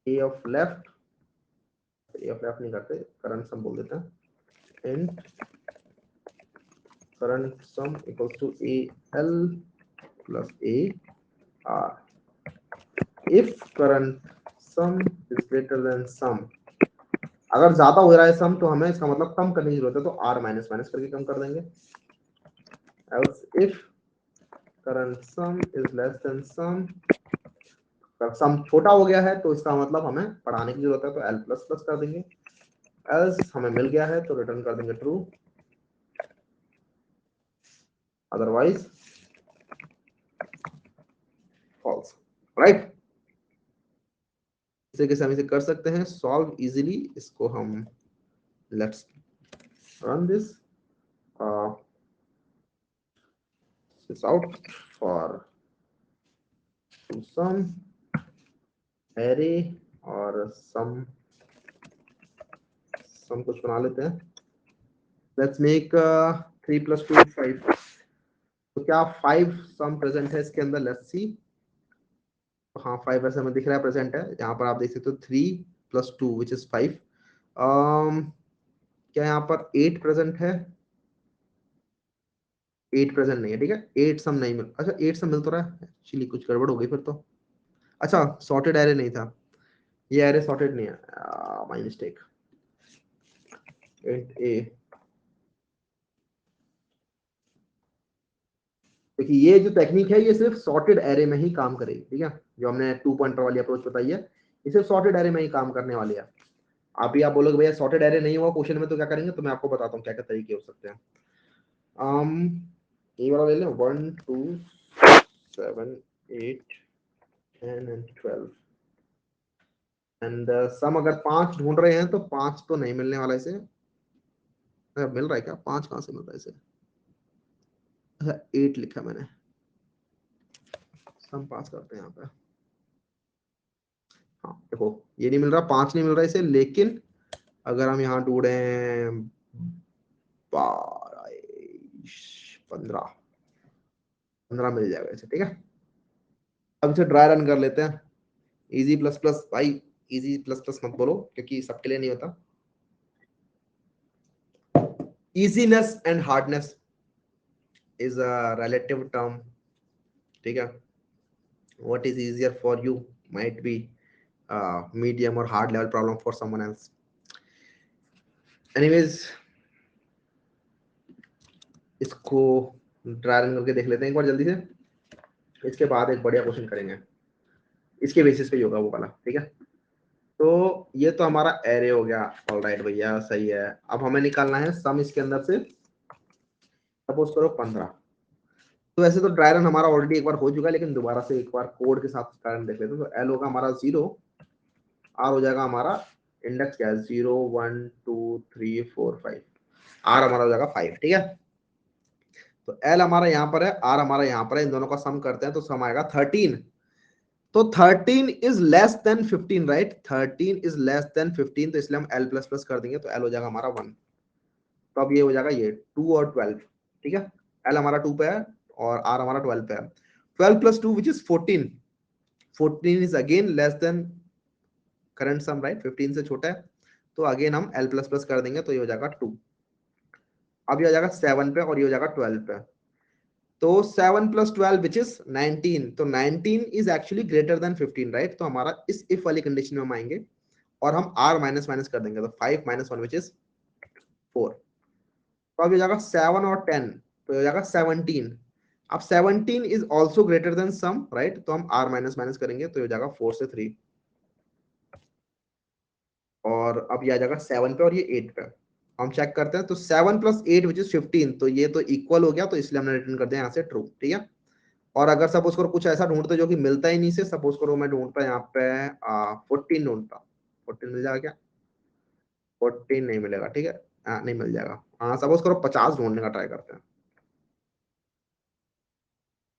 a ऑफ लेफ्ट नहीं करते, करंट सम बोल देते हैं, and current sum equals to a l plus a r। If current sum is greater than sum, अगर ज्यादा हो रहा है सम तो हमें इसका मतलब कम करने की जरूरत है, तो r माइनस माइनस करके कम कर देंगे। else if current sum is less than sum, अगर सम छोटा हो गया है तो इसका मतलब हमें बढ़ाने की जरूरत है, तो l प्लस प्लस कर देंगे। else हमें मिल गया है तो रिटर्न कर देंगे ट्रू, अदरवाइज फॉल्स, राइट। इस तरीके से हम इसे कर सकते हैं सॉल्व इजीली। इसको हम let's run this out for some array, और सम कुछ बना लेते हैं। Let's make 3 plus 2 5। तो क्या 5 सम प्रेजेंट है इसके अंदर, लेट्स सी। हाँ 5 ऐसे हमें दिख रहा है प्रेजेंट है। यहाँ पर आप देख सकते हो 3 प्लस 2 विच इज 5। क्या यहाँ पर 8 प्रेजेंट है? 8 प्रेजेंट नहीं है, ठीक है, 8 सम नहीं मिल, अच्छा 8 सम मिल तो रहा है, एक्चुअली कुछ गड़बड़ हो गई फिर तो। अच्छा सॉर्टेड एरे नहीं था, ये एरे सॉर्टेड नहीं है, माय मिस्टेक। 8a, देखिए ये जो टेक्निक है ये सिर्फ सॉर्टेड एरे में ही काम करेगी, ठीक है, जो हमने 2 पॉइंटर वाली अप्रोच बताई है, ये सिर्फ सॉर्टेड एरे में ही काम करने वाली है। आप बोलोगे भैया सॉर्टेड एरे नहीं हुआ क्वेश्चन में तो क्या करेंगे, तो मैं आपको बताता हूँ क्या क्या तरीके हो सकते हैं। ये वाला ले लें, 1 2 7 8 10 एंड 12 एंड सम अगर 5 ढूंढ रहे हैं तो 5 तो नहीं मिलने वाला इसे, मिल रहा है क्या, 5 कहाँ से मिल रहा है इसे, अच्छा 8 लिखा मैंने, सम पास करते हैं यहाँ पे। हाँ देखो ये नहीं मिल रहा, 5 नहीं मिल रहा इसे, लेकिन अगर हम यहाँ ढूंढे 12 15 15 मिल जाएगा इसे, ठीक है। अब इसे ड्राई रन कर लेते हैं। इजी प्लस प्लस भाई, इजी प्लस प्लस मत बोलो क्योंकि सबके लिए नहीं होता। Easiness and hardness is a relative term, ठीक है। what is easier for you might be medium or hard level problem for someone else. Anyways, इसको ट्राई रन करके देख लेते हैं एक बार जल्दी से, इसके बाद एक बढ़िया क्वेश्चन करेंगे, इसके बेसिस पे ही होगा वो वाला, ठीक है। तो ये तो हमारा एरे हो गया, ऑलराइट भैया सही है। अब हमें निकालना है सम इसके अंदर से, सपोज करो 15। तो वैसे तो ड्राई रन हमारा ऑलरेडी एक बार हो चुका है, लेकिन दोबारा से एक बार कोड के साथ ड्राई रन देख लेते हैं। तो एल होगा हमारा 0, आर हो जाएगा हमारा इंडेक्स क्या है 0 1 2 3 4 5, आर हमारा हो जाएगा 5, ठीक है। तो एल हमारा यहाँ पर है, आर हमारा यहाँ पर है, इन दोनों का सम करते हैं तो सम आएगा 13। तो 13 is less then 15, right, 13 is less then 15, तो इसलिए हम एल प्लस प्लस कर देंगे, तो एल हो जाएगा हमारा 1। तो अब ये हो जाएगा ये 2 और 12, ठीक है। एल हमारा 2 पे है और आर हमारा 12 पे है। 12 plus 2 which is 14, 14 is again less than current some, right, 15 से छोटा है, तो अगेन हम एल प्लस प्लस कर देंगे, तो ये हो जाएगा 2। अब ये हो जाएगा 7 पे और ये हो जाएगा 12 पे। तो 7 प्लस 12 विच इज 19, तो 19 is actually greater than 15, right. तो हमारा इस इफ वाली कंडीशन में हम आएंगे और हम आर माइनस माइनस कर देंगे, तो 5 माइनस 1 विच इज 4। तो अब ये जाएगा 7 और 10, तो ये जाएगा 17। अब 17 is also greater than sum, right, तो हम आर माइनस माइनस करेंगे, तो ये जाएगा 4 से 3, और अब ये आ जाएगा 7 पे और ये 8 पे। हम चेक करते हैं, तो 7 प्लस 8 विच इज 15, तो ये तो इक्वल हो गया, तो इसलिए हमने रिटर्न कर दिया यहाँ से ट्रू, ठीक है। और अगर सपोज करो कुछ ऐसा ढूंढते जो कि मिलता ही नहीं से, सपोज करो मैं ढूंढता यहाँ पे 14 ढूंढता, 14 मिल जाएगा क्या? 14 नहीं मिलेगा, ठीक है, नहीं मिल जाएगा। हाँ सपोज करो 50 ढूंढने का ट्राई करते हैं,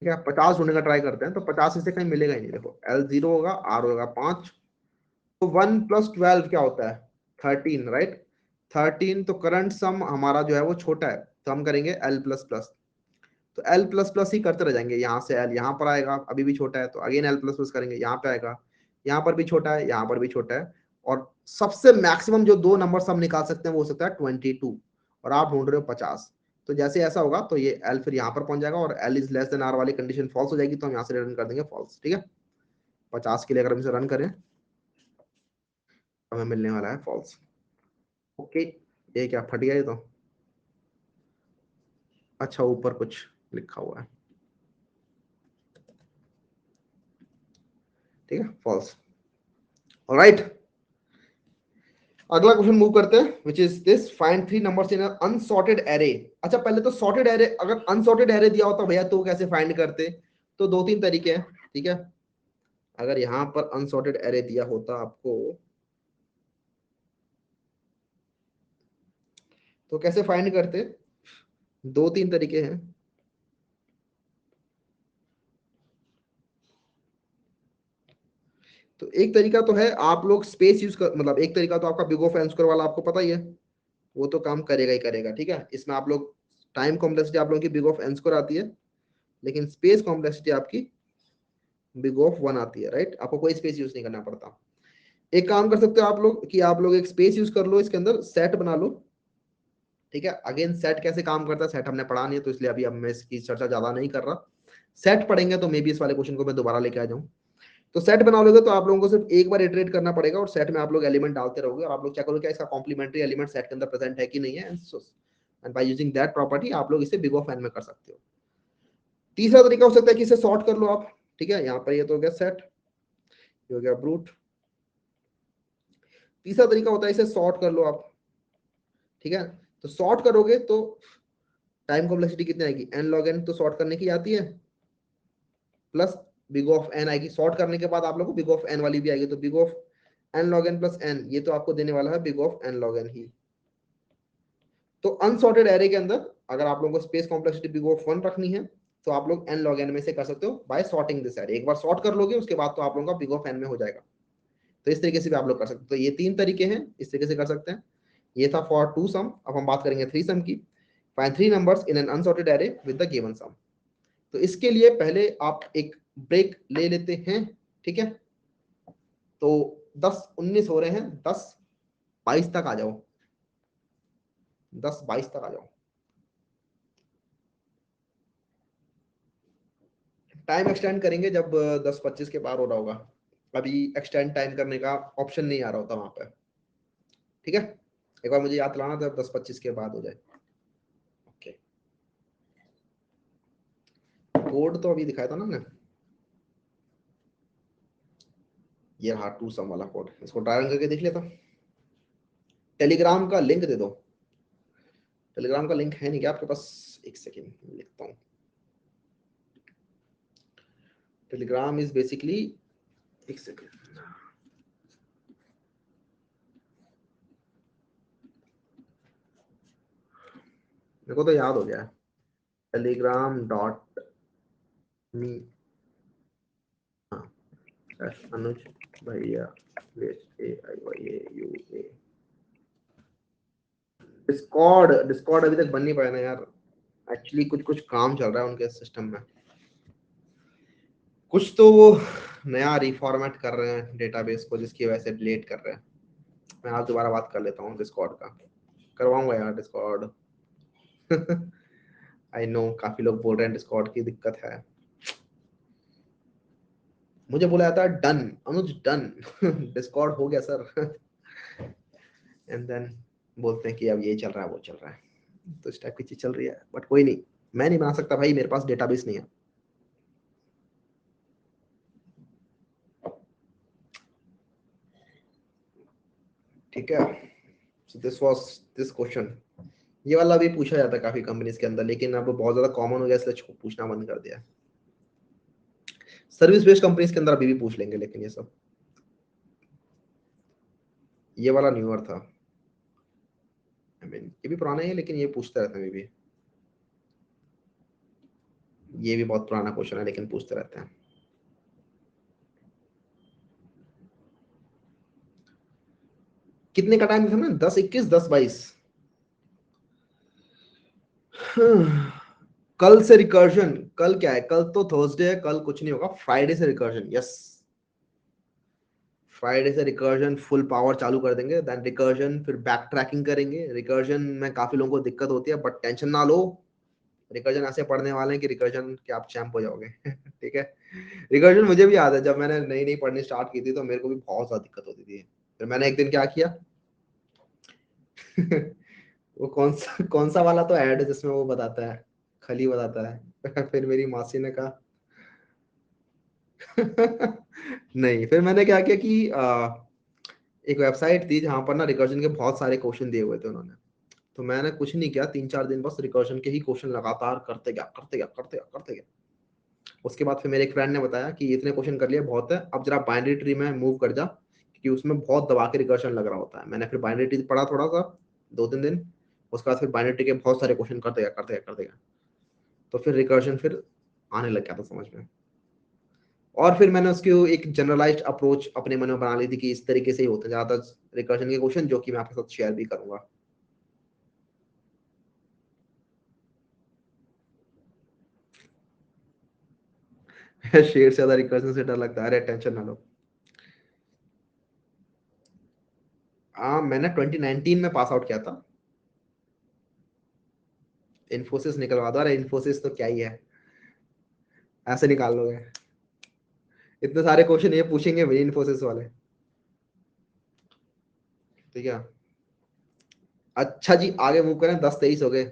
ठीक है, 50 ढूंढने का ट्राई करते हैं, तो 50 इससे कहीं मिलेगा ही नहीं। देखो एल 0 होगा, आर होगा 5, तो 1 प्लस 12 क्या होता है 13, राइट। 13, तो करंट सम हमारा जो है वो छोटा है, तो हम करेंगे एल प्लस प्लस, तो एल प्लस प्लस ही करते रह जाएंगे। यहाँ से एल यहाँ पर आएगा, अभी भी छोटा है, तो अगेन एल प्लस प्लस करेंगे, यहाँ पे आएगा, यहाँ पर भी छोटा है, यहाँ पर भी छोटा है, और सबसे मैक्सिमम जो दो नंबर हम निकाल सकते हैं वो हो सकता है 22, और आप ढूंढ रहे हो 50। तो जैसे ऐसा होगा तो ये एल फिर यहाँ पर पहुंच जाएगा, और l is less than r वाली कंडीशन फॉल्स हो जाएगी, तो हम यहाँ से रिटर्न कर देंगे फॉल्स, ठीक है। 50 के लिए अगर हम इसे रन करें तो हमें मिलने वाला है फॉल्स। ओके, ये क्या फट गया ये तो, अच्छा ऊपर कुछ लिखा हुआ है, ठीक है, फॉल्स। ऑलराइट, अगला क्वेश्चन मूव करते हैं, which is this, find 3 numbers in unsorted array. अच्छा पहले तो सॉर्टेड एरे, अगर अनसॉर्टेड एरे दिया होता भैया तो कैसे फाइंड करते? तो दो तीन तरीके हैं, ठीक है। अगर यहाँ पर अनसॉर्टेड एरे दिया होता आपको तो कैसे फाइंड करते? दो तीन तरीके हैं। तो एक तरीका तो है आप लोग स्पेस यूज कर, मतलब एक तरीका तो आपका बिग ऑफ एन स्क्वायर वाला आपको पता ही है, वो तो काम करेगा ही करेगा, ठीक है। इसमें आप लोग टाइम कॉम्प्लेक्सिटी आप लोगों की बिग ऑफ एन स्क्वायर आती है, लेकिन स्पेस कॉम्प्लेक्सिटी आपकी बिग ऑफ 1 आती है, राइट। आपको कोई स्पेस यूज नहीं करना पड़ता। एक काम कर सकते हो आप लोग कि आप लोग एक स्पेस यूज कर लो, इसके अंदर सेट बना लो, ठीक है। अगेन सेट कैसे काम करता है, सेट हमने पढ़ा नहीं है, तो इसलिए अभी अब मैं इसकी चर्चा ज्यादा नहीं कर रहा। सेट पढ़ेंगे तो मे बी इस वाले क्वेश्चन को मैं दोबारा लेके आ जाऊं। तो सेट बना लोगे तो आप लोगों को सिर्फ एक बार इटरेट करना पड़ेगा, और सेट में आप लोग एलिमेंट डालते रहोगे, और आप लोग चेक करोगे क्या इसका कॉम्प्लीमेंट्री एलिमेंट सेट के अंदर प्रेजेंट है कि नहीं है, and by using that property आप लोग इसे बिग ऑफ एन में कर सकते हो। तीसरा तरीका हो सकता है कि इसे सॉर्ट कर लो आप, ठीक है। यहाँ पर ये तो हो गया सेट, ये हो गया ब्रूट। तीसरा तरीका होता है इसे सॉर्ट कर लो आप, ठीक है। तो सॉर्ट करोगे तो टाइम कॉम्प्लेक्सिटी कितनी आएगी, एन लॉग एन तो सॉर्ट करने की आती है, प्लस बिग ऑफ एन आएगी। सॉर्ट करने के बाद आप लोग को बिग ऑफ एन वाली भी आएगी, तो big of n log n plus n, ये तो आपको देने वाला है big of n log n ही। तो अनसॉर्टेड एरे के अंदर अगर आप लोगों को स्पेस कॉम्प्लेक्सिटी बिग ऑफ 1 रखनी है, तो आप लोग एन लॉग एन में से कर सकते हो बाय सॉर्टिंग दिस एरे। एक बार सॉर्ट कर लोगे उसके बाद तो आप लोगों का बिग ऑफ एन में हो जाएगा। तो इस तरीके से भी आप लोग कर सकते हो। तो ये तीन तरीके हैं, इस तरीके से कर सकते हैं। ये था फॉर टू सम, अब हम बात करेंगे थ्री सम की। Find three numbers in an unsorted array with the given sum. तो इसके लिए पहले आप एक ब्रेक ले लेते हैं, ठीक है। तो 10-19 हो रहे हैं, 10-22 तक आ जाओ, 10-22 तक आ जाओ। टाइम एक्सटेंड करेंगे जब 10:25 के पार हो रहा होगा। अभी एक्सटेंड टाइम करने का ऑप्शन नहीं आ रहा होता वहां पे। ठीक है, एक बार मुझे याद दिलाना जब 10:25 के बाद हो जाए। ओके, कोड तो अभी दिखाया था ना मैंने, ये रहा टू सम वाला कोड, इसको ट्राई करके देख लेता। टेलीग्राम का लिंक दे दो। टेलीग्राम का लिंक है नहीं क्या आपके पास? एक सेकेंड लिखता हूँ। टेलीग्राम इज बेसिकली, एक सेकेंड, मेरे को तो याद हो गया, telegram.me, हाँ, अनुज भैया AIYAUA। डिस्कॉर्ड, डिस्कॉर्ड अभी तक बन नहीं पाया ना यार, एक्चुअली कुछ कुछ काम चल रहा है उनके सिस्टम में, कुछ तो वो नया रिफॉर्मेट कर रहे हैं डेटाबेस को, जिसकी वजह से डिलीट कर रहे हैं। मैं आज दोबारा बात कर लेता हूँ डिस्कॉर्ड का, करवाऊंगा यार डिस्कॉर्ड। आई नो काफी लोग बोल रहे हैं डिस्कॉर्ड की दिक्कत है, मुझे बोला जाता है डन अनुज डन, डिस्कॉर्ड हो गया सर। एंड देन बोलते हैं कि अब ये चल रहा है वो चल रहा है, तो इस टाइप की चीज चल रही है, बट कोई नहीं, मैं नहीं बना सकता भाई, मेरे पास डेटाबेस नहीं है। ठीक है, so this was this question. ये वाला भी पूछा जाता है काफी कंपनीज के अंदर, लेकिन अब बहुत ज्यादा कॉमन हो गया इसलिए पूछना बंद कर दिया। सर्विस बेस्ड कंपनीज के अंदर अभी भी पूछ लेंगे, लेकिन ये सब, ये वाला न्यूअर था, आई मीन ये भी पुराना ही है लेकिन ये पूछते रहते हैं अभी भी, ये भी बहुत पुराना क्वेश्चन है लेकिन पूछते रहते हैं। कितने का टाइम था ना, 10:21 10:22। कल से रिकर्जन, कल क्या है, कल तो थर्सडे है, कल कुछ नहीं होगा, फ्राइडे से रिकर्जन, यस, फ्राइडे से रिकर्जन फुल पावर चालू कर देंगे, देन रिकर्जन, फिर बैक ट्रैकिंग करेंगे। रिकर्जन में काफी लोगों को दिक्कत होती है, बट टेंशन ना लो, रिकर्जन ऐसे पढ़ने वाले हैं कि रिकर्जन के आप चैंप हो जाओगे। ठीक है, रिकर्जन मुझे भी याद है, जब मैंने नई नई पढ़नी स्टार्ट की थी तो मेरे को भी बहुत ज्यादा दिक्कत होती थी। फिर मैंने एक दिन क्या किया, वो कौन सा वाला तो ऐड है जिसमें वो बताता है, खली बताता है। फिर मेरी मासी ने कहा, नहीं, फिर मैंने क्या किया कि एक वेबसाइट थी जहां पर ना रिकर्जन के बहुत सारे क्वेश्चन दिए हुए थे उन्होंने, तो मैंने कुछ नहीं किया, 3-4 दिन बस रिकर्जन के ही क्वेश्चन लगातार करते गया करते गया करते गया करते गया। उसके बाद फिर मेरे एक फ्रेंड ने बताया कि इतने क्वेश्चन कर लिए बहुत है, अब जरा बाइनरी ट्री में मूव कर जा, क्योंकि उसमें बहुत दबा के रिकर्जन लग रहा होता है। मैंने फिर बाइनरी ट्री पढ़ा थोड़ा सा, 2-3 दिन, उसके बाद फिर बाइनरी ट्री के बहुत सारे क्वेश्चन करते गया करते गया करते गया, तो फिर रिकर्जन फिर आने लग गया था समझ में। और फिर मैंने उसकी एक जनरलाइज्ड अप्रोच अपने मन में बना ली थी कि इस तरीके से ही होते हैं ज्यादातर रिकर्जन के क्वेश्चन, जो कि मैं आपके साथ शेयर भी करूंगा। शेर से ज्यादा रिकर्जन से डर लगता है, अरे टेंशन ना लो। हाँ, मैंने 2019 में पास आउट किया था। इन्फोसिस निकलवा दो, अरे इन्फोसिस तो क्या ही है, ऐसे निकाल लोगे, इतने सारे क्वेश्चन ये पूछेंगे भाई इन्फोसिस वाले। ठीक है, अच्छा जी आगे मूव करें, 10-23 हो गए।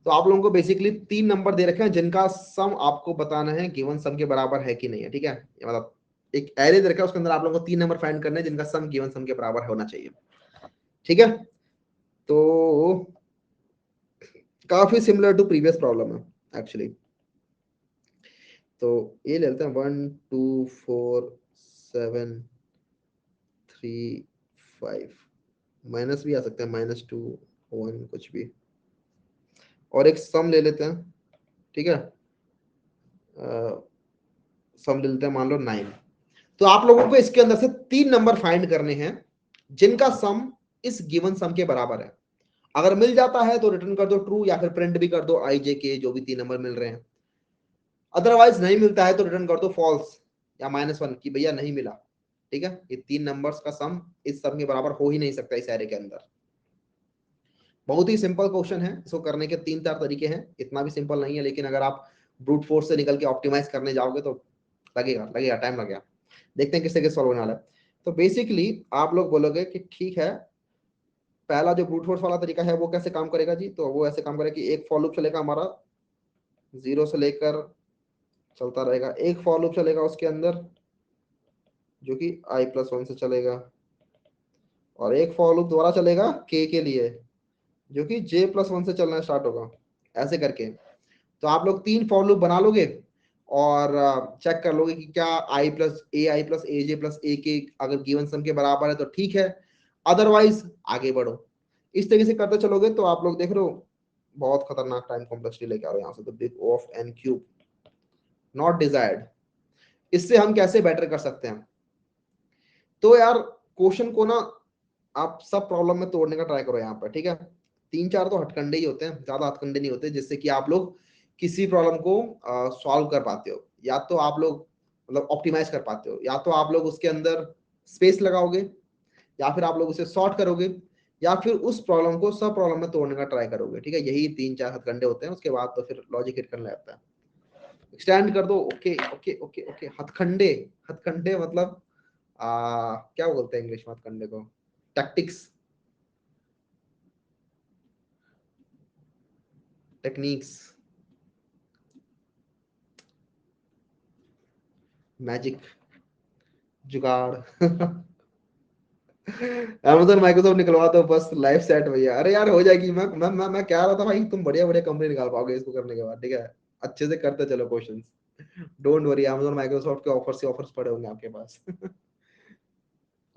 तो आप लोगों को बेसिकली 3 नंबर दे रखे हैं जिनका सम आपको बताना है गिवन सम के बराबर है कि नहीं है। ठीक है, ये मतलब एक एरे दे रखा है, उसके अंदर आप लोगों को 3 नंबर फाइंड करने हैं जिनका सम गिवन सम के बराबर होना चाहिए। ठीक है, तो काफी सिमिलर टू प्रीवियस प्रॉब्लम है एक्चुअली। तो ये ले लेते हैं 1 2 4 7 3 5, माइनस भी आ सकते हैं, -2 1 कुछ भी, और एक सम ले लेते हैं। ठीक है, सम ले लेते हैं, मान लो 9। तो आप लोगों को इसके अंदर से 3 नंबर फाइंड करने हैं जिनका सम इस गिवन सम के बराबर है। अगर मिल जाता है तो रिटर्न कर दो ट्रू, या फिर प्रिंट भी कर दो आई जे के, जो भी 3 नंबर मिल रहे हैं। अदरवाइज नहीं मिलता है तो रिटर्न कर दो फॉल्स या -1 कि भैया नहीं मिला। ठीक है, ये 3 नंबर्स का सम इस सम के बराबर हो ही नहीं सकता इस एरे के अंदर। बहुत ही सिंपल क्वेश्चन है, इसको करने के 3-4 तरीके हैं, इतना भी सिंपल नहीं है, लेकिन अगर आप ब्रूट फोर्स से निकल के ऑप्टिमाइज करने जाओगे तो लगेगा टाइम लगेगा। देखते हैं किस तरीके सॉल्व होने वाला है। तो बेसिकली आप लोग बोलोगे कि ठीक है, पहला जो ब्रूट फोर्स वाला तरीका है वो कैसे काम करेगा जी? तो वो ऐसे काम करेगा कि एक फॉर लूप चलेगा हमारा 0 से लेकर चलता रहेगा, एक फॉर लूप चलेगा उसके अंदर जो कि i+1 से चलेगा, और एक फॉर लूप दोबारा चलेगा k के लिए जो कि j+1 से चलना स्टार्ट होगा, ऐसे करके। तो आप लोग 3 फॉर लूप बना लोगे और चेक कर लोगे कि क्या i+a+aj+ak अगर गिवन सम के बराबर है तो ठीक है, अदरवाइज आगे बढ़ो। इस तरीके से करते चलोगे तो आप लोग देख रहे हो बहुत खतरनाक टाइम कॉम्प्लेक्सिटी लेके आ रहे हो यहाँ से। तो big of n cube not desired. इससे हम कैसे बेटर कर सकते हैं? तो यार क्वेश्चन को ना आप सब प्रॉब्लम में तोड़ने का ट्राई करो यहाँ पर, ठीक है? 3-4 तो हथकंडे ही होते हैं, ज्यादा हथकंडे नहीं होते जिससे कि आप लोग किसी प्रॉब्लम को सॉल्व कर पाते हो। या तो आप लोग मतलब ऑप्टिमाइज कर पाते हो, या तो आप लोग उसके अंदर स्पेस लगाओगे, या फिर आप लोग उसे सॉर्ट करोगे, या फिर उस प्रॉब्लम को सब प्रॉब्लम में तोड़ने का ट्राई करोगे, ठीक है? यही 3-4 हथकंडे होते हैं। उसके बाद तो फिर लॉजिक हिट करने लगता है। एक्सटेंड कर दो। Okay okay okay okay. हथकंडे, हथकंडे मतलब क्या बोलते हैं इंग्लिश में हथकंडे को? टैक्टिक्स, टेक्निक्स, मैजिक, जुगाड़। अमेज़न माइक्रोसॉफ्ट निकलवा दो बस, लाइफ सेट भैया। अरे यार हो जाएगी। मैं कह रहा था भाई तुम बढ़िया बढ़िया कंपनी निकाल पाओगे इसको करने के बाद, ठीक है? अच्छे से करते चलो questions. Don't worry, Amazon Microsoft के ऑफर से ऑफर्स पड़े होंगे आपके पास।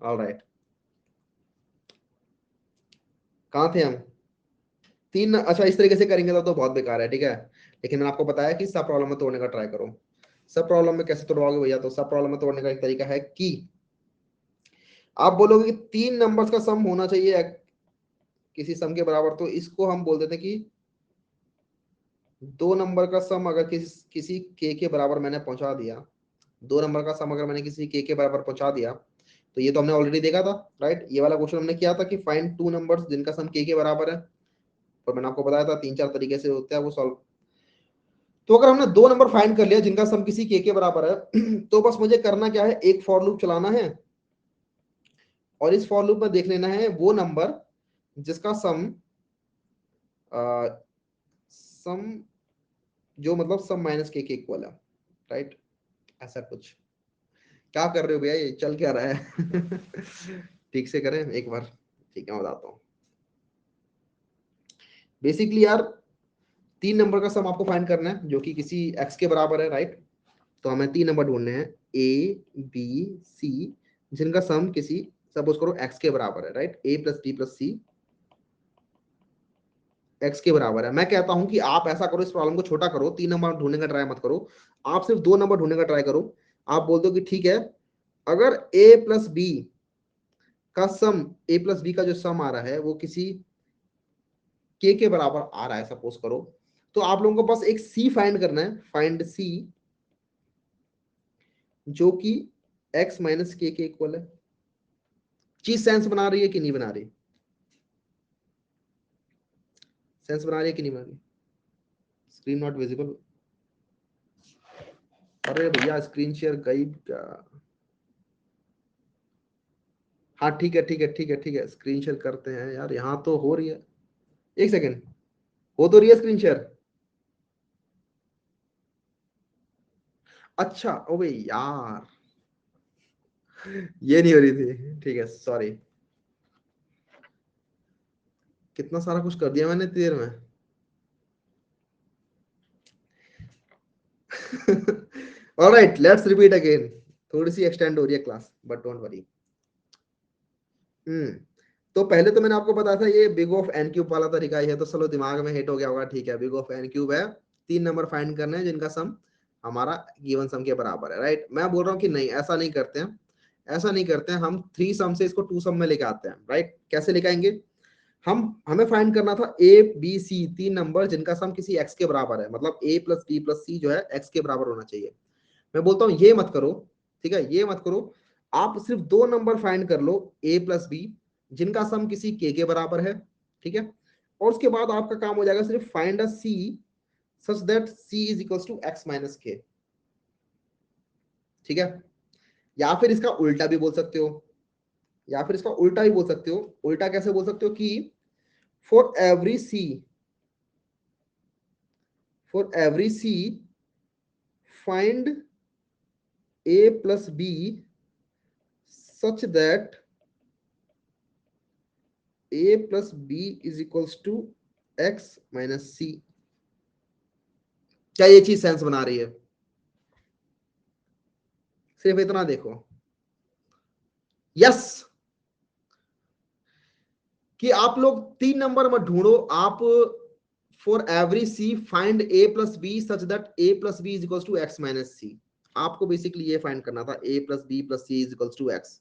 ऑलराइट, कहाँ थे हम? तीन, अच्छा इस तरीके से करेंगे तो बहुत बेकार है, ठीक है? लेकिन मैंने आपको बताया कि सब प्रॉब्लम में तोड़ने का ट्राई करो। सब प्रॉब्लम में कैसे तोड़वाओगे भैया? तो सब प्रॉब्लम में तोड़ने का एक तरीका है कि आप बोलोगे कि 3 नंबर्स का सम होना चाहिए किसी सम के बराबर, तो इसको हम बोल देते हैं कि 2 नंबर का सम अगर किसी k के बराबर मैंने पहुंचा दिया, 2 नंबर का सम अगर मैंने किसी k के बराबर पहुंचा दिया, तो ये तो हमने ऑलरेडी देखा था, राइट? ये वाला क्वेश्चन हमने किया था कि फाइंड 2 नंबर्स जिनका सम k के बराबर है, और मैंने आपको बताया था 3-4 तरीके से होता है वो सॉल्व। तो अगर हमने 2 नंबर फाइंड कर लिया जिनका सम किसी k के बराबर है, तो बस मुझे करना क्या है, एक फॉर लूप चलाना है, और इस फॉर लूप में देख लेना है वो नंबर जिसका सम सम जो मतलब सम माइनस के इक्वल है, राइट? ऐसा कुछ। क्या कर रहे हो भैया, ये चल क्या रहा है? ठीक से करें एक बार, ठीक है मैं बताता हूँ। बेसिकली यार 3 नंबर का सम आपको फाइंड करना है जो कि किसी x के बराबर है, राइट? तो हमें 3 नंबर ढूंढने हैं a b c जिनका सम किसी सपोज करो x के बराबर है, right? a + b + c x के बराबर है। मैं कहता हूं कि आप ऐसा करो, इस प्रॉब्लम को छोटा करो, 3 नंबर ढूंढने का ट्राई मत करो, आप सिर्फ 2 नंबर ढूंढने का ट्राई करो। आप बोल दो कि ठीक है, अगर a + b का सम, a + b का जो सम आ रहा है वो किसी के बराबर आ रहा है सपोज करो, तो आप लोगों को बस एक सी फाइंड करना है, फाइंड सी जो कि x - के इक्वल है। चीज सेंस बना रही है कि नहीं बना रही? सेंस बना रही है कि नहीं बना रही? Screen not visible. अरे भैया स्क्रीन शेयर गई क्या? हाँ ठीक है ठीक है ठीक है ठीक है, स्क्रीन शेयर करते हैं यार, यहाँ तो हो रही है। एक सेकेंड, हो तो रही है स्क्रीन शेयर। अच्छा ओ यार, ये नहीं हो रही थी, ठीक है सॉरी। कितना सारा कुछ कर दिया मैंने इतनी देर में। Alright let's repeat again. थोड़ी सी एक्सटेंड हो रही है क्लास, बट डोंट वरी। हम्म तो पहले तो मैंने आपको बताया था ये बिग ऑफ एन क्यूब वाला तरीका ही है, तो चलो दिमाग में हिट हो गया होगा, ठीक है? बिग ऑफ एन क्यूब है, 3 नंबर फाइंड करने हैं जिनका सम हमारा गिवन सम के बराबर है, राइट? मैं बोल रहा हूँ कि नहीं, ऐसा नहीं करते हैं, ऐसा नहीं करते हैं, हम 3 सम से इसको 2 सम में लेके आते हैं, राइट? कैसे लेके आएंगे? हमें फाइंड करना था ए बी सी, 3 नंबर जिनका सम किसी एक्स के बराबर है, मतलब a + b + c जो है एक्स के बराबर होना चाहिए। मैं बोलता हूँ ये मत करो, ठीक है? ये मत करो, आप सिर्फ 2 नंबर फाइंड कर लो a + b जिनका सम किसी k के बराबर है, ठीक है? और उसके बाद आपका काम हो जाएगा सिर्फ find a c such that c is equals to x minus k. ठीक है, या फिर इसका उल्टा भी बोल सकते हो, या फिर इसका उल्टा भी बोल सकते हो। उल्टा कैसे बोल सकते हो कि for every c find a plus b such that a plus b is equals to x minus c। क्या ये चीज सेंस बना रही है? सिर्फ इतना देखो, यस, कि आप लोग 3 नंबर में ढूंढो, आप for every c find a plus b such that a plus b is equals to x minus c. आपको बेसिकली ये फाइंड करना था a plus b plus c is equals to x।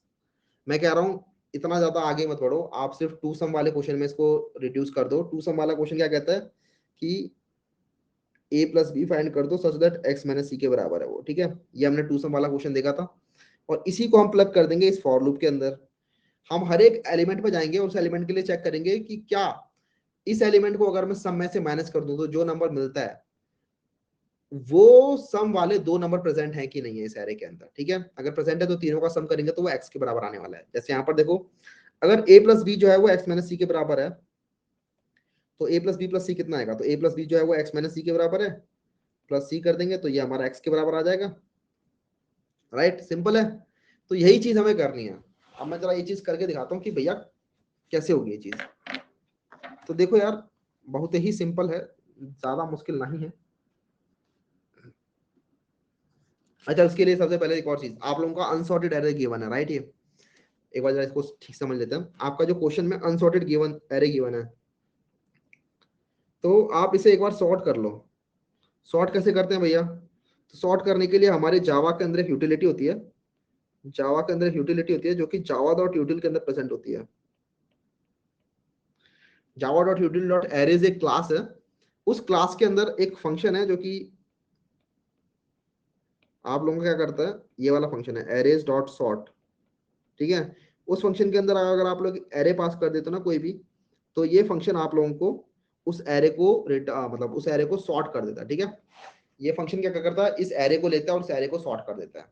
मैं कह रहा हूं इतना ज्यादा आगे मत बढ़ो, आप सिर्फ टू सम वाले क्वेश्चन में इसको रिड्यूस कर दो। टू सम वाला क्वेश्चन क्या कहता है कि a प्लस बी फाइंड कर दो सच दैट x माइनस सी के बराबर है वो। ठीक है, ये हमने टू सम वाला क्वेश्चन देखा था, और इसी को हम प्लग कर देंगे इस फॉर लूप के अंदर। हम हर एक एलिमेंट पे जाएंगे और उस एलिमेंट के लिए चेक करेंगे कि क्या इस एलिमेंट को अगर मैं सम में से माइनस कर दूं तो जो नंबर मिलता है वो सम वाले 2 नंबर प्रेजेंट है कि नहीं है इस एरे के अंदर। ठीक है, अगर प्रेजेंट है तो तीनों का सम करेंगे तो वो x के बराबर आने वाला है। जैसे यहाँ पर देखो, अगर a प्लस बी जो है वो x माइनस सी के बराबर है, तो a प्लस बी प्लस सी कितना आएगा? तो a प्लस बी जो है वो x माइनस सी के बराबर है, प्लस सी कर देंगे तो ये हमारा x के बराबर आ जाएगा। राइट, सिंपल है। तो यही चीज हमें करनी है। अब मैं जरा ये चीज करके दिखाता हूँ कि भैया कैसे होगी ये चीज। तो देखो यार, बहुत ही सिंपल है, ज्यादा मुश्किल नहीं है। अच्छा, उसके लिए सबसे पहले एक और चीज, आप लोगों का अनसॉर्टेड एरे गिवन है, राइट? ये एक बार जरा इसको ठीक समझ लेते हैं। आपका जो क्वेश्चन में अनसॉर्टेड गिवन एरे गिवन है, तो आप इसे एक बार सॉर्ट कर लो। सॉर्ट कैसे करते हैं भैया? तो सॉर्ट करने के लिए हमारे जावा के अंदर एक यूटिलिटी होती है, जावा के अंदर एक यूटिलिटी होती है जो कि जावा डॉट यूटिल के अंदर प्रेजेंट होती है। जावा डॉट यूटिल डॉट एरेज एक क्लास है, उस क्लास के अंदर एक फंक्शन है जो कि आप लोगों को क्या करता है, ये वाला फंक्शन है एरेज डॉट सॉर्ट। ठीक है, उस फंक्शन के अंदर अगर आप लोग एरे पास कर देते हो ना कोई भी, तो ये फंक्शन आप लोगों को उस एरे को मतलब उस एरे को सॉर्ट कर देता है। ठीक है, ये फंक्शन क्या करता है, इस एरे को लेता है और उस एरे को सॉर्ट कर देता है।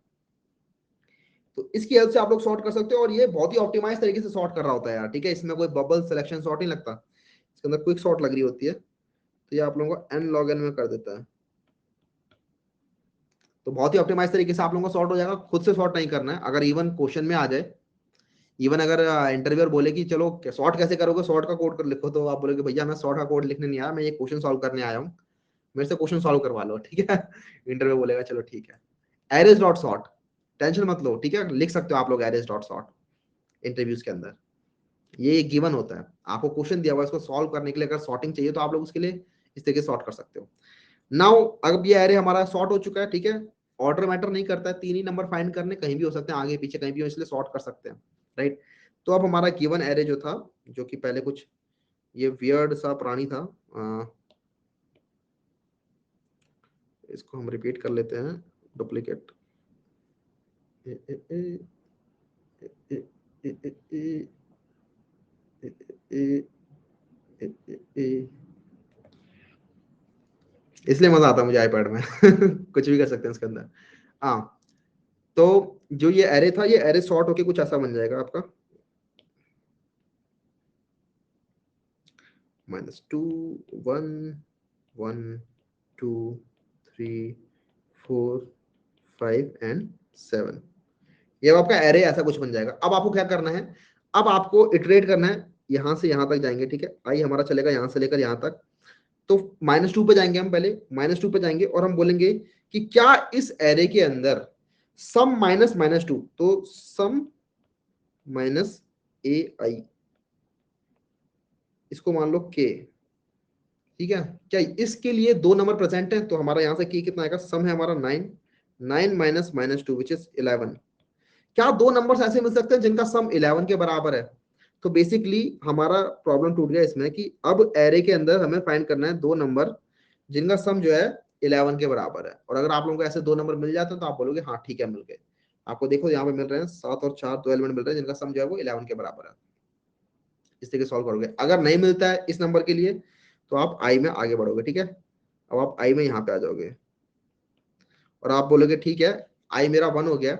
तो इसकी हेल्प से आप लोग सॉर्ट कर सकते हो, और ये बहुत ही ऑप्टिमाइज तरीके से सॉर्ट कर रहा होता है यार। ठीक है, इसमें कोई बबल सिलेक्शन सॉर्ट नहीं लगता, इसके अंदर क्विक सॉर्ट लग रही होती है। तो ये आप लोगों को n log n में कर देता है, तो बहुत ही ऑप्टिमाइज तरीके से आप लोगों को सॉर्ट हो जाएगा। खुद से सॉर्ट नहीं करना है। अगर इवन क्वेश्चन में आ जाए, इवन अगर इंटरव्यूअर बोले कि चलो सॉर्ट कैसे करोगे, सॉर्ट का कोड कर लिखो, तो आप बोलोगे भैया मैं सॉर्ट का कोड लिखने नहीं आया, मैं ये क्वेश्चन सॉल्व करने आया हूँ, मेरे से क्वेश्चन सॉल्व करवा लो। ठीक है, इंटरव्यू बोलेगा चलो ठीक है, एरेज डॉट सॉर्ट, टेंशन मत लो। ठीक है, लिख सकते हो आप लोग एरेज डॉट सॉर्ट इंटरव्यूज के अंदर। ये गिवन होता है, आपको क्वेश्चन दिया हुआ है, इसको सॉल्व करने के लिए अगर सॉर्टिंग चाहिए तो आप लोग उसके लिए इस तरीके से सॉर्ट कर सकते हो। नाउ अब ये एरे हमारा सॉर्ट हो चुका है। ठीक है, ऑर्डर मैटर नहीं करता है, 3 ही नंबर फाइंड करने, कहीं भी हो सकते हैं, आगे पीछे कहीं भी हो, इसलिए सॉर्ट कर सकते हैं। राइट, तो अब हमारा गिवन एरे जो था, जो कि पहले कुछ ये वियर्ड सा प्राणी था, इसको हम रिपीट कर लेते हैं, डुप्लीकेट इसलिए मजा आता है मुझे आईपैड में कुछ भी कर सकते हैं इसके अंदर। हाँ, तो जो ये एरे था, ये एरे सॉर्ट होके कुछ ऐसा बन जाएगा आपका, -2 1 1 2 3 4 5 एंड 7। ये आपका एरे ऐसा कुछ बन जाएगा। अब आपको क्या करना है, अब आपको इटरेट करना है, यहां से यहां तक जाएंगे। ठीक है, आई हमारा चलेगा यहां से लेकर यहां तक, तो -2 पे जाएंगे हम, पहले -2 पे जाएंगे और हम बोलेंगे कि क्या इस एरे के अंदर सम माइनस -2, तो सम माइनस ए आई, इसको मान लो के। ठीक है, क्या इसके लिए 2 नंबर प्रेजेंट है, तो हमारा यहां से के कितना आएगा, सम है हमारा 9, 9 माइनस -2 विच इज 11। क्या 2 नंबर्स ऐसे मिल सकते हैं जिनका सम 11 के बराबर है? तो बेसिकली हमारा प्रॉब्लम टूट गया इसमें कि अब एरे के अंदर हमें फाइंड करना है 2 नंबर जिनका सम जो है 11 के बराबर है। और अगर आप लोगों को ऐसे 2 नंबर मिल जाते हैं तो आप बोलोगे हाँ ठीक है मिल गए। आपको देखो यहाँ पे मिल रहे हैं 7 और 4, 2 एलिमेंट मिल रहे हैं जिनका सम जो है वो 11 के बराबर है। इस तरीके सॉल्व करोगे। अगर नहीं मिलता है इस नंबर के लिए तो आप आई में आगे बढ़ोगे। ठीक है, अब आप आई में यहाँ पे आ जाओगे और आप बोलोगे ठीक है आई मेरा 1 हो गया।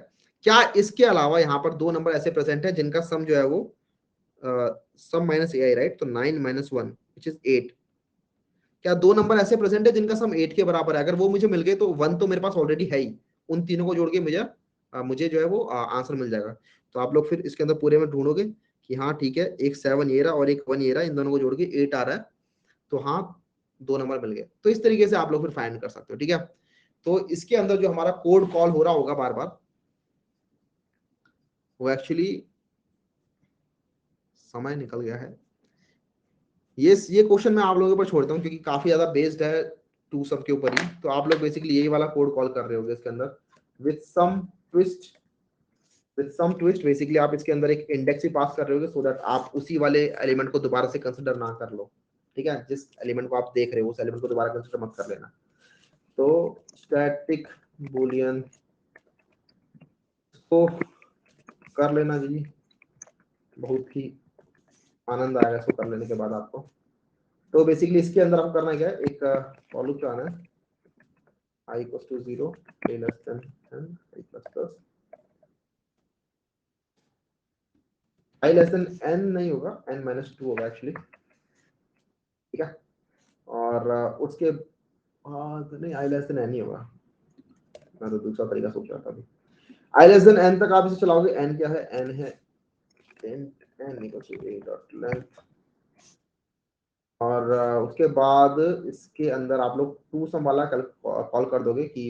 क्या इसके अलावा यहाँ पर दो नंबर ऐसे प्रेजेंट है जिनका सम जो है वो सम माइनस ए आई, राइट? तो 9 माइनस 1 विच इज 8। क्या दो नंबर ऐसे प्रेजेंट है जिनका सम 8 के बराबर है? अगर वो मुझे मिल गए तो 1 तो मेरे पास ऑलरेडी है ही, उन तीनों को जोड़ के मुझे जो है वो आंसर मिल जाएगा। तो आप लोग फिर इसके अंदर पूरे में ढूंढोगे कि हाँ ठीक है, एक 7 ये रहा और एक 1 ये रहा, इन दोनों को जोड़ के 8 आ रहा है, तो हाँ दो नंबर मिल गए। तो इस तरीके से आप लोग फिर फाइंड कर सकते हो, ठीक है? तो इसके अंदर जो हमारा कोड कॉल हो रहा होगा बार बार, वो एक्चुअली समय निकल गया है। ये क्वेश्चन मैं आप लोगों के ऊपर छोड़ता हूँ क्योंकि काफी ज्यादा बेस्ड है टू सब के ऊपर ही। तो आप लोग बेसिकली यही वाला कोड कॉल कर रहे होगे इसके अंदर विथ सम ट्विस्ट। बेसिकली आप इसके अंदर एक इंडेक्स ही पास कर रहे होगे सो दैट आप उसी वाले एलिमेंट को दोबारा से कंसिडर ना कर लो, ठीक है? जिस एलिमेंट को आप देख रहे हो उस एलिमेंट को दोबारा कंसिडर मत कर लेना। तो स्टैटिक बुलियन को कर लेना जी, बहुत ही आनंद आएगा इसको कर लेने के बाद आपको। तो बेसिकली इसके अंदर हम करना क्या है, एक फॉर लूप चलाना है I equals to 0, a less than 10, I plus plus I less than n नहीं होगा, n minus 2 होगा एक्चुअली, ठीक है? और उसके बाद नहीं, I less than n ही होगा, मैं तो दूसरा तरीका सोच रहा था अभी। I less than n तक आप इसे चलाओगे, n क्या है? n है n equals to a dot length। और उसके बाद इसके अंदर आप लोग टू सम वाला कॉल कर दोगे कि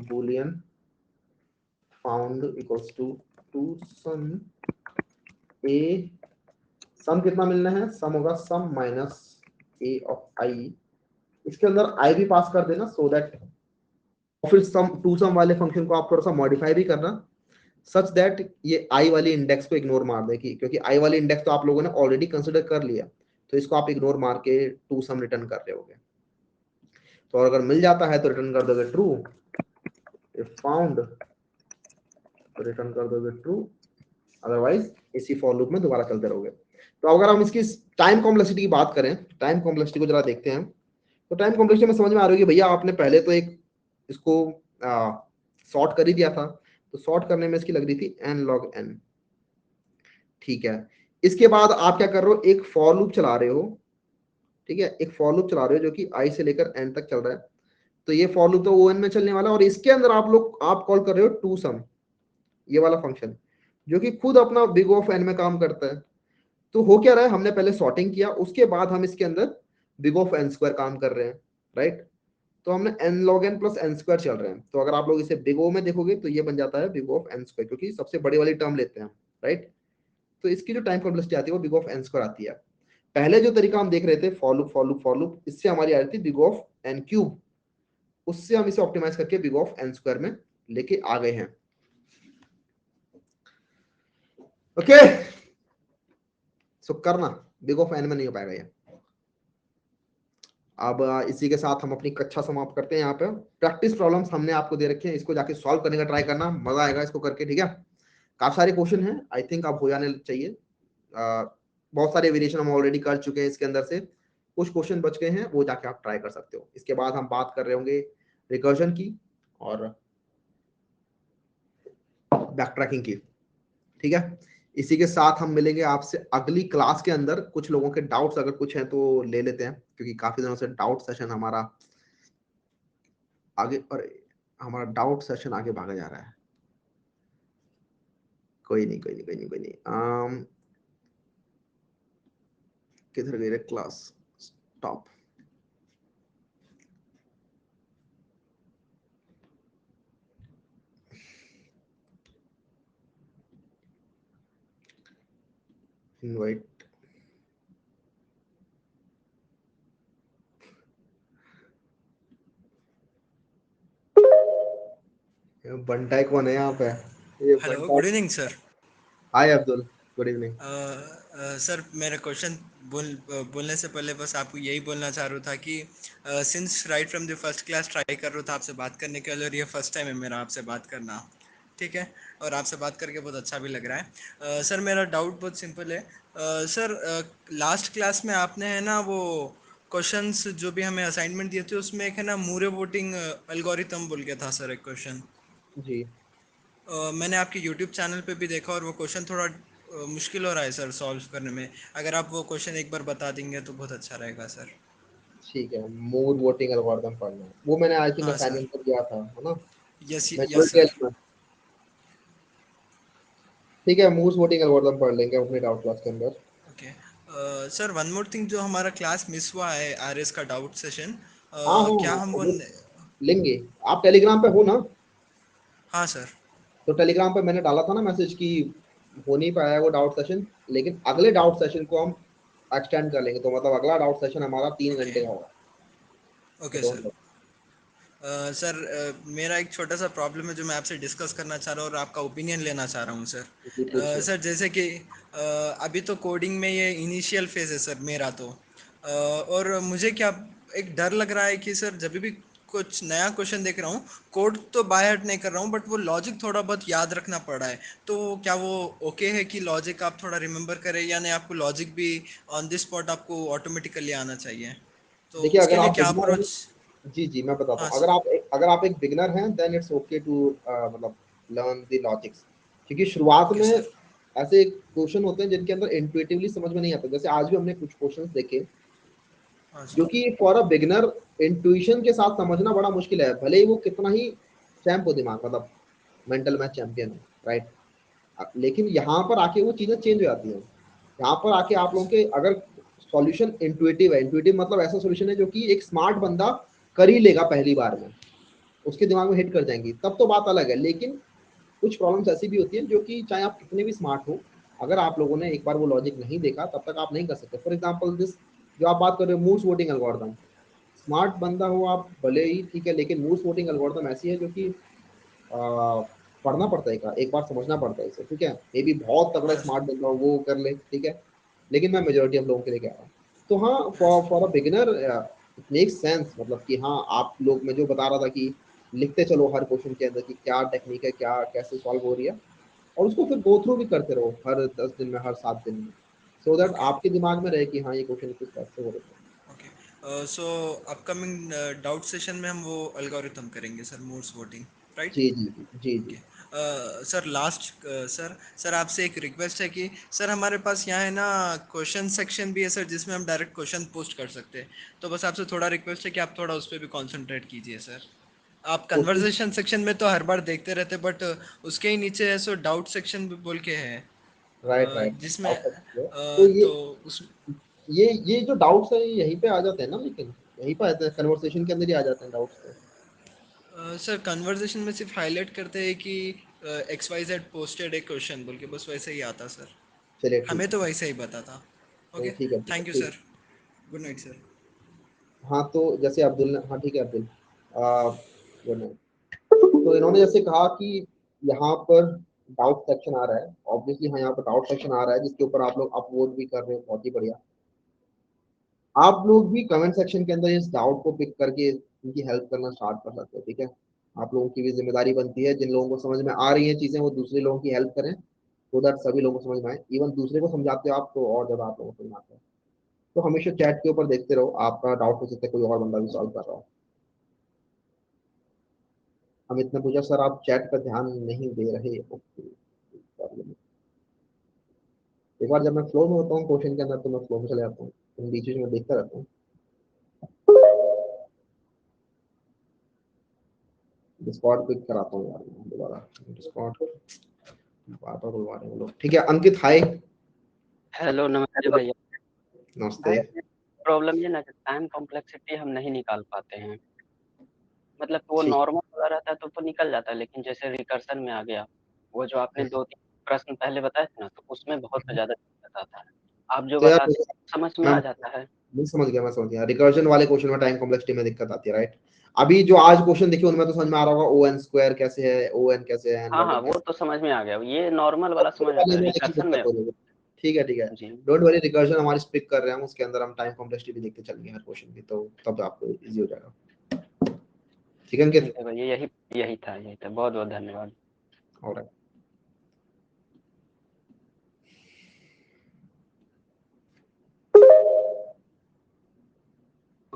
boolean found equals to to sum a, sum कितना मिलना है? सम होगा सम माइनस ए ऑफ आई। इसके अंदर आई भी पास कर देना सो दैट, फिर सम टू सम वाले फंक्शन को आप थोड़ा सा मॉडिफाई भी करना सच दैट ये आई वाली इंडेक्स को इग्नोर मार दे, क्योंकि आई वाली इंडेक्स तो आप लोगों ने ऑलरेडी कंसिडर कर लिया, तो इसको आप इग्नोर मार के टू सम रिटर्न कर रहे होगे। तो अगर मिल जाता है तो रिटर्न कर दोगे ट्रू, इफ फाउंड तो रिटर्न कर दोगे ट्रू, अदरवाइज इसी फॉर लूप में दोबारा चलते रहोगे। तो अगर हम इसकी टाइम कॉम्प्लेक्सिटी की बात करें, टाइम कॉम्प्लेक्सिटी को जरा देखते हैं। तो टाइम कॉम्प्लेक्सिटी में समझ में आ रही है भैया आपने पहले तो एक इसको सॉर्ट कर ही दिया था, तो सॉर्ट करने में इसकी लग रही थी n log n, ठीक है? इसके बाद आप क्या कर रहे हो, एक फॉर लूप चला रहे हो, ठीक है? एक फॉर लूप चला रहे हो जो कि i से लेकर n तक चल रहा है। तो ये फॉर लूप तो o n में चलने वाला है और इसके अंदर आप कॉल कर रहे हो टू सम, ये वाला फंक्शन जो कि खुद अपना बिग ऑफ n में काम करता है। तो हो क्या रहा है, हमने पहले सॉर्टिंग किया, उसके बाद हम इसके अंदर बिग ऑफ n स्क्वायर काम कर रहे हैं, राइट? तो हमने n log n plus n square चल रहे हैं। तो अगर आप लोग इसे बिग ओ में देखोगे तो ये बन जाता है बिग ऑफ n स्क्वायर, क्योंकि सबसे बड़ी वाली टर्म लेते हैं, राइट? तो इसकी जो टाइम कॉम्प्लेक्सिटी आती है वो बिग ऑफ n स्क्वायर आती है। पहले जो तरीका हम देख रहे थे for loop for loop for loop, इससे हमारी आ रही थी बिग ऑफ n क्यूब, उससे हम इसे ऑप्टिमाइज करके बिग ऑफ n स्क्वायर में लेके आ गए हैं। ओके, सो करना बिग ऑफ n में नहीं हो पाएगा ये। अब इसी के साथ हम अपनी कक्षा समाप्त करते हैं। यहाँ पे प्रैक्टिस प्रॉब्लम्स हमने आपको दे रखे हैं, इसको जाके सॉल्व करने का ट्राई करना, मजा आएगा इसको करके, ठीक है? काफी सारे क्वेश्चन हैं, आई थिंक आप हो जाने चाहिए। बहुत सारे वेरिएशन हम ऑलरेडी कर चुके हैं इसके अंदर से, कुछ क्वेश्चन बच गए हैं, वो जाके आप ट्राई कर सकते हो। इसके बाद हम बात कर रहे होंगे रिकर्जन की और बैक ट्रैकिंग की, ठीक है? इसी के साथ हम मिलेंगे आपसे अगली क्लास के अंदर। कुछ लोगों के डाउट्स अगर कुछ हैं तो ले लेते हैं, क्योंकि काफी दिनों से डाउट सेशन हमारा डाउट सेशन आगे भागा जा रहा है। कोई नहीं कोई नहीं कोई नहीं कोई नहीं किधर गई रे क्लास? स्टॉप। इनवाइट, बंटाई कौन है यहाँ पे? ये हेलो, बंटाई। Good evening sir. Hi Abdul, good evening. Sir मेरा क्वेश्चन बोलने से पहले बस आपको यही बोलना चाह रहा था कि since right from the first class try कर रहा था आपसे बात करने के लिए, और ये फर्स्ट टाइम है मेरा आपसे बात करना, ठीक है? और आपसे बात करके बहुत अच्छा भी लग रहा है। सर मेरा डाउट बहुत सिंपल है। सर लास्ट क्लास में आपने है ना वो क्वेश्चंस जो भी हमें असाइनमेंट दिए थे उसमें एक है ना मूरे वोटिंग एल्गोरिथम बोल के था सर एक क्वेश्चन। जी मैंने आपके यूट्यूब चैनल पे भी देखा और वो क्वेश्चन थोड़ा मुश्किल हो रहा है सर सॉल्व करने में। अगर आप वो क्वेश्चन एक बार बता देंगे तो बहुत अच्छा रहेगा सर। ठीक है, मूर वोटिंग एल्गोरिथम पढ़ना है, वो मैंने आई थिंक हाँ सर। असाइनमेंट कर दिया था, है ना? Yes yes majority sir. Element. ठीक है, मूर वोटिंग एल्गोरिथम पढ़ लेंगे अपने डाउट क्लास के अंदर। Okay sir, one more thing, जो हमारा क्लास मिस हुआ है आरएस का डाउट सेशन, हाँ हाँ क्या हाँ, हम वो वो लेंगे। आप टेलीग्राम पे हो ना? हाँ सर। तो टेलीग्राम पे मैंने डाला था ना मैसेज कि हो नहीं पाया वो डाउट सेशन, लेकिन अगले डाउट सेशन को हम एक्सटेंड कर लेंगे, तो मतलब अगला डाउट सेशन हमारा 3 ओके घंटे का होगा। Okay don't sir. सर, मेरा एक छोटा सा प्रॉब्लम है जो मैं आपसे डिस्कस करना चाह रहा हूँ और आपका ओपिनियन लेना चाह रहा हूँ सर। वरी, पूछिए। सर जैसे कि अभी तो कोडिंग में ये इनिशियल फेज है सर मेरा तो, और मुझे क्या एक डर लग रहा है कि सर जब भी कुछ नया क्वेश्चन देख रहा हूँ, कोड तो बाय हार्ट नहीं कर रहा हूँ बट वो लॉजिक थोड़ा बहुत याद रखना पड़ रहा है। तो क्या वो ओके है कि लॉजिक आप थोड़ा रिमेंबर करें, या नहीं आपको लॉजिक भी ऑन दिस स्पॉट आपको ऑटोमेटिकली आना चाहिए? तो देखिए, उसके अगर लिए आप क्या बिगनर हैं, अप्रोच? जी जी मैं बताता हाँ हूँ, सर। अगर आप एक बिगनर हैं देन इट्स ओके टू मतलब लर्न द लॉजिक्स, क्योंकि शुरुआत ओके में सर। ऐसे क्वेश्चन होते हैं जिनके अंदर इंट्यूटिवली समझ में नहीं आता। जैसे आज भी हमने कुछ क्वेश्चंस देखे हाँ जो सर। कि फॉर अ बिगनर इंट्यूशन के साथ समझना बड़ा मुश्किल है, भले ही वो कितना ही चैंप हो दिमाग, मतलब मेंटल मैथ चैंपियन हो, राइट? लेकिन यहाँ पर आके वो चीजें चेंज हो जाती हैं। यहाँ पर आके आप लोगों के अगर सॉल्यूशन इंट्यूटिव है, इंट्यूटिव मतलब ऐसा सॉल्यूशन है जो कि एक स्मार्ट बंदा कर ही लेगा पहली बार में, उसके दिमाग में हिट कर जाएंगी, तब तो बात अलग है। लेकिन कुछ प्रॉब्लम्स ऐसी भी होती हैं जो कि चाहे आप कितने भी स्मार्ट हो, अगर आप लोगों ने एक बार वो लॉजिक नहीं देखा तब तक आप नहीं कर सकते। फॉर एग्जाम्पल दिस जो आप बात कर रहे हो मूव्स वोटिंग एल्गोरिथम, स्मार्ट बंदा हो आप भले ही, ठीक है, लेकिन मूव्स वोटिंग एल्गोरिथम ऐसी है जो कि पढ़ना पड़ता है, एक बार समझना पड़ता है इसे, ठीक है? मे बी बहुत तगड़ा हाँ स्मार्ट बंदा हो वो कर ले, ठीक है, लेकिन मैं मेजोरिटी ऑफ लोगों के लिए कह रहा हूँ। तो हाँ, हाँ for sir. For a beginner it make sense, मतलब कि हाँ, आप लोग, मैं जो बता रहा था कि लिखते चलो हर क्वेश्चन के अंदर कि क्या टेक्निक है, क्या कैसे सॉल्व हो रही है, और उसको फिर गो थ्रू भी करते रहो हर 10 दिन में, हर 7 दिन में, सो दैट ओके आपके दिमाग में रहे कि हाँ ये क्वेश्चन किस टाइप से हो रहे हैं। Okay. So upcoming doubt session में हम वो एल्गोरिथम करेंगे सर, मोड्स वोटिंग, राइट? जी जी जी जी जी। Okay. Sir last, sir sir आपसे एक रिक्वेस्ट है कि सर हमारे पास यहाँ है ना क्वेश्चन सेक्शन भी है सर, जिसमें हम डायरेक्ट क्वेश्चन पोस्ट कर सकते हैं। तो बस आपसे थोड़ा रिक्वेस्ट है कि आप थोड़ा उस पर भी कॉन्सेंट्रेट कीजिए सर। आप क्वेश्चन, कन्वर्सेशन सेक्शन में तो हर बार देखते रहते, बट उसके ही नीचे है सो डाउट सेक्शन भी बोल के है, राइट राइट, जिसमें तो तो उस ये जो डाउट्स है यहीं पे आ जाते हैं ना, लेकिन यहीं पे आते हैं, कन्वर्सेशन के अंदर ही आ जाते हैं डाउट्स तो। सर कन्वर्सेशन में सिर्फ हाईलाइट करते हैं कि एक्स वाई जेड पोस्टेड एक क्वेश्चन बोल के, बस वैसे ही आता सर। चलिए हमें ठीक तो है। वैसे ही पता था। नहीं ओके। ठीक है, ठीक है, थैंक यू ठीक। सर। Good night sir. हाँ, तो जैसे अब्दुल ने, हाँ ठीक है अब्दुल, गुड नाइट। तो इन्होंने जैसे कहा कि यहाँ पर डाउट सेक्शन आ रहा है, ऑब्वियसली हाँ यहाँ पर डाउट सेक्शन आ रहा है जिसके ऊपर आप लोग अपवोट भी कर रहे हो, बहुत ही बढ़िया। आप लोग भी कमेंट सेक्शन के अंदर इस डाउट को पिक करके उनकी हेल्प करना स्टार्ट कर सकते हो, ठीक है? आप लोगों की भी जिम्मेदारी बनती है, जिन लोगों को समझ में आ रही है चीजें वो दूसरे लोगों की हेल्प करें, सो दैट सभी लोगों को समझ में आए। इवन दूसरे को समझाते हो आप तो और ज्यादा आप लोगों को समझ में आता है। तो हमेशा चैट के ऊपर देखते रहो, आपका डाउट हो सकता है कोई और बंदा भी सॉल्व कर रहा हो। अमित ने पूछा सर आप चैट पर ध्यान नहीं दे रहे, ओके, एक बार जब मैं फ्लो में होता हूँ क्वेश्चन के अंदर तो मैं फ्लो में चले जाता हूँ, तो बीच बीच में देखता रहता हूँ। डिस्कॉर्ड पिक कराता हूँ यार मैं दोबारा, डिस्कॉर्ड बार बार बुलवा रहे हैं लोग। ठीक है, अंकित हाय। हेलो, नमस्ते भैया। नमस्ते। भाई प्रॉब्लम ये ना कि टाइम कॉम्प्लेक्सिटी हम नहीं निकाल पाते हैं। मतलब वो ठीक। नॉर्मल वाला रहता है तो निकल जाता है, लेकिन जैसे रिकर्सन में आ गया, वो जो आपने 2-3 प्रश्न पहले बताए थे ना, तो उसमें बहुत ज़्यादा दिक्कत आता है। आप जो तो यार बताते हैं समझ में मैं आ जाता है। नहीं समझ गया, मैं समझ गया, रिकर्जन वाले क्वेश्चन में टाइम कॉम्प्लेक्सिटी में दिक्कत आती है, राइट? अभी जो आज क्वेश्चन देखिए उनमें तो समझ में आ रहा होगा ओ एन स्क्वायर कैसे है, ओ एन कैसे है, एन हाँ, लॉग हाँ, एन वो कैसे तो समझ में आ गया। ये नॉर्मल है, वाला तो समझ में वाले आता है, में लेकिन रिकर्सन दिक्कत में हो रही है। ठीक है, ठीक है, जी। डोंट वरी, रिकर्जन हमारी स्पिक कर रहे हैं हम, उसके अंदर हम टाइम कॉम्प्लेक्सिटी भी देखते चलेंगे हर क्वेश्चन की, तो तब आपको इजी हो जाएगा। ठीक है अंकित? ठीक है भैया, यही था। बहुत-बहुत धन्यवाद। ऑलराइट।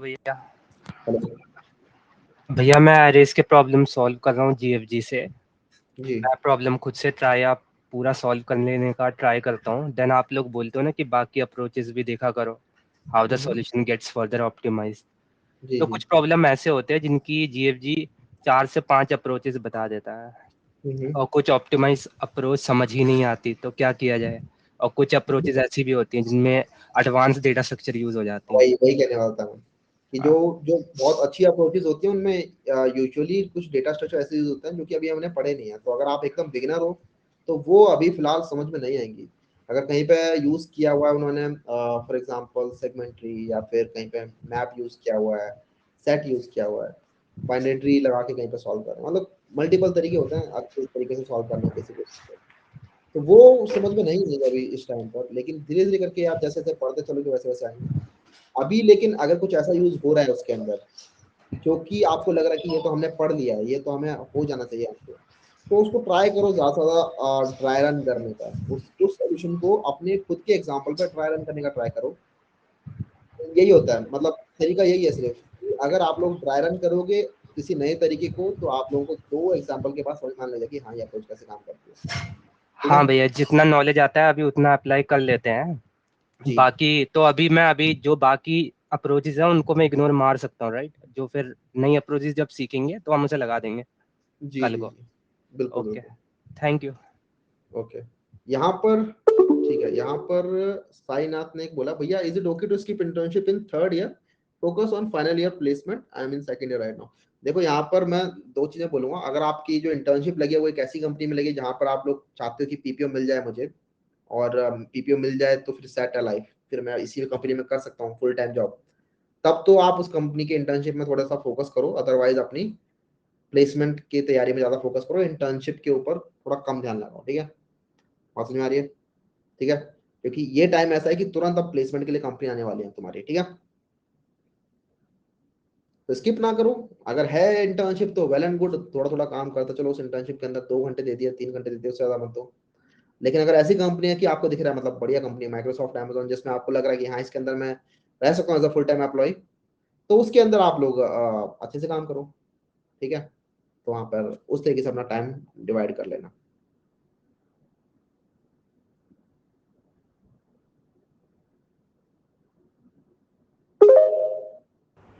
भैया हेलो भैया मैं अरेज के प्रॉब्लम सॉल्व कर रहा हूँ जीएफजी से। जी। मैं प्रॉब्लम खुद से पूरा सॉल्व कर लेने का ट्राई करता हूँ, देन आप लोग बोलते हो ना कि बाकी अप्रोचेस भी देखा करो, how the solution gets further optimize. जी तो जी। कुछ प्रॉब्लम ऐसे होते हैं जिनकी जीएफजी 4 से 5 अप्रोचेस बता देता है, और कुछ ऑप्टिमाइज अप्रोच समझ ही नहीं आती, तो क्या किया जाए। और कुछ अप्रोचेस ऐसी भी होती हैं जिनमें एडवांस डेटा स्ट्रक्चर यूज हो जाती हैं। वही कहने वाला था मैं कि जो जो बहुत अच्छी अप्रोचेस होती है उनमें यूजुअली कुछ डेटा स्ट्रक्चर ऐसे यूज होते हैं जो कि अभी हमने पढ़े नहीं है। तो अगर आप एकदम बिगिनर हो तो वो अभी फिलहाल समझ में नहीं आएंगी। अगर कहीं पे यूज किया हुआ है उन्होंने फॉर एग्जांपल सेगमेंट्री, या फिर कहीं पे मैप यूज किया हुआ है, सेट यूज किया हुआ है, बाइनरी ट्री लगा के कहीं पे सॉल्व कर रहे हैं, मतलब मल्टीपल तरीके होते हैं अच्छे तरीके से सॉल्व करने के किसी को। तो वो समझ में नहीं आएगा अभी इस टाइम पर, लेकिन धीरे धीरे करके आप जैसे जैसे पढ़ते चलोगे वैसे वैसे आएंगे अभी। लेकिन अगर कुछ ऐसा यूज हो रहा है उसके अंदर जो कि आपको लग रहा है कि ये तो हमने पढ़ लिया है, ये तो हमें हो जाना चाहिए आपको, तो उसको ट्राई करो ज्यादा से ज्यादा ट्राई रन करने का। उस सोल्यूशन को अपने खुद के एग्जाम्पल पर ट्राई रन करने का ट्राई करो। यही होता है, मतलब तरीका यही है सिर्फ कि अगर आप लोग ट्राई रन करोगे किसी नए तरीके को तो आप लोगों को 2 एग्जाम्पल के पास समझ में आने लगेगा कि हाँ ये अप्रोच कैसे काम करती है। ठीक है हाँ भैया, जितना नॉलेज आता है अभी उतना अप्लाई कर लेते हैं। जी बाकी तो अभी जो बाकी अप्रोचेज हैं उनको मैं इग्नोर मार सकता हूँ, राइट। जो फिर नई अप्रोचेज जब सीखेंगे तो हम उसे लगा देंगे जी कल जी को। जी बिल्कुल ओके, बिल्कुल। Thank you. ओके, यहाँ पर ठीक है। यहाँ पर साईनाथ ने एक बोला, भैया is it okay to skip internship in third year, focus on final year placement, I am in second year right now. देखो यहाँ पर मैं 2 चीजें बोलूंगा। अगर आपकी जो इंटर्नशिप लगी है वो एक ऐसी कंपनी में लगी जहाँ पर आप लोग चाहते हो कि पीपीओ मिल जाए मुझे, और पीपीओ मिल जाए तो फिर सेट है लाइफ, फिर मैं इसी कंपनी में कर सकता हूँ फुल टाइम जॉब, तब तो आप उस कंपनी के इंटर्नशिप में थोड़ा सा फोकस करो। अदरवाइज अपनी प्लेसमेंट की तैयारी में ज्यादा फोकस करो, इंटर्नशिप के ऊपर थोड़ा कम ध्यान लगाओ। ठीक है, बात समझ में आ रही है? ठीक है, क्योंकि ये टाइम ऐसा है कि तुरंत अब प्लेसमेंट के लिए कंपनी आने वाली है तुम्हारी। ठीक है, तो स्किप ना करो। अगर है इंटर्नशिप तो वेल एंड गुड, थोड़ा थोड़ा काम करते चलो उस इंटर्नशिप के अंदर। 2 घंटे दे दिए, 3 घंटे दे दिए, उससे ज्यादा मत दो। लेकिन अगर ऐसी कंपनी है कि आपको दिख रहा है मतलब बढ़िया कंपनी है, माइक्रोसॉफ्ट, अमेजन, जिसमें आपको लग रहा है कि हाँ इसके अंदर मैं रह सकता हूँ as a full time employee, तो उसके अंदर आप लोग अच्छे से काम करो। ठीक है, तो वहां पर उस तरीके से अपना टाइम डिवाइड कर लेना।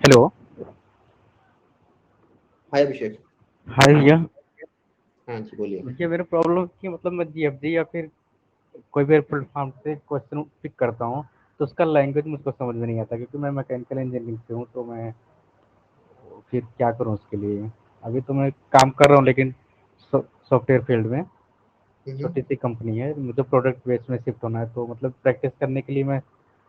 हेलो। हाय अभिषेक। हाय भैया। हाँ जी बोलिए। भैया मेरा प्रॉब्लम कि मतलब मैं जीएफडी या फिर कोई भी प्लेटफॉर्म से क्वेश्चन पिक करता हूँ तो उसका लैंग्वेज मुझको समझ में नहीं आता, क्योंकि मैं मैकेनिकल इंजीनियरिंग से हूँ। तो मैं फिर क्या करूँ उसके लिए। अभी तो मैं काम कर रहा हूँ, लेकिन सॉफ्टवेयर फील्ड में छोटी सी कंपनी है, मुझे प्रोडक्ट बेस में शिफ्ट होना है। तो मतलब प्रैक्टिस करने के लिए मैं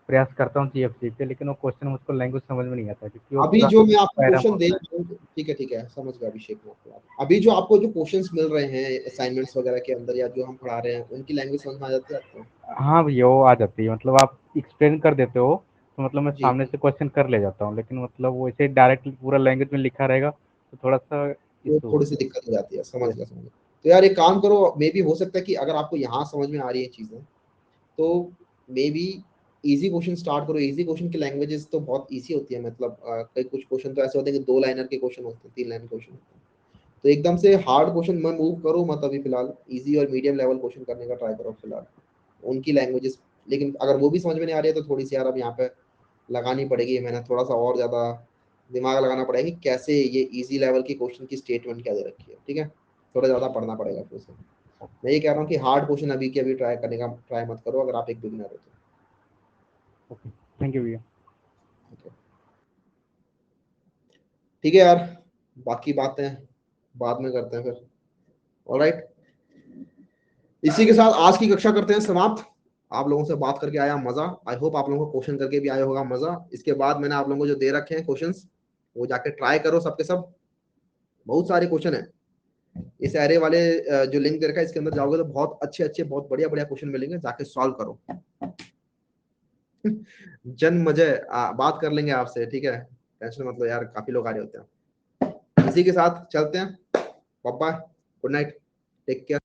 प्रयास करता हूँ जीएफडी पे, लेकिन वो क्वेश्चन मुझको लैंग्वेज समझ में नहीं आता, क्योंकि वो अभी पूरा जो मैं आपको पैरम क्वेश्चन दे होता है। रहा हूँ, ठीक है समझ गया अभिषेक। मैं आपको अभी जो आपको जो क्वेश्चंस मिल रहे हैं असाइनमेंट्स वगैरह के अंदर, या जो हम पढ़ा रहे हैं, उनकी लैंग्वेज समझ में आ जाती है आपको? हाँ भैया, वो आ जाती है। मतलब आप एक्सप्लेन कर देते हो तो मतलब मैं जी, सामने से क्वेश्चन कर ले जाता हूँ, लेकिन मतलब वो ऐसे डायरेक्ट पूरा लैंग्वेज में लिखा रहेगा तो थोड़ा सा वो इशू थोड़ी होता सी दिक्कत हो जाती है। समझ गया। तो यार एक काम करो, मे बी हो सकता है कि अगर आपको यहाँ समझ में आ रही है चीजें, तो may be easy question start करो। इजी क्वेश्चन की लैंग्वेजेस तो बहुत इजी होती है, मतलब कई कुछ क्वेश्चन तो ऐसे होते हैं कि 2 लाइनर के क्वेश्चन होते हैं, 3 लाइन क्वेश्चन होते हैं। तो एकदम से हार्ड क्वेश्चन में मूव करो मत अभी फिलहाल। इजी और मीडियम लेवल क्वेश्चन करने का ट्राई करो फिलहाल, उनकी लैंग्वेजेस। लेकिन अगर वो भी समझ में नहीं आ रही है तो थोड़ी सी यार अब यहाँ पे लगानी पड़ेगी, मैंने थोड़ा सा और ज्यादा दिमाग लगाना पड़ेगा कि कैसे ये इजी लेवल की क्वेश्चन की स्टेटमेंट क्या दे रखी है। ठीक है, थोड़ा ज्यादा पढ़ना पड़ेगा फिर से। मैं ये कह रहा हूँ कि हार्ड क्वेश्चन अभी के अभी ट्राई करने का ट्राई मत करो, अगर आप एक बिगिनर हो तो। ओके, थैंक यू भैया। ठीक है यार, बाकी बातें बाद में करते हैं फिर। ऑलराइट, इसी के साथ आज की कक्षा करते हैं समाप्त। आप लोगों से बात करके आया मजा। आई होप आप लोगों को क्वेश्चन करके भी आया होगा मजा। इसके बाद मैंने आप लोगों को जो दे रखे हैं क्वेश्चंस, वो जाके ट्राई करो सबके सब। बहुत सारे क्वेश्चन है इस एरे वाले जो लिंक दे रखा है इसके अंदर जाओगे तो बहुत अच्छे अच्छे बहुत बढ़िया बढ़िया क्वेश्चन मिलेंगे, जाके सॉल्व करो। जन मजे बात कर लेंगे आपसे। ठीक है, टेंशन मत लो यार, काफी लोग आ रहे होते हैं। इसी के साथ चलते हैं, bye bye, good night, take care.